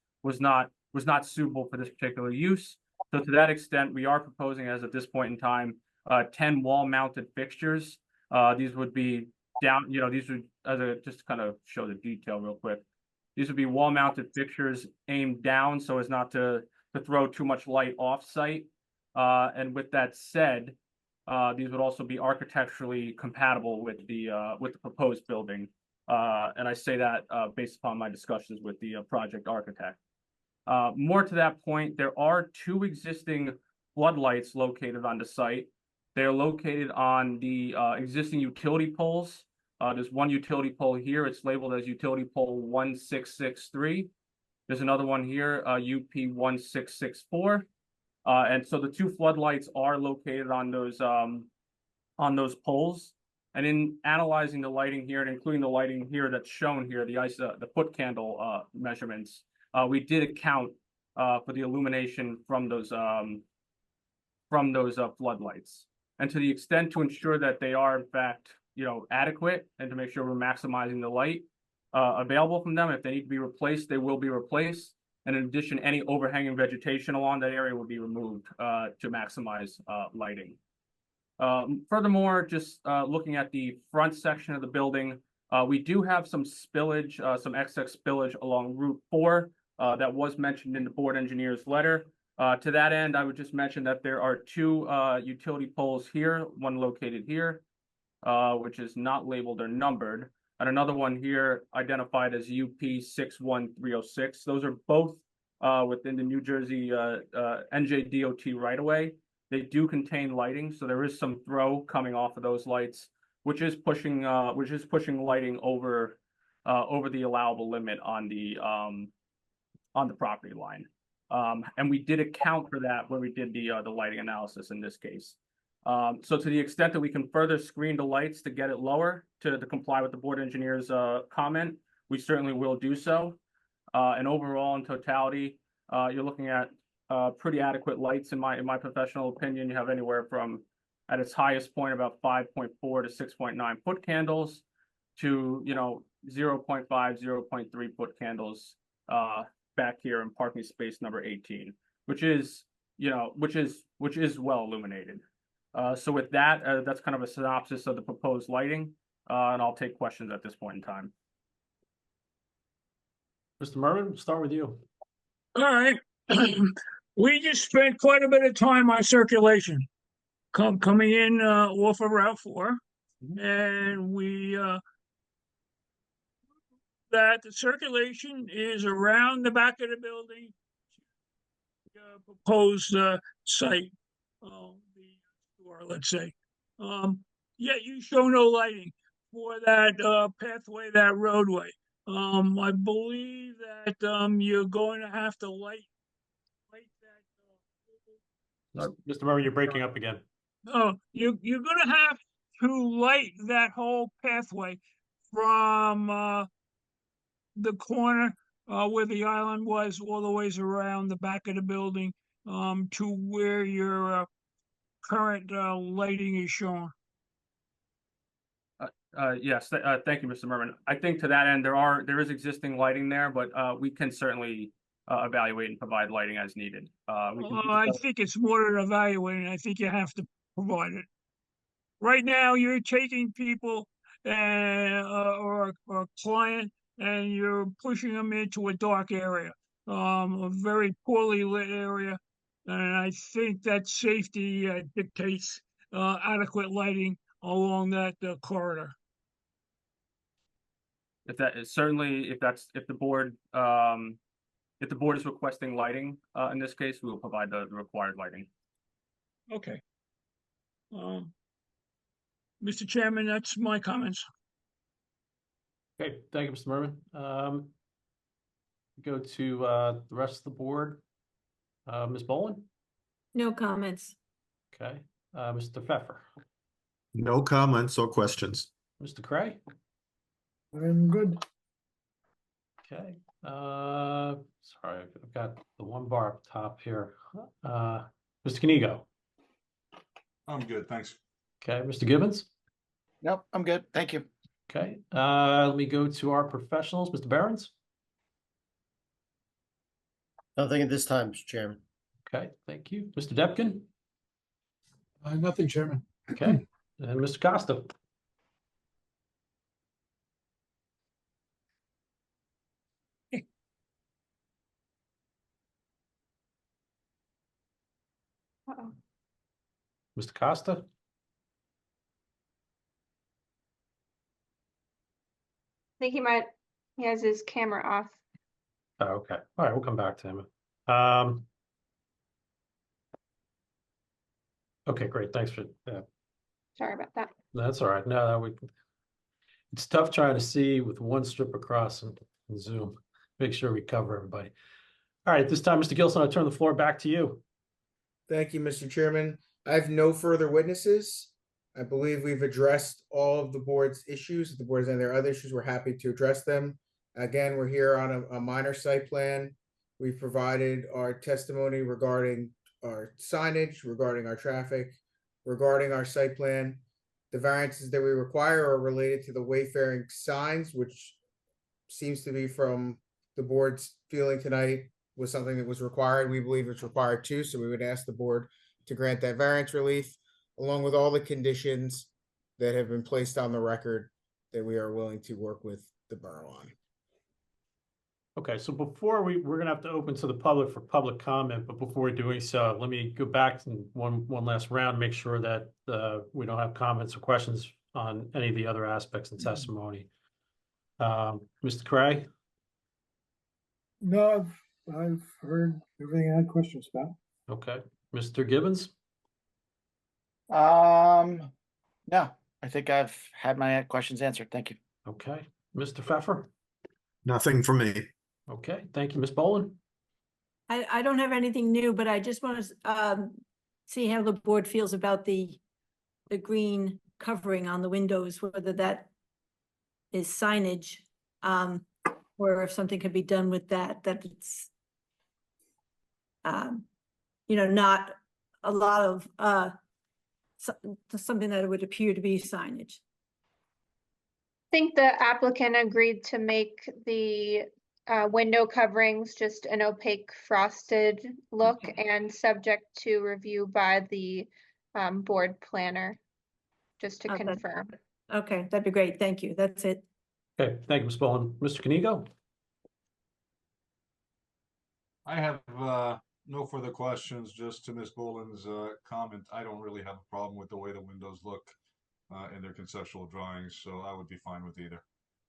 Q: not suitable for this particular use. So to that extent, we are proposing, as at this point in time, 10 wall-mounted fixtures. These would be down, these would, just to kind of show the detail real quick. These would be wall-mounted fixtures aimed down so as not to throw too much light off-site. And with that said, these would also be architecturally compatible with the proposed building. And I say that based upon my discussions with the project architect. More to that point, there are 2 existing floodlights located on the site. They're located on the existing utility poles. There's one utility pole here. It's labeled as utility pole 1663. There's another one here, UP 1664. And so the two floodlights are located on those poles. And in analyzing the lighting here and including the lighting here that's shown here, the foot candle measurements, we did account for the illumination from those floodlights. And to the extent to ensure that they are in fact, adequate, and to make sure we're maximizing the light available from them, if they need to be replaced, they will be replaced. And in addition, any overhanging vegetation along that area will be removed to maximize lighting. Furthermore, just looking at the front section of the building, we do have some spillage, some excess spillage along Route 4 that was mentioned in the board engineer's letter. To that end, I would just mention that there are two utility poles here, one located here, which is not labeled or numbered, and another one here identified as UP 61306. Those are both within the New Jersey NJDOT right-of-way. They do contain lighting, so there is some throw coming off of those lights, which is pushing lighting over the allowable limit on the property line. And we did account for that when we did the lighting analysis in this case. So to the extent that we can further screen the lights to get it lower to comply with the board engineer's comment, we certainly will do so. And overall, in totality, you're looking at pretty adequate lights in my professional opinion. You have anywhere from, at its highest point, about 5.4 to 6.9 foot candles to 0.5, 0.3 foot candles back here in parking space number 18, which is well illuminated. So with that, that's kind of a synopsis of the proposed lighting, and I'll take questions at this point in time.
A: Mr. Merman, we'll start with you.
E: All right. We just spent quite a bit of time on circulation coming in off of Route 4, and we that the circulation is around the back of the building, proposed site, the store, let's say. Yet you show no lighting for that pathway, that roadway. I believe that you're going to have to light that.
A: Mr. Murray, you're breaking up again.
E: Oh, you're going to have to light that whole pathway from the corner where the island was all the ways around the back of the building to where your current lighting is shown.
Q: Yes, thank you, Mr. Merman. I think to that end, there is existing lighting there, but we can certainly evaluate and provide lighting as needed.
E: I think it's more than evaluating. I think you have to provide it. Right now, you're taking people or a client and you're pushing them into a dark area, a very poorly lit area. And I think that safety dictates adequate lighting along that corridor.
Q: If that is certainly, if the board is requesting lighting, in this case, we will provide the required lighting.
E: Okay. Mr. Chairman, that's my comments.
A: Okay, thank you, Mr. Merman. Go to the rest of the board. Ms. Boland?
C: No comments.
A: Okay. Mr. Pfeffer?
L: No comments or questions.
A: Mr. Cray?
N: I'm good.
A: Okay. Sorry, I've got the one bar up top here. Mr. Kanigo?
P: I'm good, thanks.
A: Okay, Mr. Gibbons?
D: Nope, I'm good. Thank you.
A: Okay, let me go to our professionals. Mr. Behrens?
K: Nothing at this time, Mr. Chairman.
A: Okay, thank you. Mr. Depkin?
F: Nothing, Chairman.
A: Okay, and Mr. Costa?
B: Uh-oh.
A: Mr. Costa?
B: I think he has his camera off.
A: Oh, okay. All right, we'll come back to him. Okay, great. Thanks for that.
B: Sorry about that.
A: That's all right. No, it's tough trying to see with one strip across and Zoom. Make sure we cover everybody. All right, this time, Mr. Gilson, I turn the floor back to you.
H: Thank you, Mr. Chairman. I have no further witnesses. I believe we've addressed all of the board's issues. If the board has any other issues, we're happy to address them. Again, we're here on a minor site plan. We've provided our testimony regarding our signage, regarding our traffic, regarding our site plan. The variances that we require are related to the wayfaring signs, which seems to be from the board's feeling tonight was something that was required. We believe it's required too, so we would ask the board to grant that variance relief, along with all the conditions that have been placed on the record that we are willing to work with the borough on.
A: Okay, so before we're gonna have to open to the public for public comment, but before doing so, let me go back and one last round, make sure that we don't have comments or questions on any of the other aspects in testimony. Mr. Cray?
N: No, I've heard everything I had questions about.
A: Okay, Mr. Gibbons?
D: No, I think I've had my questions answered. Thank you.
A: Okay, Mr. Pfeffer?
L: Nothing from me.
A: Okay, thank you, Ms. Boland.
C: I don't have anything new, but I just want to see how the board feels about the green covering on the windows, whether that is signage, or if something can be done with that it's, not a lot of, something that would appear to be signage.
B: I think the applicant agreed to make the window coverings just an opaque frosted look and subject to review by the board planner, just to
C: Okay.
B: confirm.
C: Okay, that'd be great. Thank you. That's it.
A: Okay, thank you, Ms. Boland. Mr. Canigo?
P: I have no further questions, just to Ms. Boland's comment. I don't really have a problem with the way the windows look in their conceptual drawings, so I would be fine with either.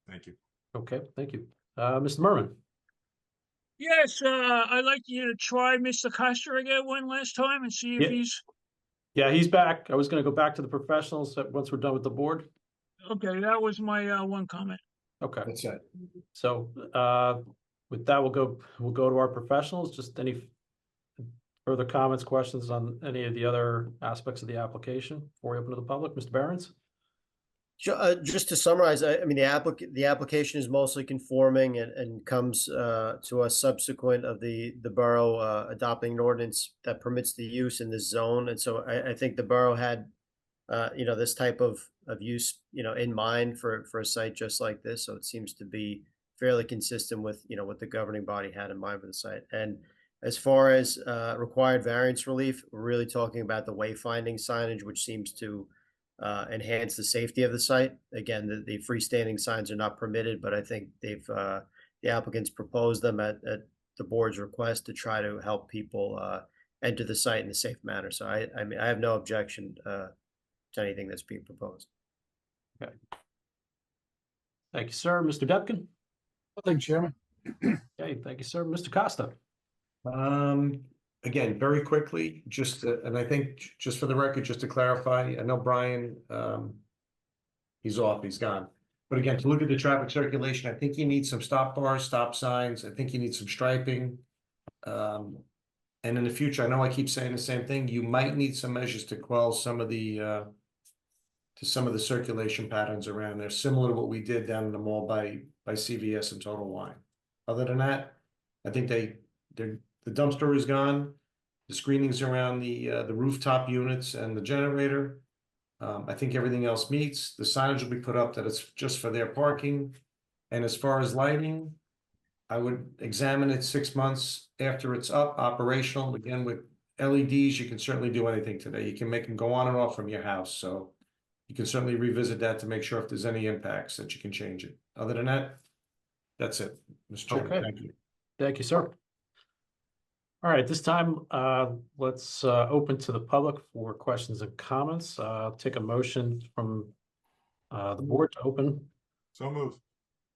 P: Thank you.
A: Okay, thank you. Mr. Merman?
E: Yes, I'd like you to try Mr. Costa again one last time and see if
A: Yeah.
E: he's,
A: Yeah, he's back. I was gonna go back to the professionals once we're done with the board.
E: okay, that was my one comment.
A: Okay,
G: That's it.
A: so with that, we'll go to our professionals. Just any further comments, questions on any of the other aspects of the application before we open to the public? Mr. Behrens?
K: Just to summarize, I mean, the application is mostly conforming and comes to us subsequent of the borough adopting an ordinance that permits the use in this zone. And so I think the borough had, this type of use, in mind for a site just like this. So it seems to be fairly consistent with, what the governing body had in mind for the site. And as far as required variance relief, we're really talking about the wayfinding signage, which seems to enhance the safety of the site. Again, the freestanding signs are not permitted, but I think the applicants proposed them at the board's request to try to help people enter the site in a safe manner. So I mean, I have no objection to anything that's being proposed.
A: Okay. Thank you, sir. Mr. Depkin?
F: Thank you, Chairman.
A: Okay, thank you, sir. Mr. Costa?
G: Again, very quickly, and I think just for the record, just to clarify, I know Brian, he's off, he's gone. But again, to look at the traffic circulation, I think you need some stop bars, stop signs. I think you need some striping. And in the future, I know I keep saying the same thing, you might need some measures to quell some of the circulation patterns around there, similar to what we did down in the mall by CVS and Total Wine. Other than that, I think the dumpster is gone. The screenings around the rooftop units and the generator. I think everything else meets. The signage will be put up that it's just for their parking. And as far as lighting, I would examine it 6 months after it's up, operational. Again, with LEDs, you can certainly do anything today. You can make them go on and off from your house. So you can certainly revisit that to make sure if there's any impacts that you can change it. Other than that, that's it, Mr. Chairman.
A: Okay.
G: Thank you.
A: Thank you, sir. All right, this time, let's open to the public for questions and comments. I'll take a motion from the board to open.
P: So moved.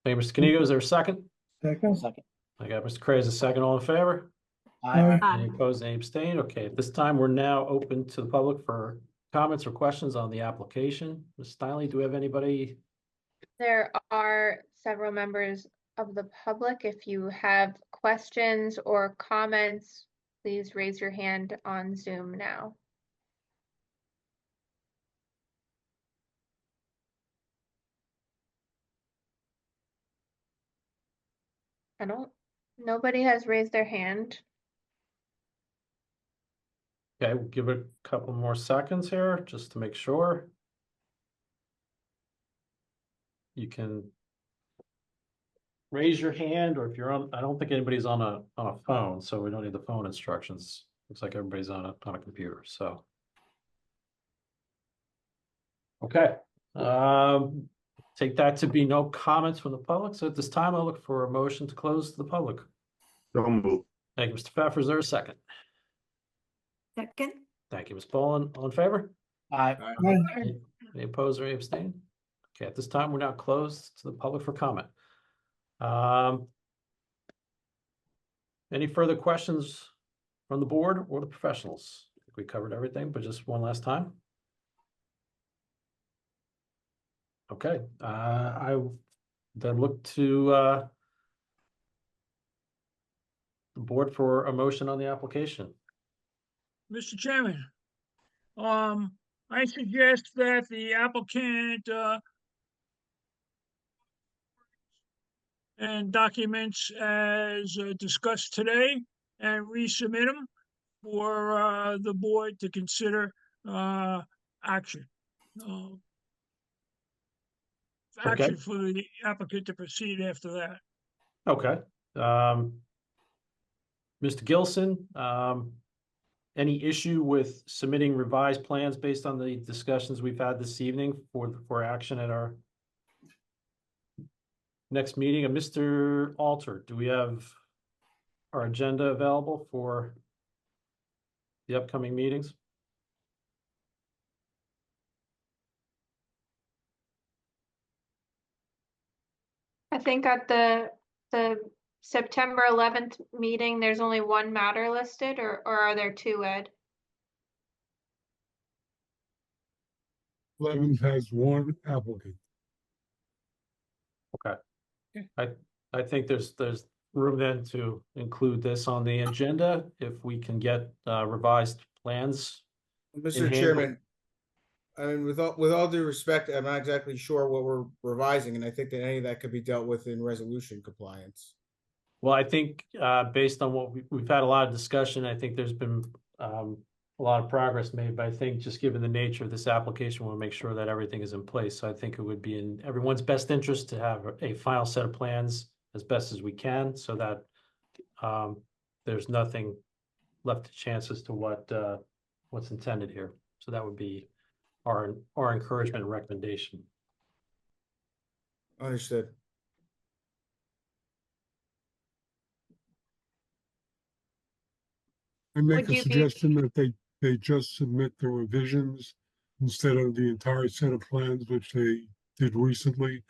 A: Hey, Mr. Canigo, is there a second?
N: Second.
D: Second.
A: I got Mr. Cray as a second. All in favor?
F: Aye.
C: Aye.
A: Any opposed, any abstained? Okay, at this time, we're now open to the public for comments or questions on the application. Ms. Steinle, do we have anybody?
B: There are several members of the public. If you have questions or comments, please raise your hand on Zoom now. Nobody has raised their hand.
A: Okay, we'll give it a couple more seconds here just to make sure. You can raise your hand, or if you're on, I don't think anybody's on a phone, so we don't need the phone instructions. Looks like everybody's on a computer, so. Okay, take that to be no comments from the public. So at this time, I'll look for a motion to close to the public.
L: So move.
A: Thank you, Mr. Pfeffer. Is there a second?
C: Second.
A: Thank you, Ms. Boland. All in favor?
D: Aye.
A: Any opposed or any abstained? Okay, at this time, we're now closed to the public for comment. Any further questions from the board or the professionals? I think we covered everything, but just one last time. Okay, I then look to the board for a motion on the application.
E: Mr. Chairman, I suggest that the applicant, and documents as discussed today and resubmit them for the board to consider action. Action for the applicant to proceed after that.
A: Okay. Mr. Gilson, any issue with submitting revised plans based on the discussions we've had this evening for action at our next meeting? And Mr. Alter, do we have our agenda available for the upcoming meetings?
B: I think at the September 11th meeting, there's only one matter listed, or are there two, Ed?
N: 11th has one applicant.
A: Okay. I think there's room then to include this on the agenda if we can get revised plans.
H: Mr.
A: hand.
H: Chairman, I mean, with all due respect, I'm not exactly sure what we're revising, and I think that any of that could be dealt with in resolution compliance.
A: Well, I think based on what we've had a lot of discussion, I think there's been a lot of progress made, but I think just given the nature of this application, we'll make sure that everything is in place. So I think it would be in everyone's best interest to have a final set of plans as best as we can, so that there's nothing left to chance as to what's intended here. So that would be our encouragement and recommendation.
H: Understood.
N: I make
B: Would
N: a
B: you be-
N: suggestion that they just submit the revisions instead of the entire set of plans, which they did recently,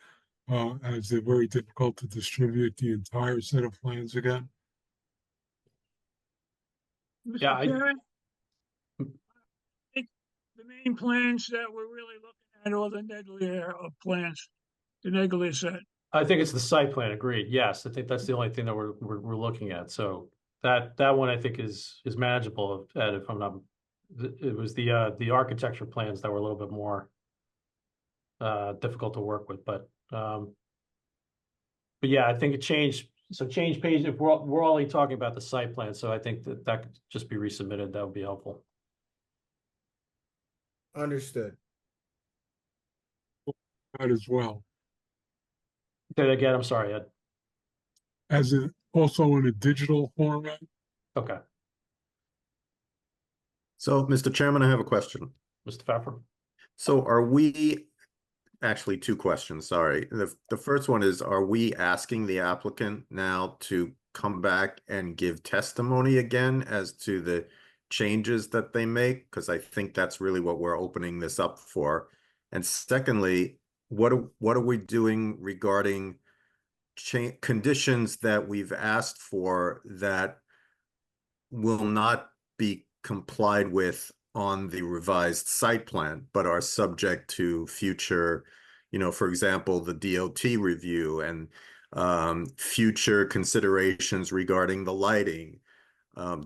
N: as they're very difficult to distribute the entire set of plans again.
E: Mr.
A: Yeah,
E: Chairman, I think the main plans that we're really looking at are the Neglia plans, the Neglia set.
A: I think it's the site plan, agreed. Yes, I think that's the only thing that we're looking at. So that one I think is manageable, Ed, if I'm not, it was the architecture plans that were a little bit more difficult to work with, but yeah, I think it changed. So change page, if we're only talking about the site plan, so I think that could just be resubmitted. That would be helpful.
H: Understood.
N: That as well,
A: Say that again, I'm sorry, Ed.
N: as in also in a digital format.
A: Okay,
L: So, Mr. Chairman, I have a question.
A: Mr. Pfeffer.
L: So are we, actually two questions, sorry. The first one is, are we asking the applicant now to come back and give testimony again as to the changes that they make? Because I think that's really what we're opening this up for. And secondly, what are we doing regarding conditions that we've asked for that will not be complied with on the revised site plan, but are subject to future, for example, the DOT review and future considerations regarding the lighting,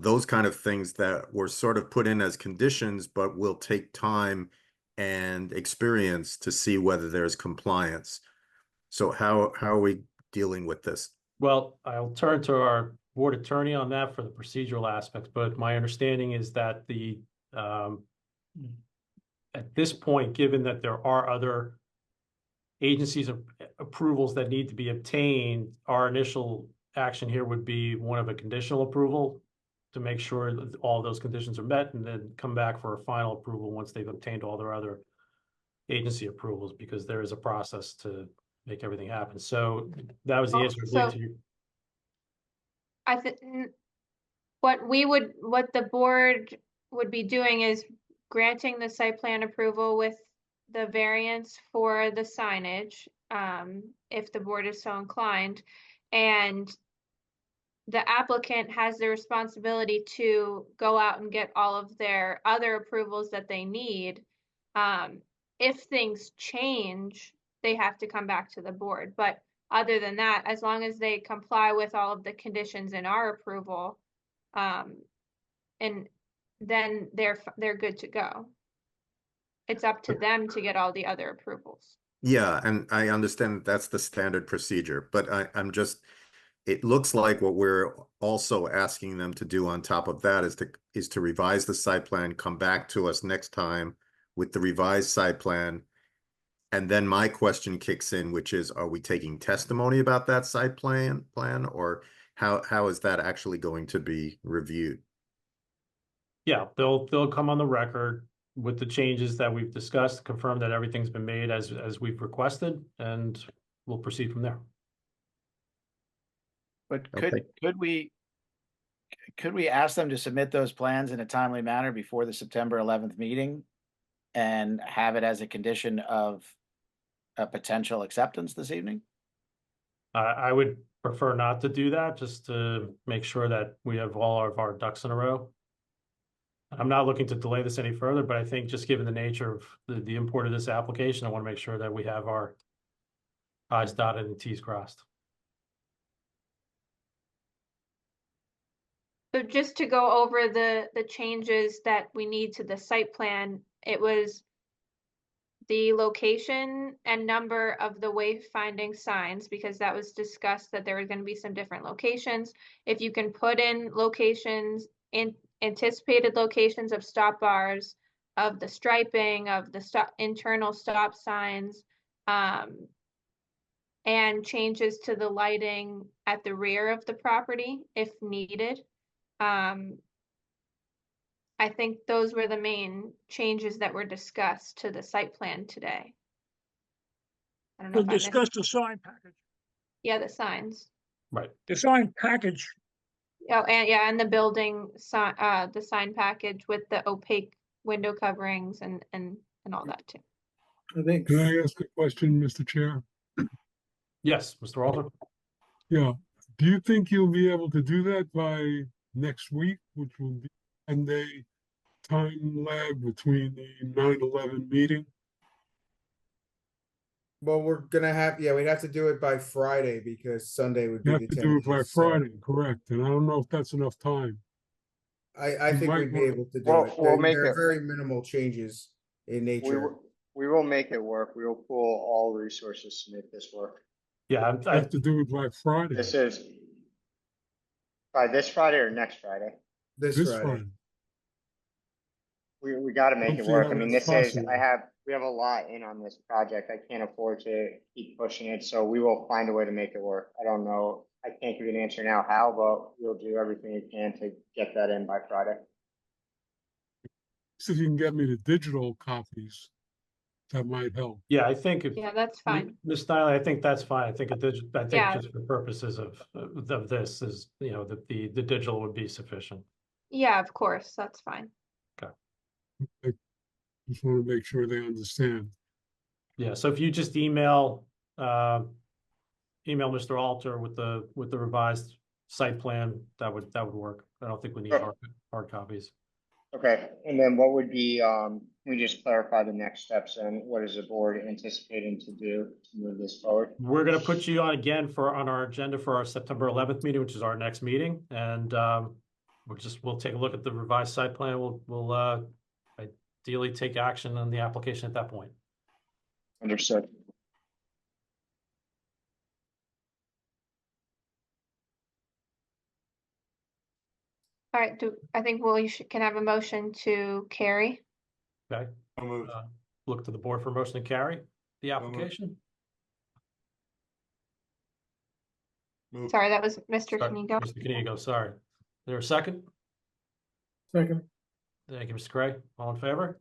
L: those kind of things that were sort of put in as conditions, but will take time and experience to see whether there's compliance. So how are we dealing with this?
A: Well, I'll turn to our board attorney on that for the procedural aspects, but my understanding is that at this point, given that there are other agencies of approvals that need to be obtained, our initial action here would be one of a conditional approval to make sure that all those conditions are met, and then come back for a final approval once they've obtained all their other agency approvals, because there is a process to make everything happen. So that was the answer I believe to you.
B: I think what the board would be doing is granting the site plan approval with the variance for the signage, if the board is so inclined, and the applicant has the responsibility to go out and get all of their other approvals that they need. If things change, they have to come back to the board. But other than that, as long as they comply with all of the conditions in our approval, and then they're good to go. It's up to them to get all the other approvals.
L: Yeah, and I understand that's the standard procedure, but it looks like what we're also asking them to do on top of that is to revise the site plan, come back to us next time with the revised site plan. And then my question kicks in, which is, are we taking testimony about that site plan, or how is that actually going to be reviewed?
A: Yeah, they'll come on the record with the changes that we've discussed, confirm that everything's been made as we've requested, and we'll proceed from there.
D: But could we ask them to submit those plans in a timely manner before the September 11th meeting and have it as a condition of a potential acceptance this evening?
A: I would prefer not to do that, just to make sure that we have all of our ducks in a row. I'm not looking to delay this any further, but I think just given the nature of the import of this application, I want to make sure that we have our I's dotted and T's crossed.
B: So just to go over the changes that we need to the site plan, it was the location and number of the wayfinding signs, because that was discussed that there were going to be some different locations. If you can put in locations, in anticipated locations of stop bars, of the striping, of the internal stop signs, and changes to the lighting at the rear of the property if needed. I think those were the main changes that were discussed to the site plan today. I don't know
E: We'll
B: if I missed-
E: discuss the sign package.
B: Yeah, the signs.
A: Right.
E: The sign package.
B: Oh, and yeah, and the building sign, the sign package with the opaque window coverings and all that too.
N: I think.
R: Can I ask a question, Mr. Chair?
A: Yes, Mr. Alter.
R: Yeah. Do you think you'll be able to do that by next week, which will be a day time lag between the 9/11 meeting?
H: Well, we're gonna have, we'd have to do it by Friday because Sunday would be
R: You
H: the
R: have to do it by
H: 10th, so
R: Friday, correct? And I don't know if that's enough time.
H: I
R: You
H: think
R: might
H: we'd be
R: wanna-
H: able to do
I: Well,
H: it.
I: we'll make
H: There are
I: it-
H: very minimal changes in nature.
I: We will make it work. We will pool all resources to make this work.
A: Yeah,
R: You have to do it by Friday.
I: This is by this Friday or next Friday.
H: This
R: This
H: Friday.
R: Friday.
I: We got to make
R: Don't
I: it
R: see
I: work.
R: how
I: I mean,
R: that's
I: this is,
R: possible.
I: we have a lot in on this project. I can't afford to keep pushing it, so we will find a way to make it work. I don't know, I can't give you an answer now how, but we'll do everything we can to get that in by Friday.
R: See if you can get me the digital copies. That might help.
A: Yeah, I think if
B: Yeah, that's fine.
A: Ms. Sniley, I think that's fine. I think
B: Yeah.
A: just for purposes of this is, the digital would be sufficient.
B: Yeah, of course, that's fine.
R: I just want to make sure they understand.
A: Yeah, so if you just email Mr. Alter with the revised site plan, that would work. I don't think we need
I: Sure.
A: hard copies.
I: Okay, and then what would be, we just clarify the next steps and what is the board anticipating to do to move this forward?
A: We're gonna put you on again on our agenda for our September 11th meeting, which is our next meeting, and we'll take a look at the revised site plan. We'll ideally take action on the application at that point.
I: Understood.
B: All right, I think can have a motion to carry.
A: Okay. Look to the board for motion to carry the application.
B: Sorry, that was Mr.
A: Sorry,
B: Kenigo.
A: Mr. Kenigo, sorry. Is there a second?
N: Second.
A: Thank you, Mr. Cray. All in favor?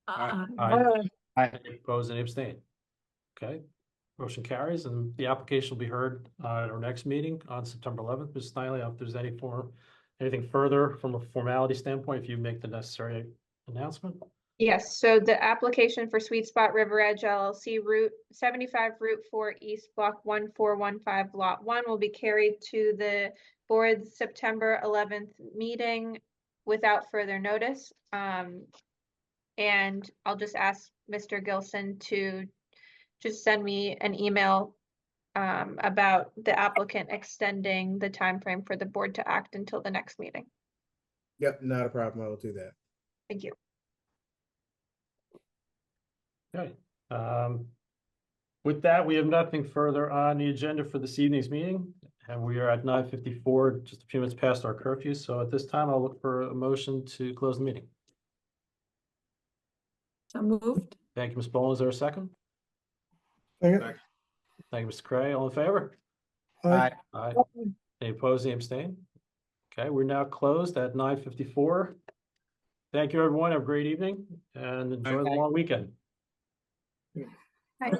C: Uh,
A: Aye.
D: Aye.
A: Any opposed, any abstain? Okay, motion carries, and the application will be heard at our next meeting on September 11th. Ms. Snively, if there's anything further from a formality standpoint, if you make the necessary announcement.
B: Yes, so the application for Sweet Spot River Edge LLC Route 75 Route 4 East Block 1415 Lot 1 will be carried to the board's September 11th meeting without further notice. And I'll just ask Mr. Gilson to just send me an email about the applicant extending the time frame for the board to act until the next meeting.
H: Yep, not a problem. I will do that.
B: Thank you.
A: Okay. With that, we have nothing further on the agenda for this evening's meeting, and we are at 9:54, just a few minutes past our curfew. So at this time, I'll look for a motion to close the meeting.
C: So moved.
A: Thank you, Ms. Bowen. Is there a second?
N: Second.
A: Thank you, Mr. Cray. All in favor?
N: Aye.
A: Aye. Any opposed, any abstain? Okay, we're now closed at 9:54. Thank you, everyone. Have a great evening and enjoy the long weekend.
B: Right.